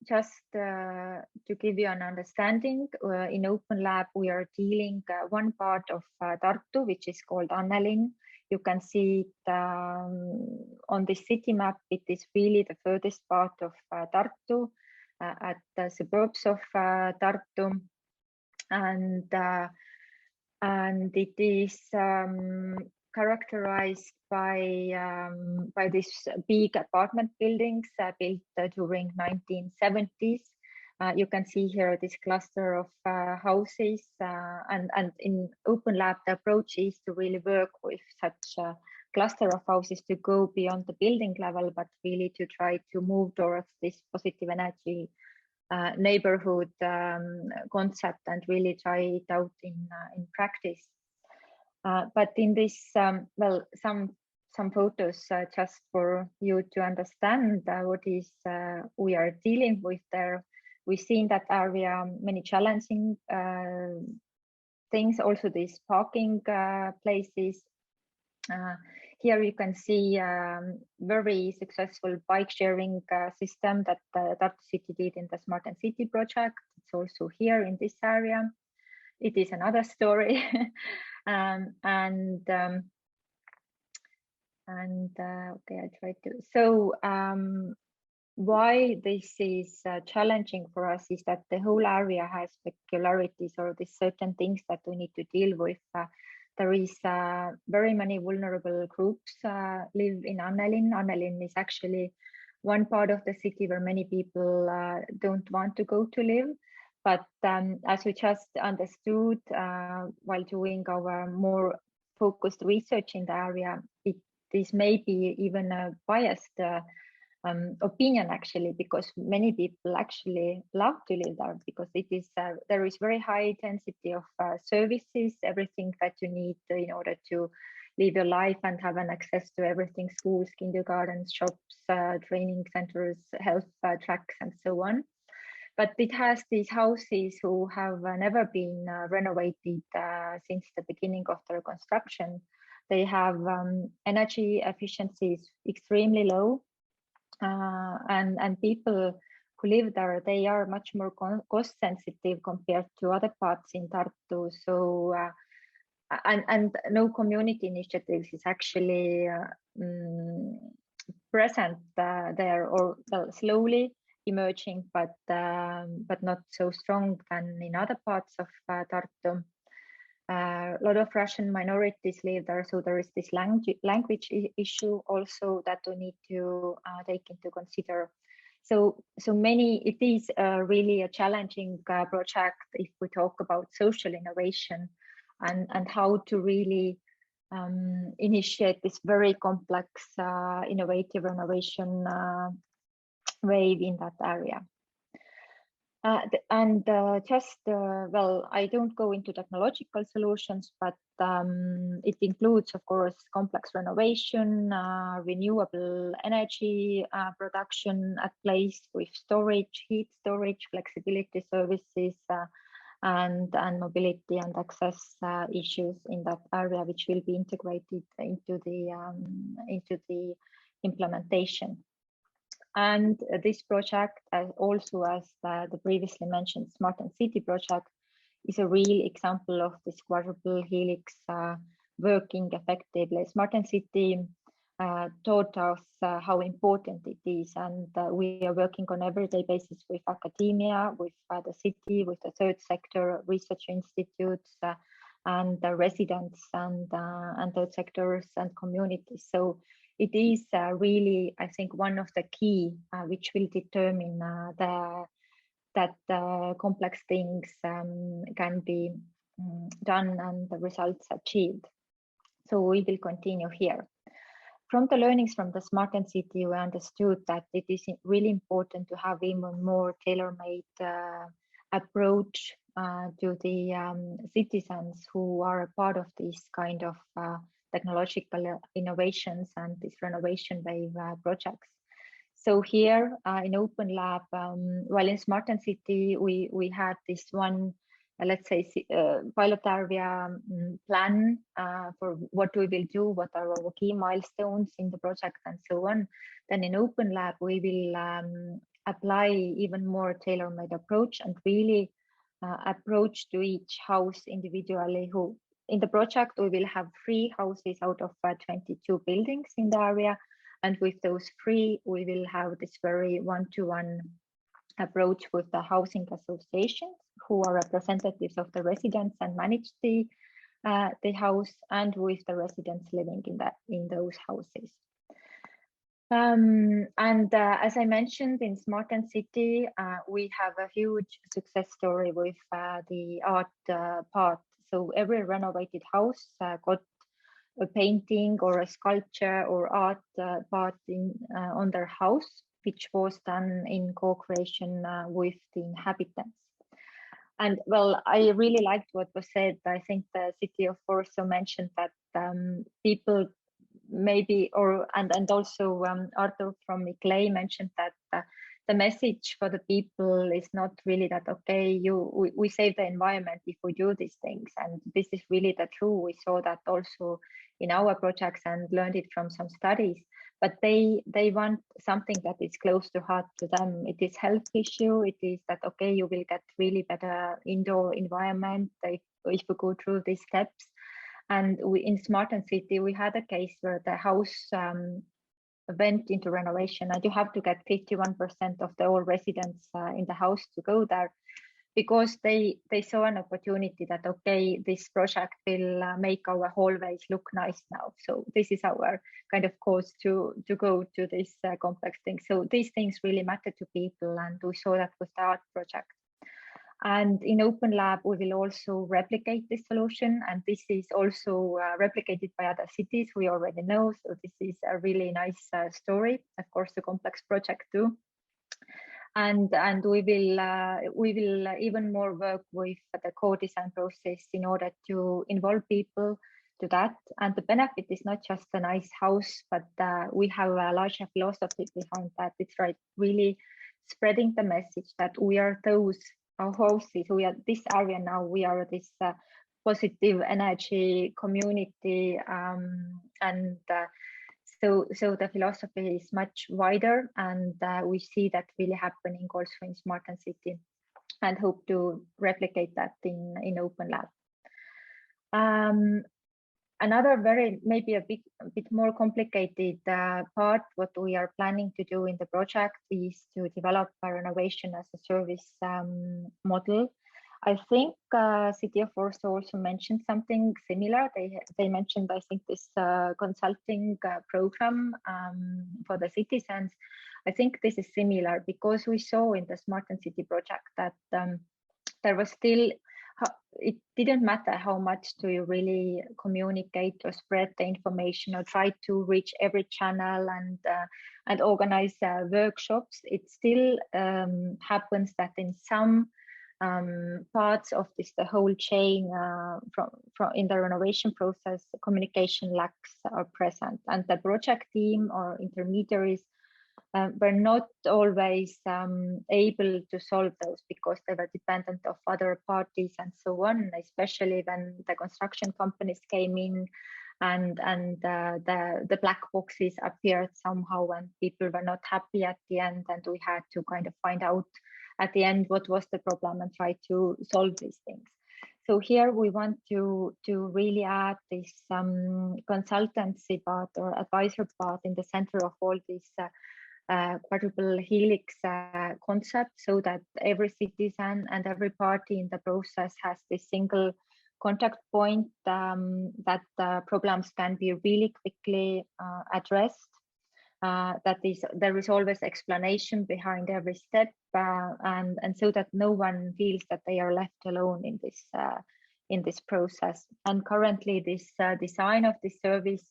just to give you an understanding, in Open Lab, we are dealing one part of Tartu, which is called Annelin. You can see it on the city map. It is really the furthest part of Tartu, at the suburbs of Tartu, and it is characterized by these big apartment buildings built during 1970s. You can see here this cluster of houses, and in Open Lab, the approach is to really work with such a cluster of houses to go beyond the building level, but really to try to move towards this positive energy neighborhood concept and really try it out in practice. But in this, well, some photos just for you to understand what is we are dealing with there. We see in that area many challenging things, also these parking places. Here you can see very successful bike sharing system that Tartu City did in the Smart and City project. It's also here in this area. It is another story. Okay, I try to. So why this is challenging for us is that the whole area has peculiarities, or these certain things that we need to deal with. There is very many vulnerable groups live in Annelin. Annelin is actually one part of the city where many people don't want to go to live. But as we just understood while doing our more focused research in the area, this may be even a biased opinion actually, because many people actually love to live there, because it is there is very high intensity of services, everything that you need in order to live your life and have an access to everything: schools, kindergartens, shops, training centers, health tracks, and so on. But it has these houses who have never been renovated since the beginning of their construction. They have energy efficiencies extremely low. And people who live there, they are much more cost sensitive compared to other parts in Tartu. So and no community initiatives is actually present there, or well, slowly emerging, but not so strong than in other parts of Tartu. A lot of Russian minorities live there, so there is this language issue also that we need to take into consider. So many, it is really a challenging project if we talk about social innovation and how to really initiate this very complex innovative renovation wave in that area. Well, I don't go into technological solutions, but it includes, of course, complex renovation, renewable energy production at place with storage, heat storage, flexibility services, and mobility and access issues in that area, which will be integrated into the implementation. And this project, also as the previously mentioned Smart and City project, is a real example of this quadruple helix working effectively. Smart and City taught us how important it is, and we are working on everyday basis with academia, with the city, with the third sector, research institutes, and the residents, and third sectors and communities. So it is really, I think, one of the key which will determine that complex things can be done and the results achieved. So we will continue here. From the learnings from the Smart and City, we understood that it is really important to have even more tailor-made approach to the citizens who are a part of this kind of technological innovations and this renovation wave projects. So here in Open Lab, while in Smart and City, we had this one, let's say, pilot area plan for what we will do, what are our key milestones in the project, and so on. Then in Open Lab, we will apply even more tailor-made approach and really approach to each house individually. Who in the project, we will have 3 houses out of 22 buildings in the area. And with those 3, we will have this very one-to-one approach with the housing associations, who are representatives of the residents and manage the house, and with the residents living in those houses. As I mentioned, in Smart and City, we have a huge success story with the art part. So every renovated house got a painting or a sculpture or art part on their house, which was done in co-creation with the inhabitants. And well, I really liked what was said. I think the City of Warsaw mentioned that people maybe, and also Arthur from ICLEI mentioned that the message for the people is not really that, okay, we save the environment if we do these things. And this is really the true. We saw that also in our projects and learned it from some studies. But they want something that is close to heart to them. It is health issue. It is that, okay, you will get really better indoor environment if you go through these steps. And in Smart and City, we had a case where the house went into renovation, and you have to get 51% of the all residents in the house to go there, because they saw an opportunity that, okay, this project will make our hallways look nice now. So this is our kind of cause to go to this complex thing. So these things really matter to people, and we saw that with the art project. And in Open Lab, we will also replicate this solution, and this is also replicated by other cities we already know. So this is a really nice story. Of course, a complex project too. And we will even more work with the co-design process in order to involve people to that. And the benefit is not just a nice house, but we have a larger philosophy behind that. It's really spreading the message that we are those. Our houses, we are this area now, we are this positive energy community, and so the philosophy is much wider, and we see that really happening also in Smart and City, and hope to replicate that in Open Lab. Another maybe a bit more complicated part, what we are planning to do in the project is to develop a renovation as a service model. I think City of Warsaw also mentioned something similar. They mentioned, I think, this consulting program for the citizens. I think this is similar, because we saw in the Smart and City project that there was still, it didn't matter how much do you really communicate or spread the information or try to reach every channel and organize workshops. It still happens that in some parts of the whole chain from in the renovation process, communication lacks are present, and the project team or intermediaries were not always able to solve those, because they were dependent of other parties and so on, especially when the construction companies came in and the black boxes appeared somehow, and people were not happy at the end, and we had to kind of find out at the end what was the problem and try to solve these things. So here we want to really add this consultancy part or advisor part in the center of all these quadruple helix concept, so that every citizen and every party in the process has this single contact point, that problems can be really quickly addressed. There is always explanation behind every step, and so that no one feels that they are left alone in this process. And currently, this design of this service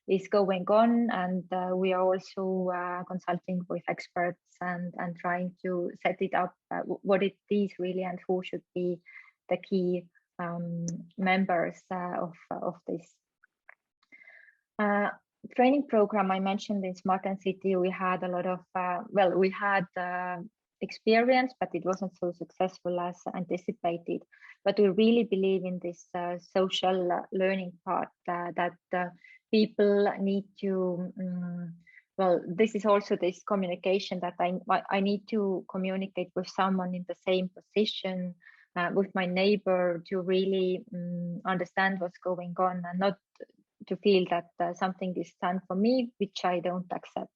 is going on, and we are also consulting with experts and trying to set it up, what it is really, and who should be the key members of this training program. I mentioned in Smart and City, we had a lot of we had experience, but it wasn't so successful as anticipated. But we really believe in this social learning part, that people need to this is also this communication, that I need to communicate with someone in the same position, with my neighbor, to really understand what's going on, and not to feel that something is done for me, which I don't accept.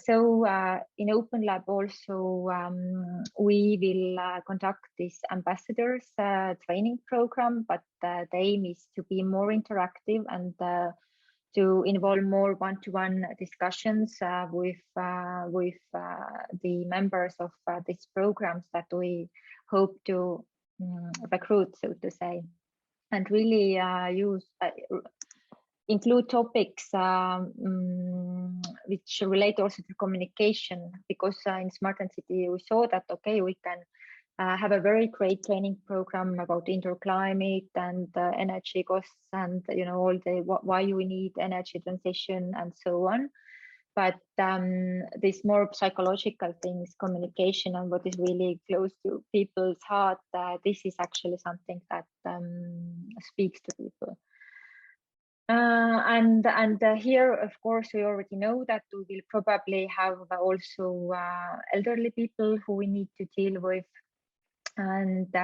So in Open Lab also, we will conduct this ambassadors training program, but the aim is to be more interactive and to involve more one-to-one discussions with the members of these programs that we hope to recruit, so to say, and really include topics which relate also to communication, because in Smart and City we saw that, okay, we can have a very great training program about indoor climate and energy costs, and all the why we need energy transition and so on. but these more psychological things, communication, and what is really close to people's heart, this is actually something that speaks to people. Here, of course, we already know that we will probably have also elderly people who we need to deal with, and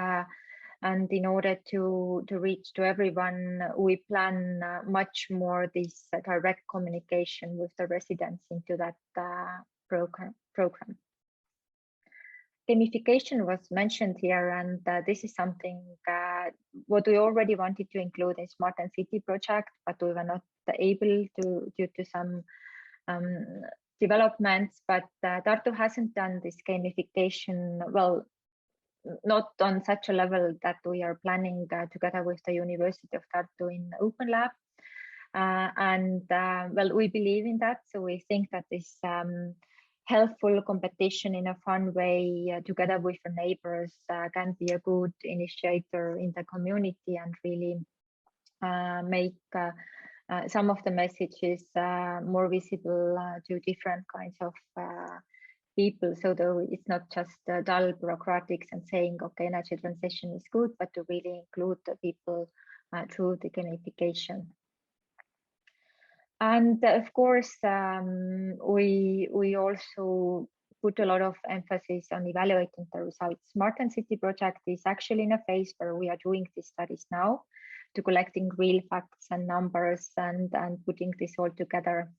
in order to reach to everyone, we plan much more this direct communication with the residents into that program. Gamification was mentioned here, and this is something what we already wanted to include in Smart and City project, but we were not able to due to some developments. But Tartu hasn't done this gamification well, not on such a level that we are planning together with the University of Tartu in Open Lab. Well, we believe in that, so we think that this helpful competition in a fun way together with the neighbors can be a good initiator in the community and really make some of the messages more visible to different kinds of people. So though it's not just dull bureaucratics and saying, okay, energy transition is good, but to really include the people through the gamification. And of course, we also put a lot of emphasis on evaluating the results. Smart and City project is actually in a phase where we are doing these studies now, to collecting real facts and numbers and putting this all together.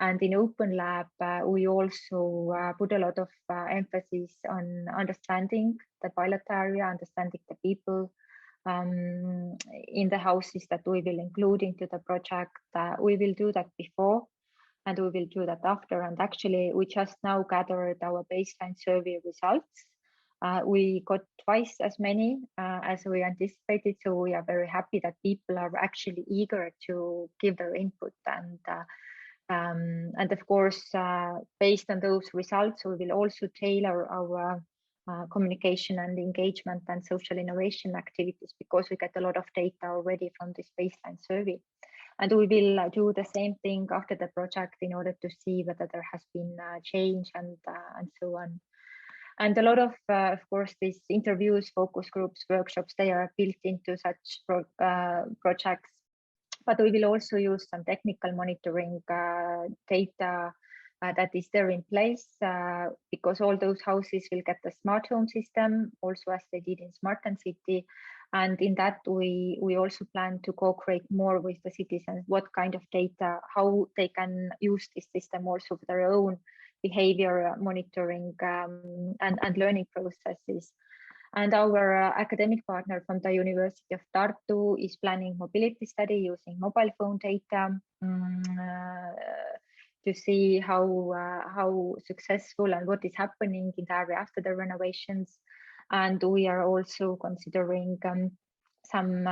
And in Open Lab, we also put a lot of emphasis on understanding the pilot area, understanding the people in the houses that we will include into the project. We will do that before and we will do that after. And actually, we just now gathered our baseline survey results. We got twice as many as we anticipated, so we are very happy that people are actually eager to give their input. And of course, based on those results, we will also tailor our communication and engagement and social innovation activities, because we get a lot of data already from this baseline survey. And we will do the same thing after the project in order to see whether there has been change and so on. And a lot of course, these interviews, focus groups, workshops, they are built into such projects. But we will also use some technical monitoring data that is there in place, because all those houses will get the smart home system, also as they did in Smart and City. And in that, we also plan to co-create more with the citizens, what kind of data, how they can use this system also for their own behavior monitoring and learning processes. And our academic partner from the University of Tartu is planning mobility study using mobile phone data to see how successful and what is happening in the area after the renovations. And we are also considering some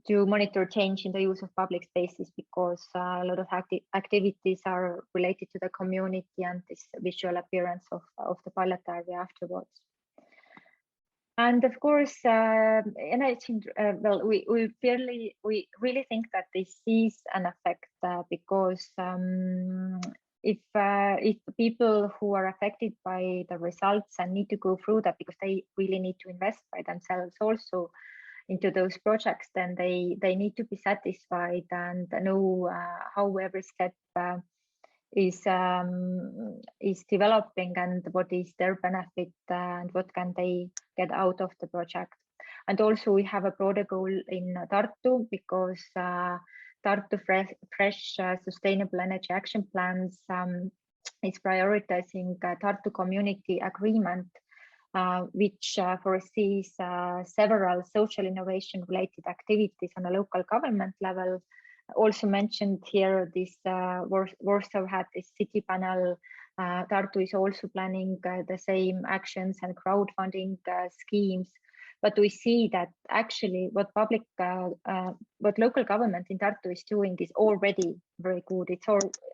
to monitor change in the use of public spaces, because a lot of activities are related to the community and this visual appearance of the pilot area afterwards. And of course, well, we really think that this is an effect because if people who are affected by the results and need to go through that, because they really need to invest by themselves also into those projects, then they need to be satisfied and know how every step is developing and what is their benefit and what can they get out of the project. And also we have a broader goal in Tartu, because Tartu Fresh Sustainable Energy Action Plans is prioritizing Tartu Community Agreement, which foresees several social innovation related activities on a local government level. Also mentioned here, this Warsaw had this city panel. Tartu is also planning the same actions and crowdfunding schemes. But we see that actually what local government in Tartu is doing is already very good.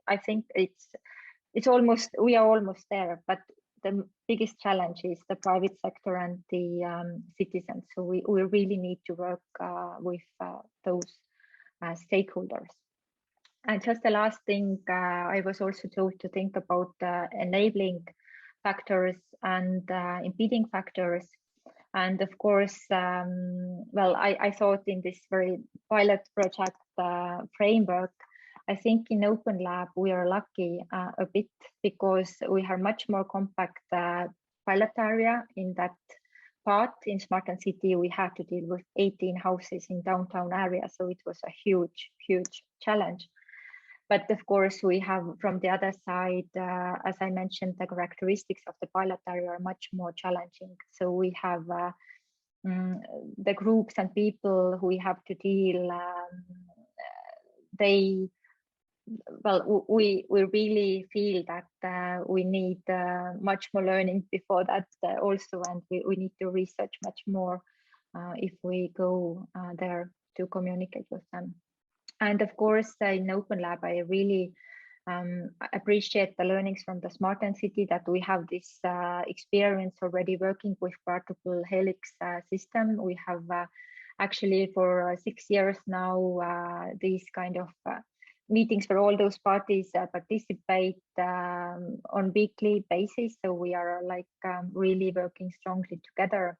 I think it's almost, we are almost there, but the biggest challenge is the private sector and the citizens. So we really need to work with those stakeholders. And just the last thing, I was also told to think about enabling factors and impeding factors. And of course, well, I thought in this very pilot project framework, I think in Open Lab, we are lucky a bit because we have much more compact pilot area in that part. In Smart and City, we had to deal with 18 houses in downtown area. So it was a huge, huge challenge. But of course, we have from the other side, as I mentioned, the characteristics of the pilot area are much more challenging. So we have the groups and people who we have to deal, we really feel that we need much more learning before that also, and we need to research much more if we go there to communicate with them. And of course, in Open Lab, I really appreciate the learnings from the Smart and City, that we have this experience already working with particle helix system. We have actually for 6 years now these kind of meetings where all those parties participate on weekly basis. So we are like really working strongly together.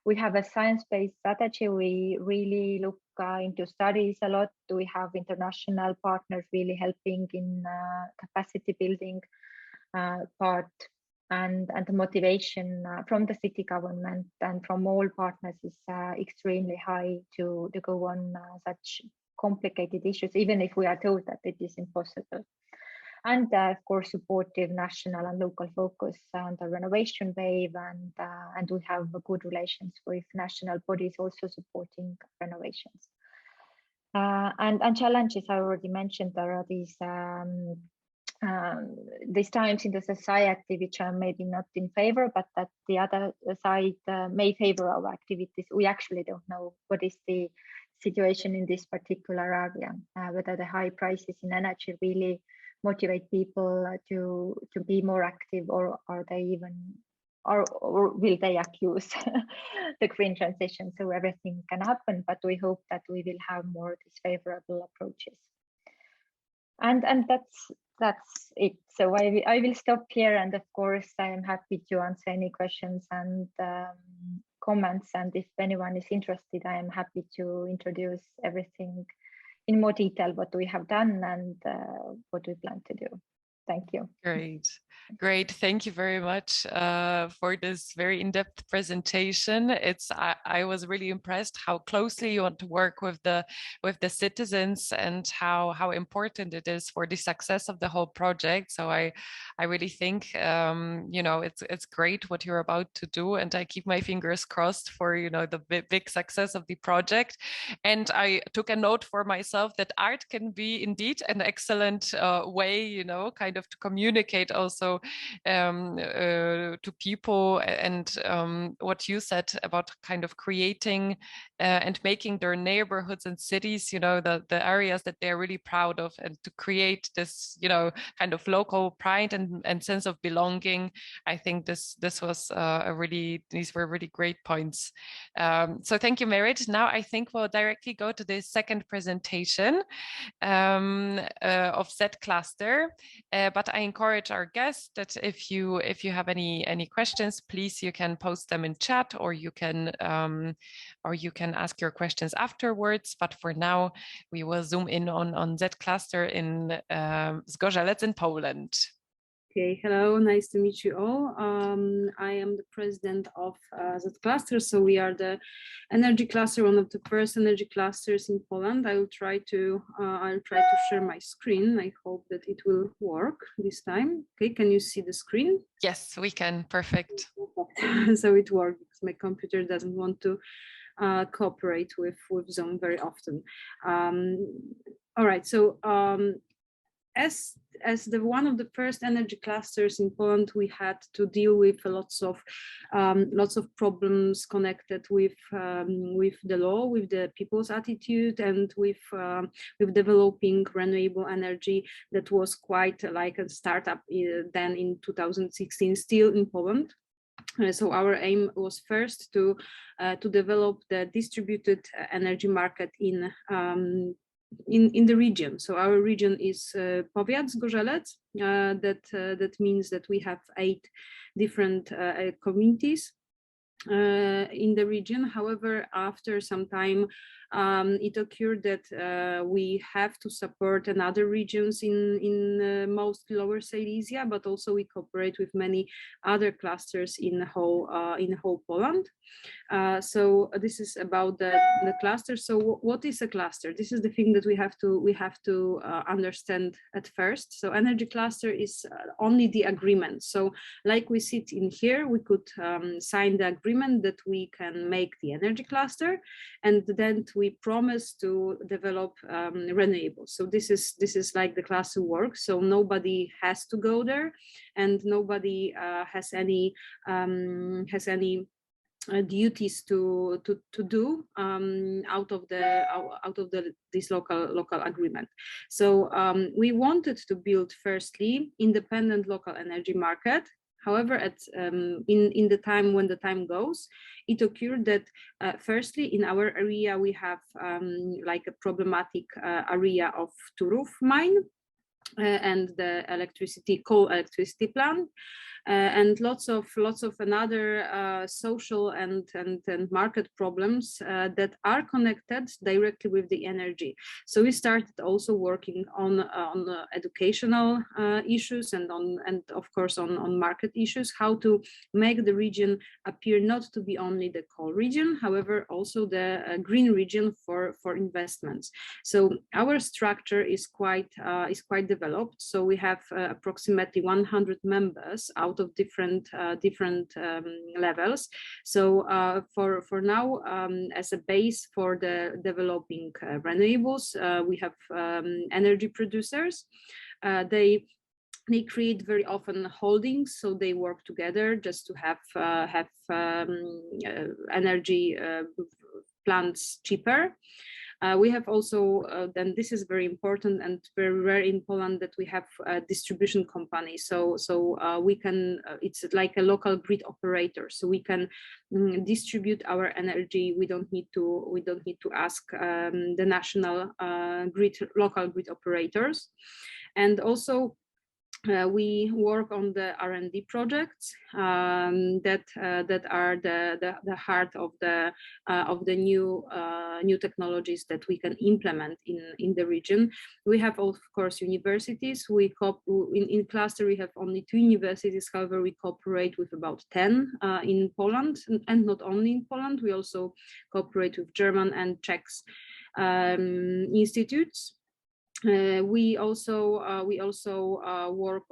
We have a science-based strategy. We really look into studies a lot. We have international partners really helping in capacity building part, and the motivation from the city government and from all partners is extremely high to go on such complicated issues, even if we are told that it is impossible. And of course, supportive national and local focus on the renovation wave, and we have good relations with national bodies also supporting renovations. And challenges I already mentioned, there are these times in the society which are maybe not in favor, but that the other side may favor our activities. We actually don't know what is the situation in this particular area, whether the high prices in energy really motivate people to be more active, or are they even, or will they accuse the green transition? So everything can happen, but we hope that we will have more these favorable approaches. And that's it. So I will stop here, and of course I am happy to answer any questions and comments, and if anyone is interested, I am happy to introduce everything in more detail, what we have done and what we plan to do. Thank you. Great. Thank you very much for this very in-depth presentation. I was really impressed how closely you want to work with the citizens, and how important it is for the success of the whole project. So I really think you know, it's great what you're about to do, and I keep my fingers crossed for, you know, the big success of the project. And I took a note for myself that art can be indeed an excellent way, you know, kind of to communicate also to people, and what you said about kind of creating and making their neighborhoods and cities, you know, the areas that they're really proud of, and to create this, you know, kind of local pride and sense of belonging. I think this was these were really great points. So thank you, Merit. Now I think we'll directly go to the second presentation of ZKlaster. But I encourage our guests that if you have any questions, please, you can post them in chat, or you can ask your questions afterwards. But for now, we will zoom in on ZKlaster in Zgorzelec in Poland. Okay, hello, nice to meet you all. I am the president of ZKlaster, so we are the energy cluster, one of the first energy clusters in Poland. I'll try to share my screen. I hope that it will work this time. Okay, can you see the screen? Yes, we can. Perfect. So it worked because my computer doesn't want to cooperate with Zoom very often. All right, so as the one of the first energy clusters in Poland, we had to deal with lots of problems connected with the law, with the people's attitude, and with developing renewable energy. That was quite like a startup then in 2016, still in Poland. So our aim was first to develop the distributed energy market in in the region. So our region is Powiat Zgorzelec. That means that we have 8 different communities in the region. However, after some time, it occurred that we have to support another regions in most Lower Silesia, but also we cooperate with many other clusters in whole Poland. So this is about the cluster. So what is a cluster? This is the thing that we have to understand at first. So energy cluster is only the agreement. So like we sit in here, we could sign the agreement that we can make the energy cluster, and then we promise to develop renewables. So this is like the cluster works. So nobody has to go there, and nobody has any duties to do out of this local agreement. So we wanted to build firstly independent local energy market. However, in the time when the time goes, it occurred that firstly in our area we have like a problematic area of Turów mine and the coal electricity plant. And lots of another social and market problems that are connected directly with the energy. So we started also working on educational issues and of course on market issues, how to make the region appear not to be only the coal region, however also the green region for investments. So our structure is quite developed. So we have approximately 100 members out of different levels. So for now, as a base for the developing renewables, we have energy producers. They create very often holdings, so they work together just to have energy plants cheaper. We have also, then this is very important and very rare in Poland, that we have a distribution company. So we can, it's like a local grid operator. So we can distribute our energy. We don't need to ask the national local grid operators. And also we work on the R&D projects that are the heart of the new technologies that we can implement in the region. We have of course universities. In cluster we have only 2 universities. However, we cooperate with about 10 in Poland, and not only in Poland. We also cooperate with German and Czech institutes. We also work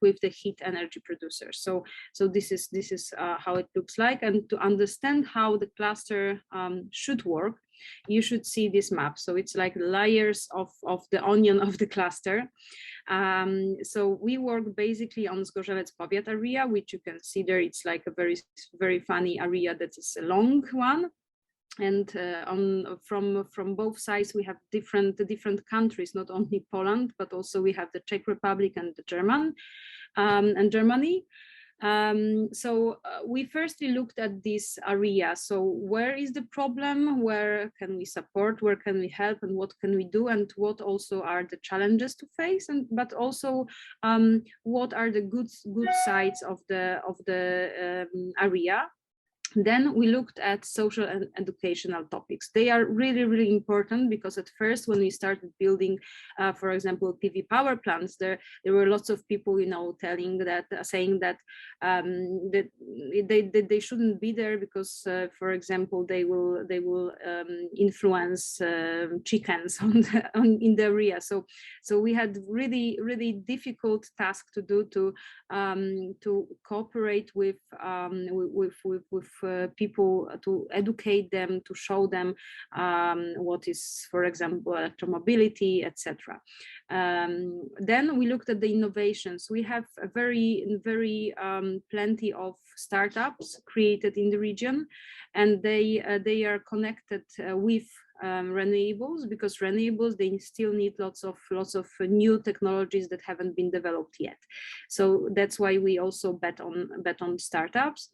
with the heat energy producers. So this is how it looks like. And to understand how the cluster should work, you should see this map. So it's like layers of the onion of the cluster. So we work basically on Zgorzelec Powiat area, which you can see there. It's like a very funny area that is a long one. And from both sides we have different countries, not only Poland, but also we have the Czech Republic and the Germany. So we firstly looked at this area. So where is the problem? Where can we support? Where can we help? And what can we do? And what also are the challenges to face? But also what are the good sides of the area? Then we looked at social and educational topics. They are really important, because at first when we started building, for example, PV power plants, there were lots of people, saying that they shouldn't be there because, for example, they will influence chickens in the area. So we had really difficult task to do to cooperate with people, to educate them, to show them what is, for example, electromobility, etc. Then we looked at the innovations. We have a very plenty of startups created in the region, and they are connected with renewables, because renewables, they still need lots of new technologies that haven't been developed yet. So that's why we also bet on startups.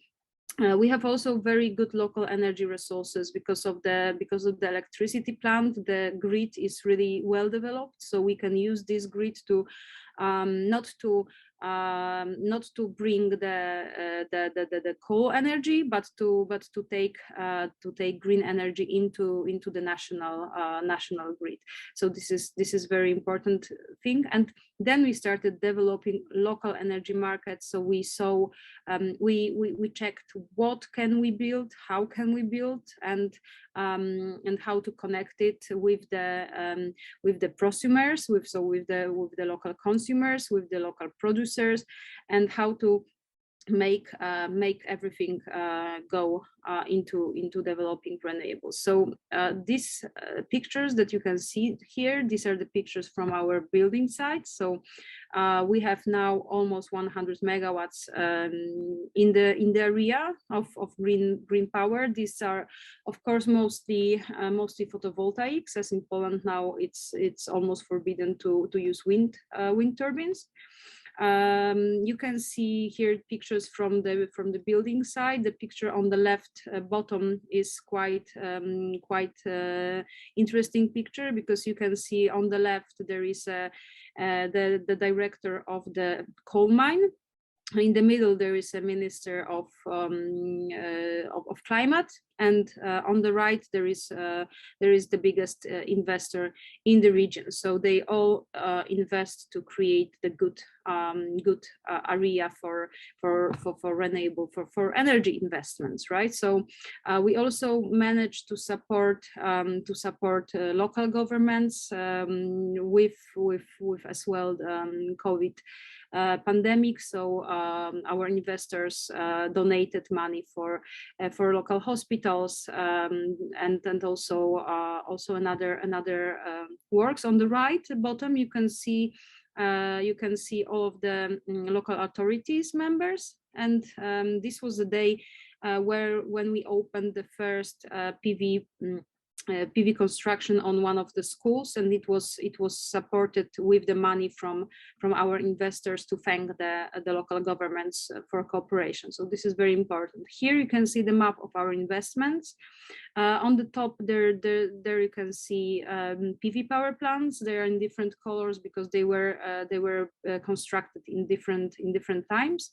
We have also very good local energy resources because of the electricity plant. The grid is really well developed, so we can use this grid to not to bring the coal energy, but to take green energy into the national grid. So this is very important thing. And then we started developing local energy markets. So we saw we checked what can we build, how can we build, and how to connect it with the prosumers, with the local consumers, with the local producers, and how to make everything go into developing renewables. So these pictures that you can see here, these are the pictures from our building site. So we have now almost 100 megawatts in the area of green power. These are, of course, mostly photovoltaics, as in Poland now it's almost forbidden to use wind turbines. You can see here pictures from the building side. The picture on the left bottom is quite interesting picture, because you can see on the left there is the director of the coal mine. In the middle there is a minister of climate, and on the right there is the biggest investor in the region. So they all invest to create the good area for renewable for energy investments, right? So we also managed to support local governments with as well COVID pandemic. So our investors donated money for local hospitals, and also another works. On the right bottom you can see all of the local authorities members, and this was the day when we opened the first PV construction on one of the schools, and it was supported with the money from our investors to thank the local governments for cooperation. So this is very important. Here you can see the map of our investments. On the top there you can see PV power plants. They are in different colors because they were constructed in different times.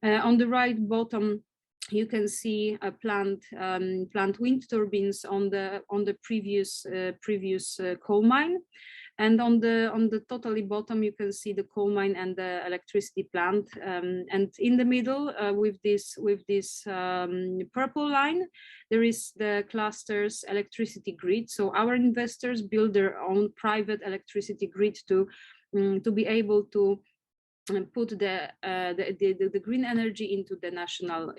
On the right bottom you can see a plant wind turbines on the previous coal mine, and on the totally bottom you can see the coal mine and the electricity plant, and in the middle with this purple line there is the cluster's electricity grid. So our investors build their own private electricity grid to be able to put the green energy into the national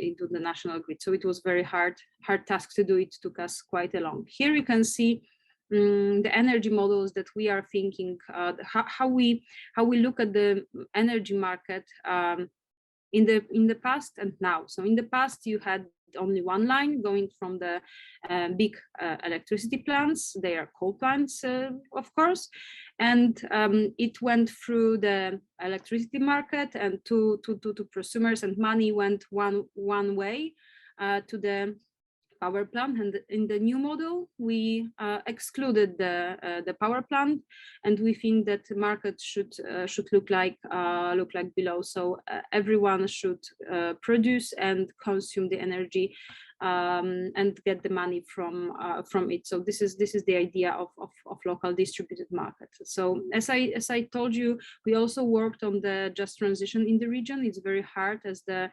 grid. So it was very hard task to do. It took us quite a long. Here you can see the energy models that we are thinking, how we look at the energy market in the past and now. So in the past you had only one line going from the big electricity plants. They are coal plants, of course, and it went through the electricity market and to prosumers, and money went one way to the power plant. And in the new model we excluded the power plant, and we think that the market should look like below. So everyone should produce and consume the energy and get the money from it. So this is the idea of local distributed market. So as I told you, we also worked on the just transition in the region. It's very hard, as the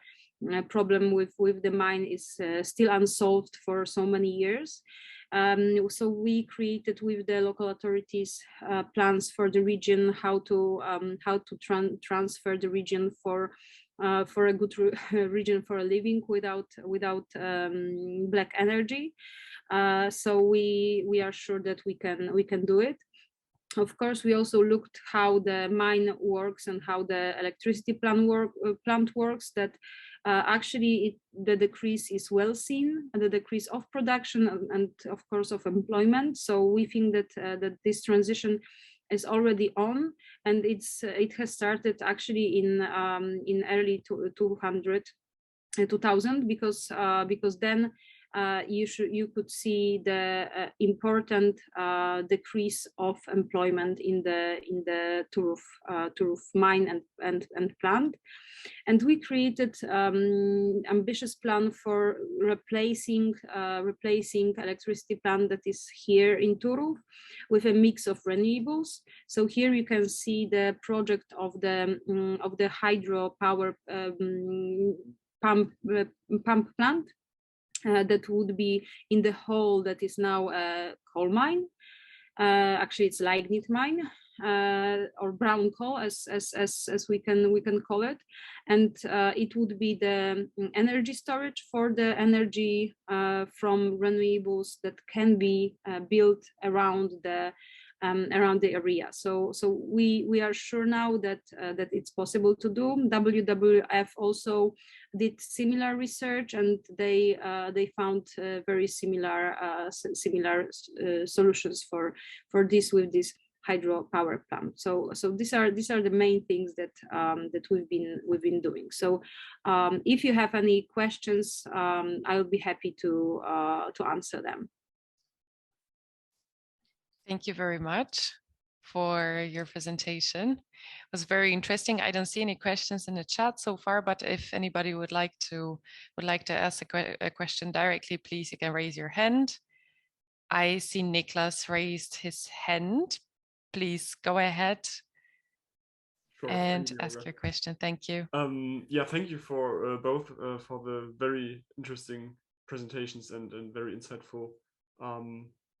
problem with the mine is still unsolved for so many years. So we created with the local authorities plans for the region, how to transfer the region for a good region for a living without black energy. So we are sure that we can do it. Of course, we also looked how the mine works and how the electricity plant works. That actually the decrease is well seen, the decrease of production and of course of employment. So we think that this transition is already on, and it has started actually in early 200 2000, because then you could see the important decrease of employment in the Turów mine and plant. And we created ambitious plan for replacing electricity plant that is here in Turów with a mix of renewables. So here you can see the project of the hydropower pump plant that would be in the hole that is now a coal mine. Actually, it's lignite mine. Or brown coal, as we can call it, and it would be the energy storage for the energy from renewables that can be built around the area. So we are sure now that it's possible to do. WWF also did similar research, and they found very similar solutions for this with this hydropower plant. So these are the main things that we've been doing. So if you have any questions, I'll be happy to answer them. Thank you very much for your presentation. It was very interesting. I don't see any questions in the chat so far, but if anybody would like to ask a question directly, please, you can raise your hand. I see Niklas raised his hand. Please go ahead and ask your question. Thank you. Yeah, thank you for both for the very interesting presentations and very insightful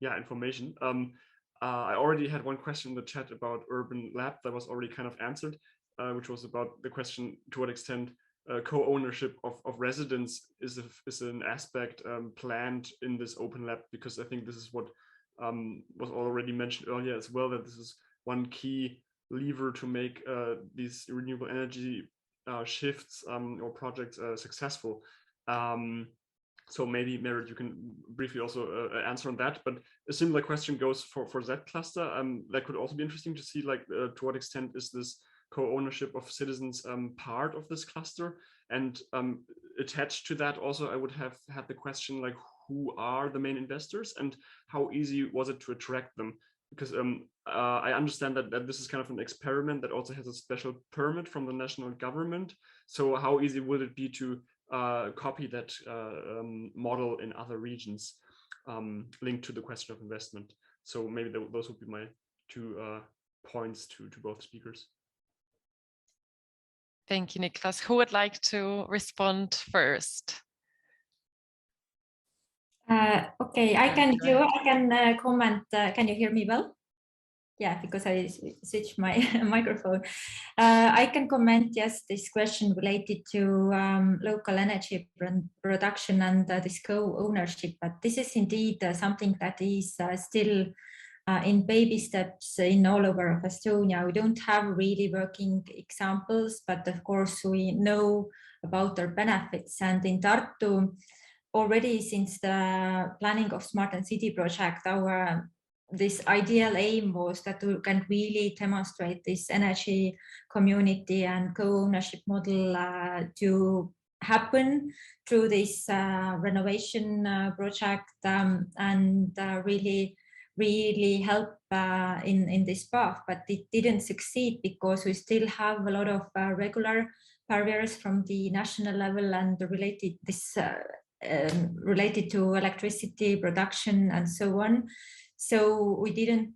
information. I already had one question in the chat about Urban Lab that was already kind of answered, which was about the question to what extent co-ownership of residents is an aspect planned in this open lab, because I think this is what was already mentioned earlier as well, that this is one key lever to make these renewable energy shifts or projects successful. So maybe Merit, you can briefly also answer on that, but a similar question goes for ZKlaster. That could also be interesting to see, like, to what extent is this co-ownership of citizens part of this cluster? And attached to that also, I would have had the question, like, who are the main investors and how easy was it to attract them? Because I understand that this is kind of an experiment that also has a special permit from the national government. So how easy would it be to copy that model in other regions, linked to the question of investment? So maybe those would be my two points to both speakers. Thank you, Niklas. Who would like to respond first? Okay, I can comment. Can you hear me well? Yeah, because I switched my microphone. I can comment, yes, this question related to local energy production and this co-ownership, but this is indeed something that is still in baby steps in all over of Estonia. We don't have really working examples, but of course we know about their benefits. And in Tartu, already since the planning of Smart and City project, this ideal aim was that we can really demonstrate this energy community and co-ownership model to happen through this renovation project and really help in this path. But it didn't succeed because we still have a lot of regular barriers from the national level and related to electricity production and so on. So we didn't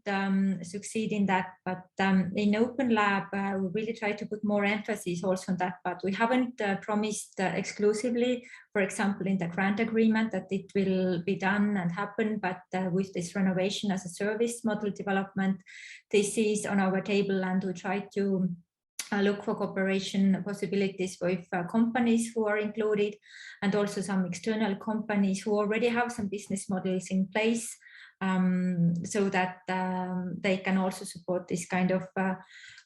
succeed in that, but in Open Lab, we really try to put more emphasis also on that, but we haven't promised exclusively, for example, in the grant agreement that it will be done and happen, but with this renovation as a service model development, this is on our table, and we try to look for cooperation possibilities with companies who are included, and also some external companies who already have some business models in place, so that they can also support this kind of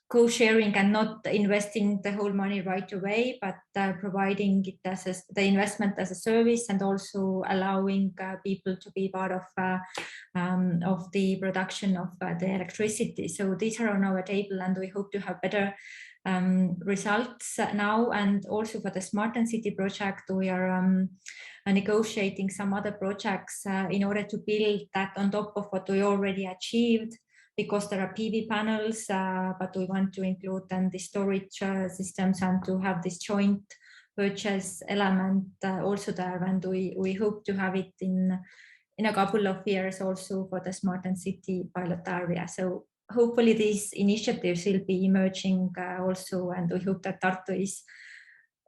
co-sharing and not investing the whole money right away, but providing it as the investment as a service, and also allowing people to be part of the production of the electricity. So these are on our table, and we hope to have better results now. And also for the Smart and City project, we are negotiating some other projects in order to build that on top of what we already achieved, because there are PV panels, but we want to include then the storage systems and to have this joint purchase element also there. And we hope to have it in a couple of years also for the Smart and City pilot area. So hopefully these initiatives will be emerging also, and we hope that Tartu is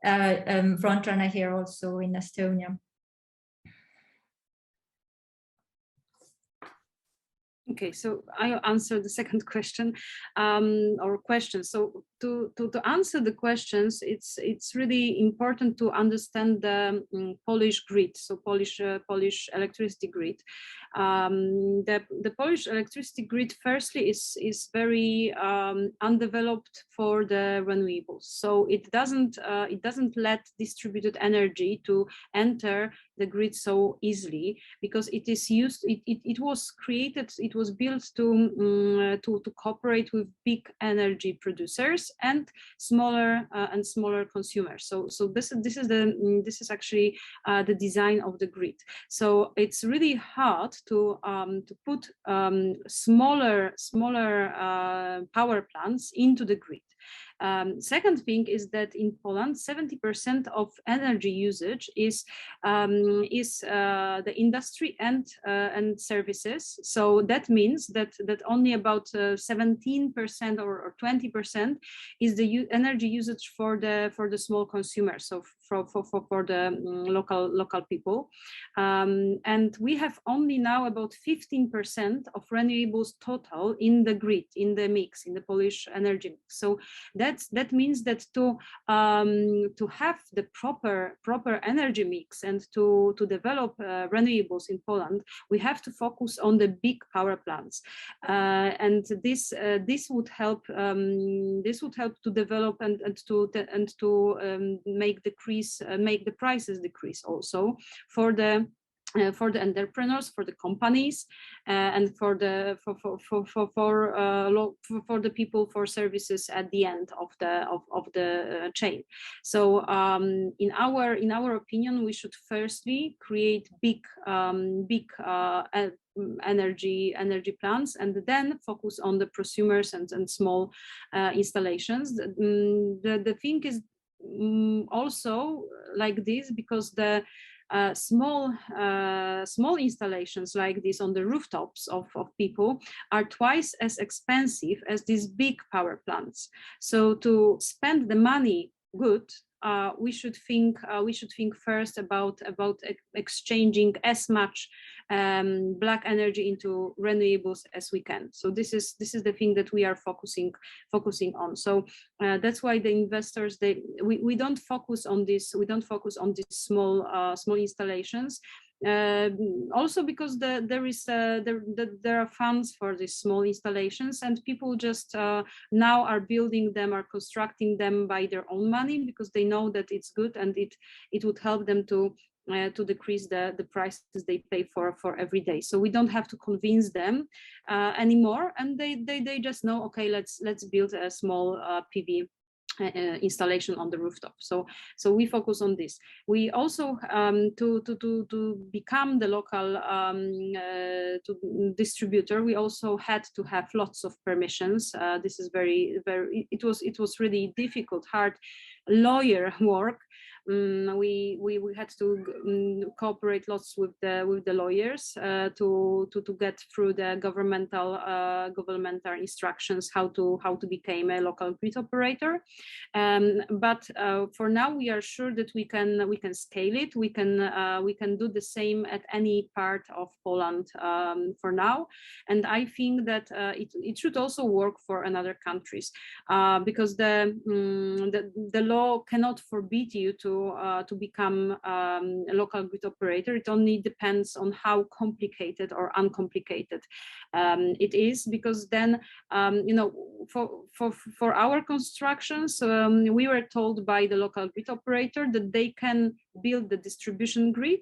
front runner here also in Estonia. Okay, so I'll answer the second question or question. So to answer the questions, it's really important to understand the Polish grid, so Polish electricity grid. The Polish electricity grid, firstly, is very undeveloped for the renewables. So it doesn't let distributed energy to enter the grid so easily, because it is used. It was created. It was built to cooperate with big energy producers and smaller consumers. So this is actually the design of the grid. So it's really hard to put smaller power plants into the grid. Second thing is that in Poland, 70% of energy usage is the industry and services. So that means that only about 17% or 20% is the energy usage for the small consumers. So for the local people, and we have only now about 15% of renewables total in the grid, in the mix, in the Polish energy mix. So that means that to have the proper energy mix and to develop renewables in Poland, we have to focus on the big power plants, and this would help to develop and to make the prices decrease also for the entrepreneurs, for the companies, and for the people, for services at the end of the chain. So in our opinion, we should firstly create big energy plants, and then focus on the prosumers and small installations. The thing is also like this, because the small installations like this on the rooftops of people are twice as expensive as these big power plants. So to spend the money good, we should think first about exchanging as much black energy into renewables as we can. So this is the thing that we are focusing on. So that's why the investors, we don't focus on this. We don't focus on these small installations. Also because there are funds for these small installations, and people just now are building them, are constructing them by their own money, because they know that it's good and it would help them to decrease the prices they pay for every day. So we don't have to convince them anymore, and they just know, okay, let's build a small PV installation on the rooftop. So we focus on this. We also to become the local distributor, we also had to have lots of permissions. This is very it was really difficult, hard lawyer work. We had to cooperate lots with the lawyers to get through the governmental instructions how to become a local grid operator. But for now, we are sure that we can scale it. We can do the same at any part of Poland for now, and I think that it should also work for another countries, because the law cannot forbid you to become a local grid operator. It only depends on how complicated or uncomplicated it is, because then for our constructions, we were told by the local grid operator that they can build the distribution grid,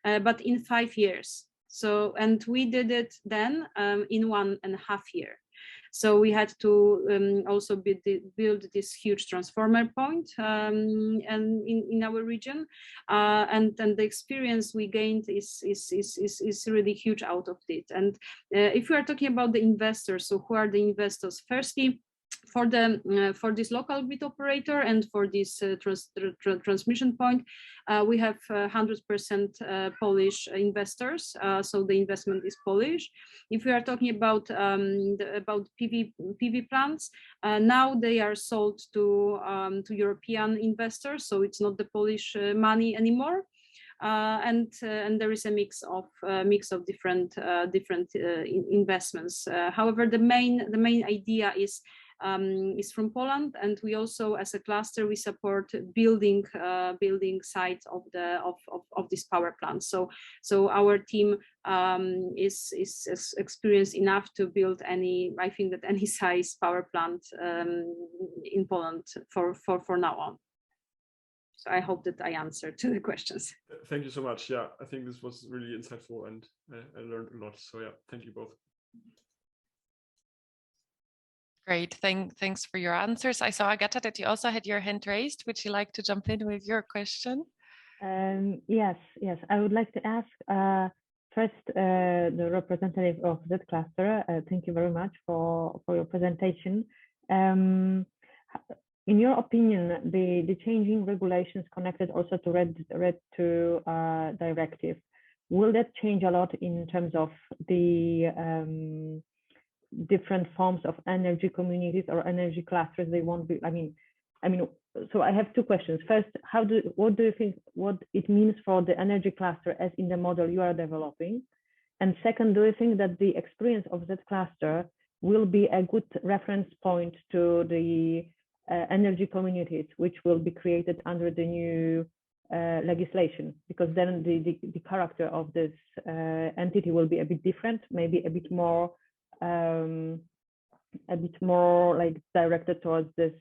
but in 5 years. So, and we did it then in 1.5 years. So we had to also build this huge transformer point and in our region, and the experience we gained is really huge out of it. And if we are talking about the investors, so who are the investors? Firstly, for this local grid operator and for this transmission point, we have 100% Polish investors, so the investment is Polish. If we are talking about PV plants, now they are sold to European investors, so it's not the Polish money anymore. And there is a mix of different investments. However, the main idea is from Poland, and we also, as a cluster, we support building sites of this power plant. So our team is experienced enough to build any size power plant in Poland for now on. So I hope that I answered to the questions. Thank you so much. Yeah, I think this was really insightful, and I learned a lot. So yeah, thank you both. Great, thanks for your answers. I saw, Agata, that you also had your hand raised. Would you like to jump in with your question? Yes, I would like to ask first the representative of ZKlaster. Thank you very much for your presentation. In your opinion, the changing regulations connected also to RED II directive, will that change a lot in terms of the different forms of energy communities or energy clusters they won't be? I mean, so I have two questions. First, what do you think what it means for the energy cluster as in the model you are developing? And second, do you think that the experience of ZKlaster will be a good reference point to the energy communities which will be created under the new legislation? Because then the character of this entity will be a bit different, maybe a bit more like directed towards this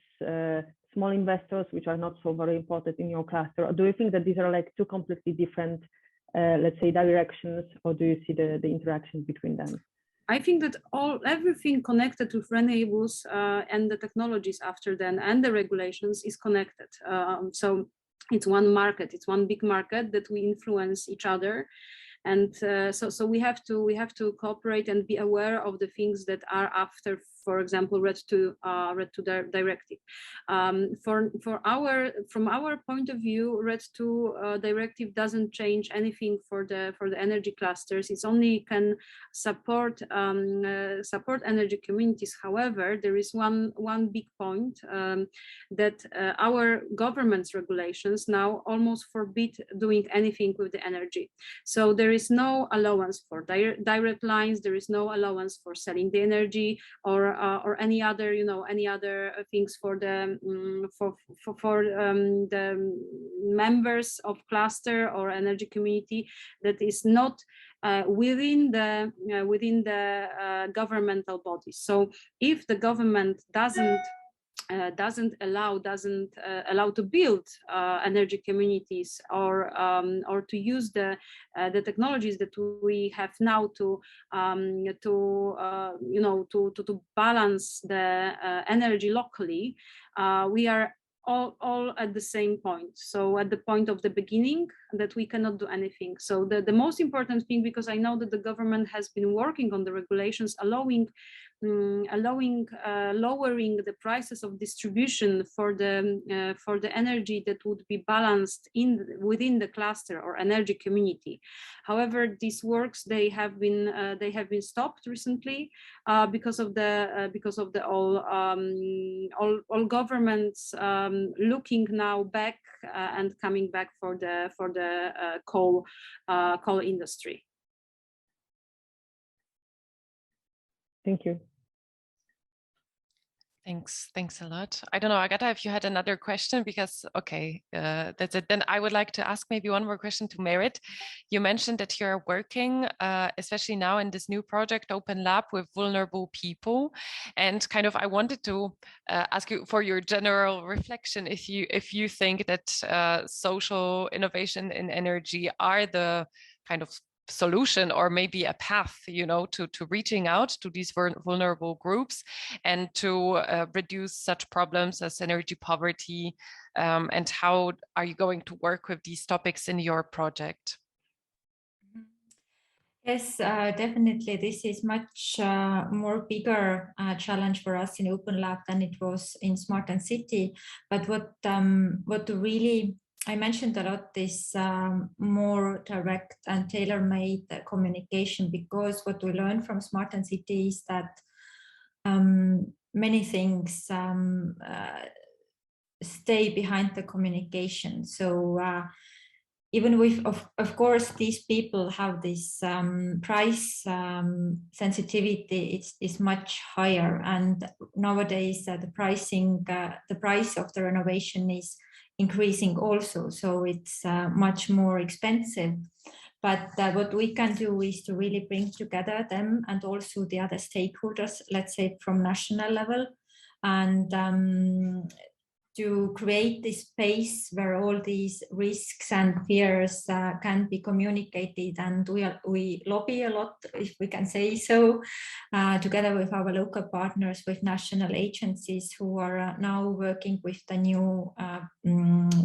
small investors, which are not so very important in your cluster. Or do you think that these are like two completely different, let's say, directions, or do you see the interactions between them? I think that everything connected with renewables and the technologies after then and the regulations is connected. So it's one market, it's one big market that we influence each other. And so we have to cooperate and be aware of the things that are after, for example, RED II directive. From our point of view, RED II directive doesn't change anything for the energy clusters. It's only can support energy communities. However, there is one big point that our government's regulations now almost forbid doing anything with the energy. So there is no allowance for direct lines. There is no allowance for selling the energy or any other things for the the members of cluster or energy community that is not within the governmental bodies. So if the government doesn't allow to build energy communities or to use the technologies that we have now to balance the energy locally, we are all at the same point. So at the point of the beginning that we cannot do anything. So the most important thing, because I know that the government has been working on the regulations allowing lowering the prices of distribution for the energy that would be balanced within the cluster or energy community. However, these works they have been stopped recently because of the all governments looking now back and coming back for the coal industry. Thank you. Thanks a lot. I don't know, Agata, if you had another question, because okay, that's it. Then I would like to ask maybe one more question to Merit. You mentioned that you're working, especially now in this new project, Open Lab, with vulnerable people, and kind of I wanted to ask you for your general reflection if you think that social innovation in energy are the kind of solution or maybe a path, you know, to reaching out to these vulnerable groups and to reduce such problems as energy poverty? And how are you going to work with these topics in your project? Yes, definitely. This is much more bigger challenge for us in Open Lab than it was in Smart and City. But what really I mentioned a lot is more direct and tailor-made communication, because what we learned from Smart and City is that many things stay behind the communication. So even with, of course, these people have this price sensitivity is much higher, and nowadays the price of the renovation is increasing also, so it's much more expensive. But what we can do is to really bring together them and also the other stakeholders, let's say from national level, and to create this space where all these risks and fears can be communicated. And we lobby a lot, if we can say so, together with our local partners, with national agencies who are now working with the new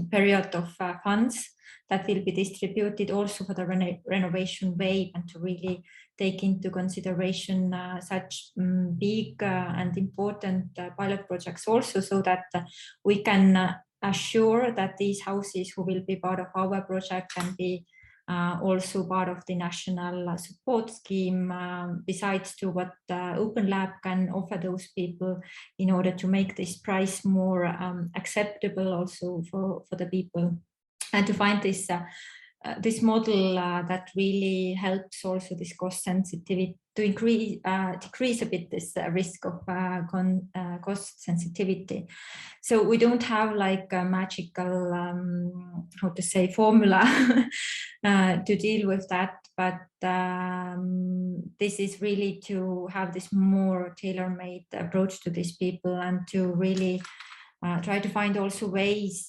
period of funds that will be distributed also for the renovation wave, and to really take into consideration such big and important pilot projects also, so that we can assure that these houses who will be part of our project can be also part of the national support scheme, besides to what Open Lab can offer those people in order to make this price more acceptable also for the people, and to find this model that really helps also this cost sensitivity to decrease a bit this risk of cost sensitivity. So we don't have like a magical, how to say, formula to deal with that, but this is really to have this more tailor-made approach to these people, and to really try to find also ways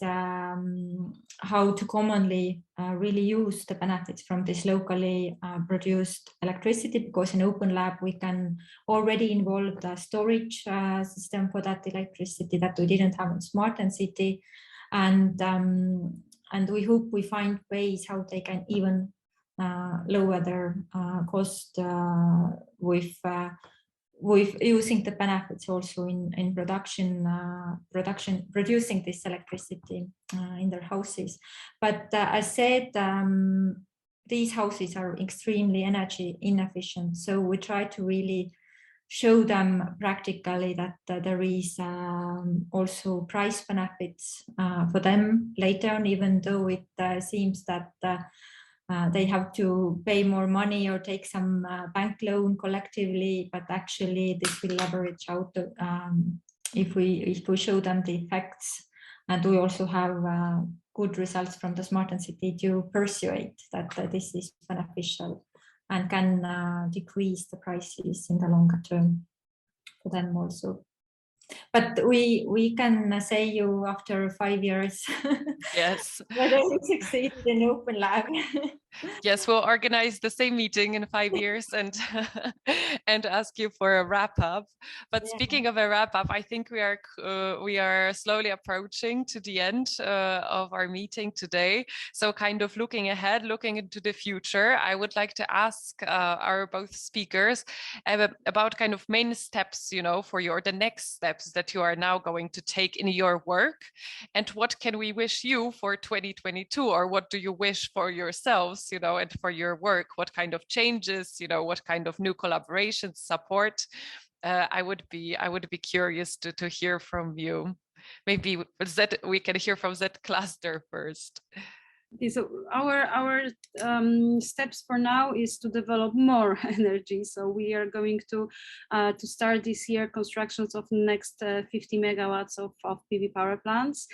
how to commonly really use the benefits from this locally produced electricity, because in Open Lab we can already involve the storage system for that electricity that we didn't have in Smart and City, and we hope we find ways how they can even lower their cost with using the benefits also in producing this electricity in their houses. But as said, these houses are extremely energy inefficient, so we try to really show them practically that there is also price benefits for them later on, even though it seems that they have to pay more money or take some bank loan collectively, but actually this will leverage out if we show them the effects. And we also have good results from the Smart and City to persuade that this is beneficial and can decrease the prices in the longer term for them also. But we can say you after 5 years, yes, whether we succeeded in Open Lab. Yes, we'll organize the same meeting in 5 years and and ask you for a wrap up. But yeah. Speaking of a wrap up, I think we are slowly approaching to the end of our meeting today. So kind of looking ahead, looking into the future, I would like to ask our both speakers about kind of main steps, you know, for the next steps that you are now going to take in your work, and what can we wish you for 2022, or what do you wish for yourselves, you know, and for your work? What kind of changes, you know, what kind of new collaborations, support? I would be curious to hear from you. Maybe we can hear from ZKlaster first. So our steps for now is to develop more energy. So we are going to start this year constructions of next 50 megawatts of PV power plants.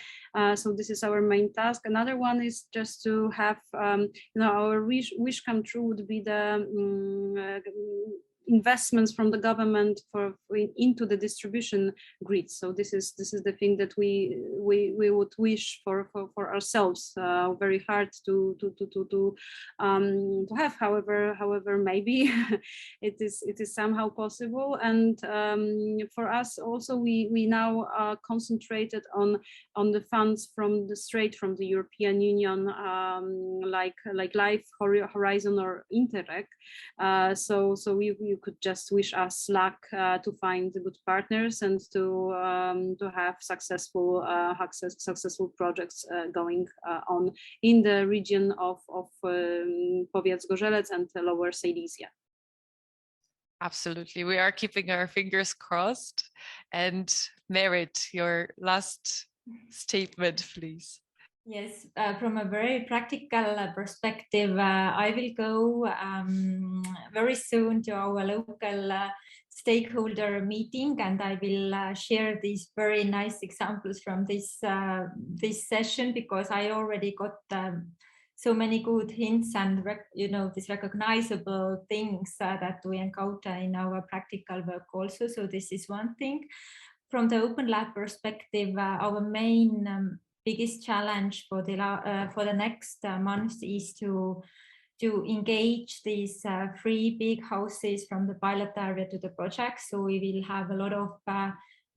So this is our main task. Another one is just to have, you know, our wish come true would be the investments from the government into the distribution grid. So this is the thing that we would wish for ourselves very hard to have. However, maybe it is somehow possible. And for us also, we now are concentrated on the funds straight from the European Union, like Life Horizon or Interreg. So you could just wish us luck to find good partners and to have successful projects going on in the region of Powiat Zgorzelec and Lower Silesia. Absolutely, we are keeping our fingers crossed. And Merit, your last statement, please. Yes, from a very practical perspective, I will go very soon to our local stakeholder meeting, and I will share these very nice examples from this session, because I already got so many good hints and these recognizable things that we encounter in our practical work also. So this is one thing. From the Open Lab perspective, our main biggest challenge for the next month is to engage these 3 big houses from the pilot area to the project. So we will have a lot of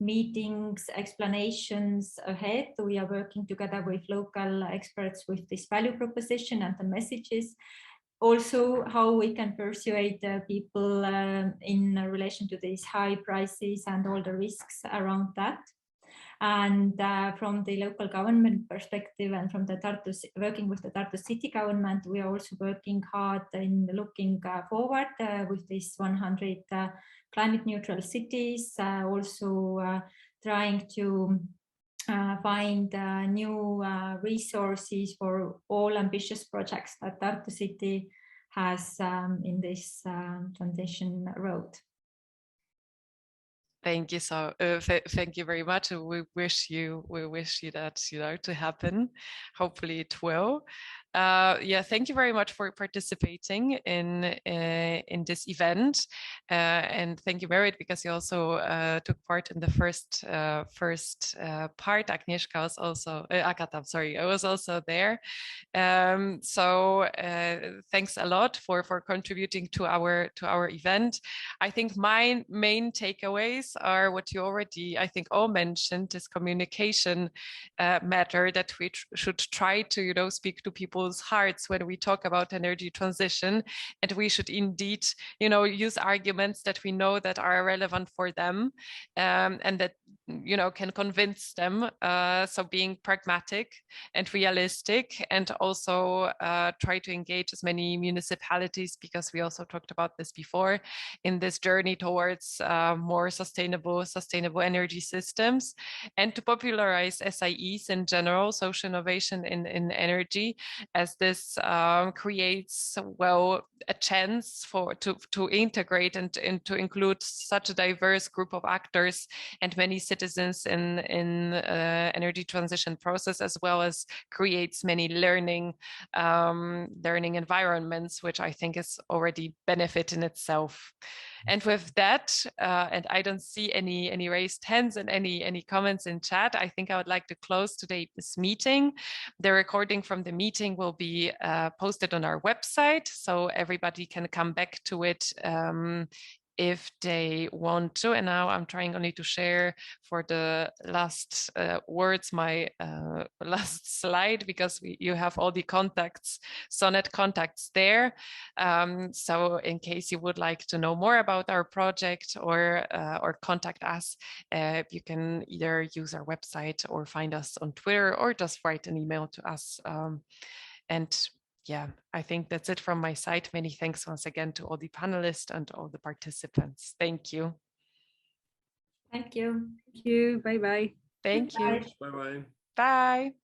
meetings, explanations ahead. We are working together with local experts with this value proposition and the messages. Also, how we can persuade people in relation to these high prices and all the risks around that. And from the local government perspective and from the working with the Tartu city government, we are also working hard in looking forward with these 100 climate neutral cities, also trying to find new resources for all ambitious projects that Tartu city has in this transition road. Thank you thank you very much. We wish you that to happen. Hopefully it will. Thank you very much for participating in this event, and thank you, Merit, because you also took part in the first part. Agnieszka was also Agata, I'm sorry, I was also there. Thanks a lot for contributing to our event. I think my main takeaways are what you already, I think, all mentioned, this communication matter, that we should try to speak to people's hearts when we talk about energy transition, and we should indeed use arguments that we know that are relevant for them, and that can convince them. So being pragmatic and realistic, and also try to engage as many municipalities, because we also talked about this before, in this journey towards more sustainable energy systems, and to popularize SIEs in general, social innovation in energy, as this creates a chance to integrate and to include such a diverse group of actors and many citizens in energy transition process, as well as creates many learning environments, which I think is already benefit in itself. And with that, and I don't see any raised hands and any comments in chat, I think I would like to close today's meeting. The recording from the meeting will be posted on our website, so everybody can come back to it if they want to. And now I'm trying only to share for the last words my last slide, because you have all the SONNET contacts there. So in case you would like to know more about our project or contact us, you can either use our website or find us on Twitter, or just write an email to us. I think that's it from my side. Many thanks once again to all the panelists and all the participants. Thank you. Thank you. Thank you. Bye-bye. Thank you. Bye-bye. Bye.